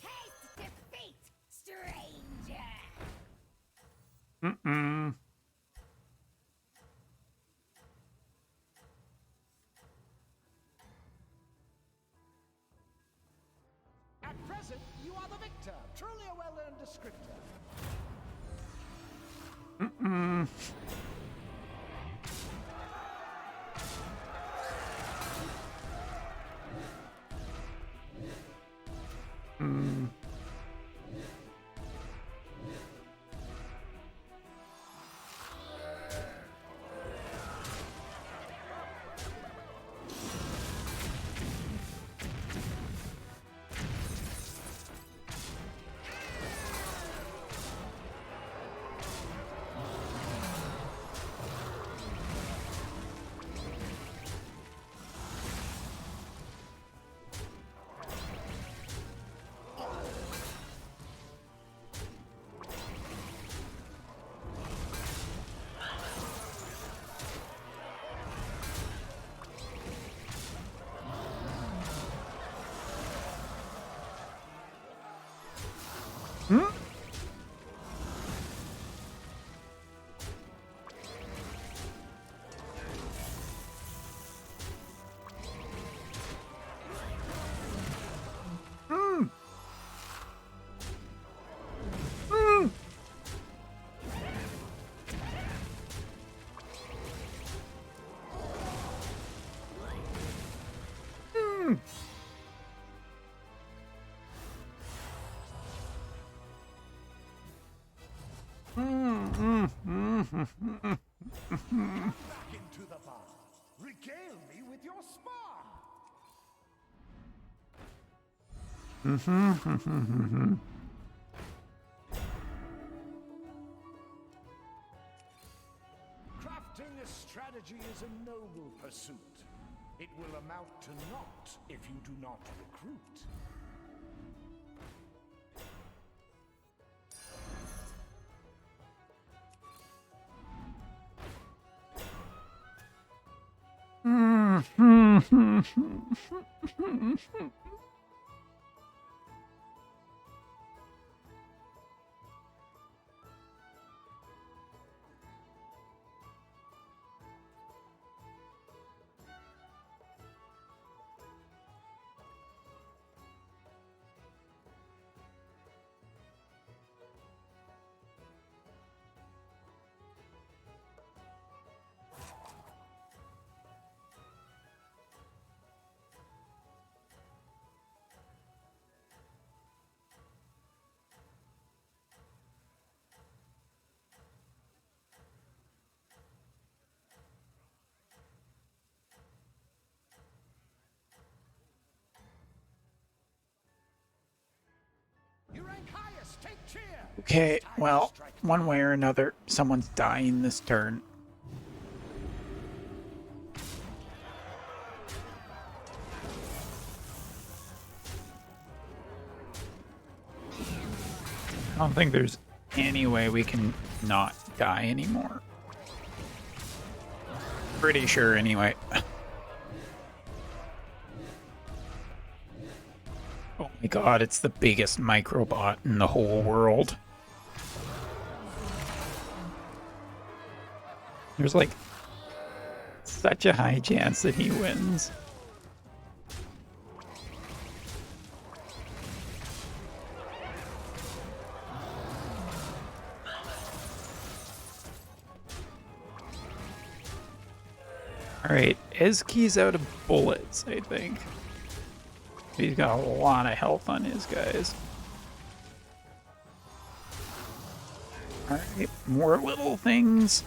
Taste defeat, stranger! At present, you are the victor. Truly a well-learned descriptor. Come back into the bar. Regale me with your spar. Crafting a strategy is a noble pursuit. It will amount to naught if you do not recruit. You rank highest, take cheer! Okay, It's time to well, strike one way or another, someone's dying this turn. I don't think there's any way we can not die anymore. Pretty sure, anyway. Oh my god, it's the biggest microbot in the whole world. There's like such a high chance that he wins. Alright, Ezki's out of bullets, I think. He's got a lot of health on his guys. Alright, more little things.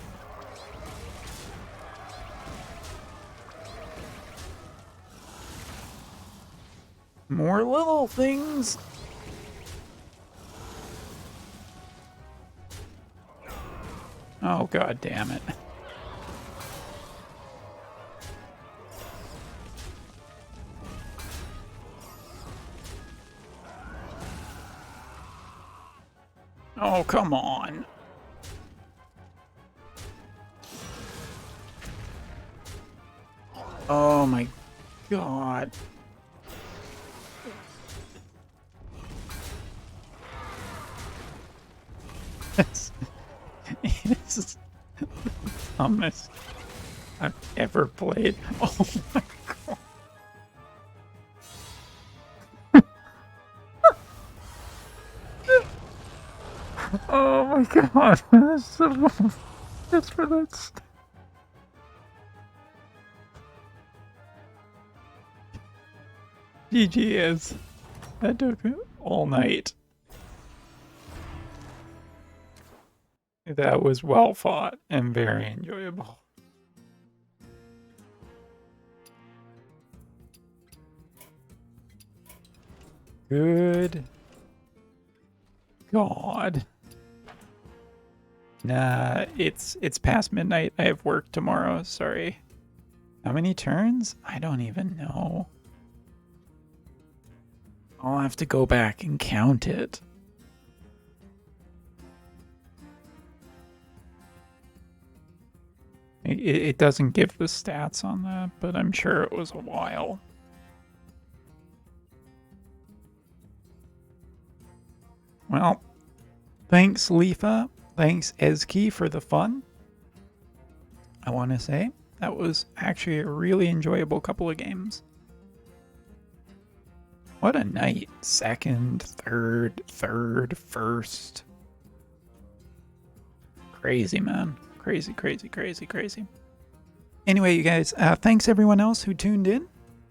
More little things. Oh, god damn it. Oh, come on. Oh my god. This is the dumbest I've ever played. Oh my god. Oh my god. That's so long. Just for that stuff. GG is. That took all night. That was well fought and very enjoyable. Good God. Nah, it's past midnight. I have work tomorrow. Sorry. How many turns? I don't even know. I'll have to go back and count it. It doesn't give the stats on that, but I'm sure it was a while. Well, thanks Leafa, thanks Ezki for the fun. I want to say that was actually a really enjoyable couple of games. What a night. Second, third, first. Crazy, man. Crazy, crazy, crazy, crazy. Anyway, you guys, thanks everyone else who tuned in.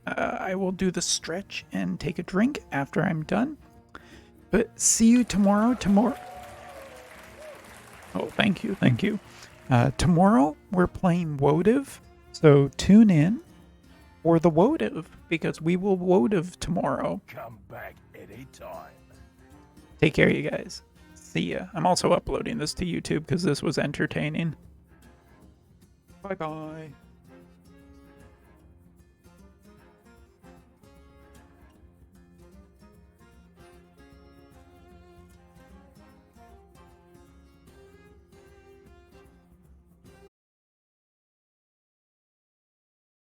I will do the stretch and take a drink after I'm done. But see you tomorrow. Oh, thank you, thank you. Tomorrow we're playing Wotiv, so tune in for the Wotiv, because we will Wotiv tomorrow. Come back anytime. Take care, you guys. See ya. I'm also uploading this to YouTube because this was entertaining. Bye-bye.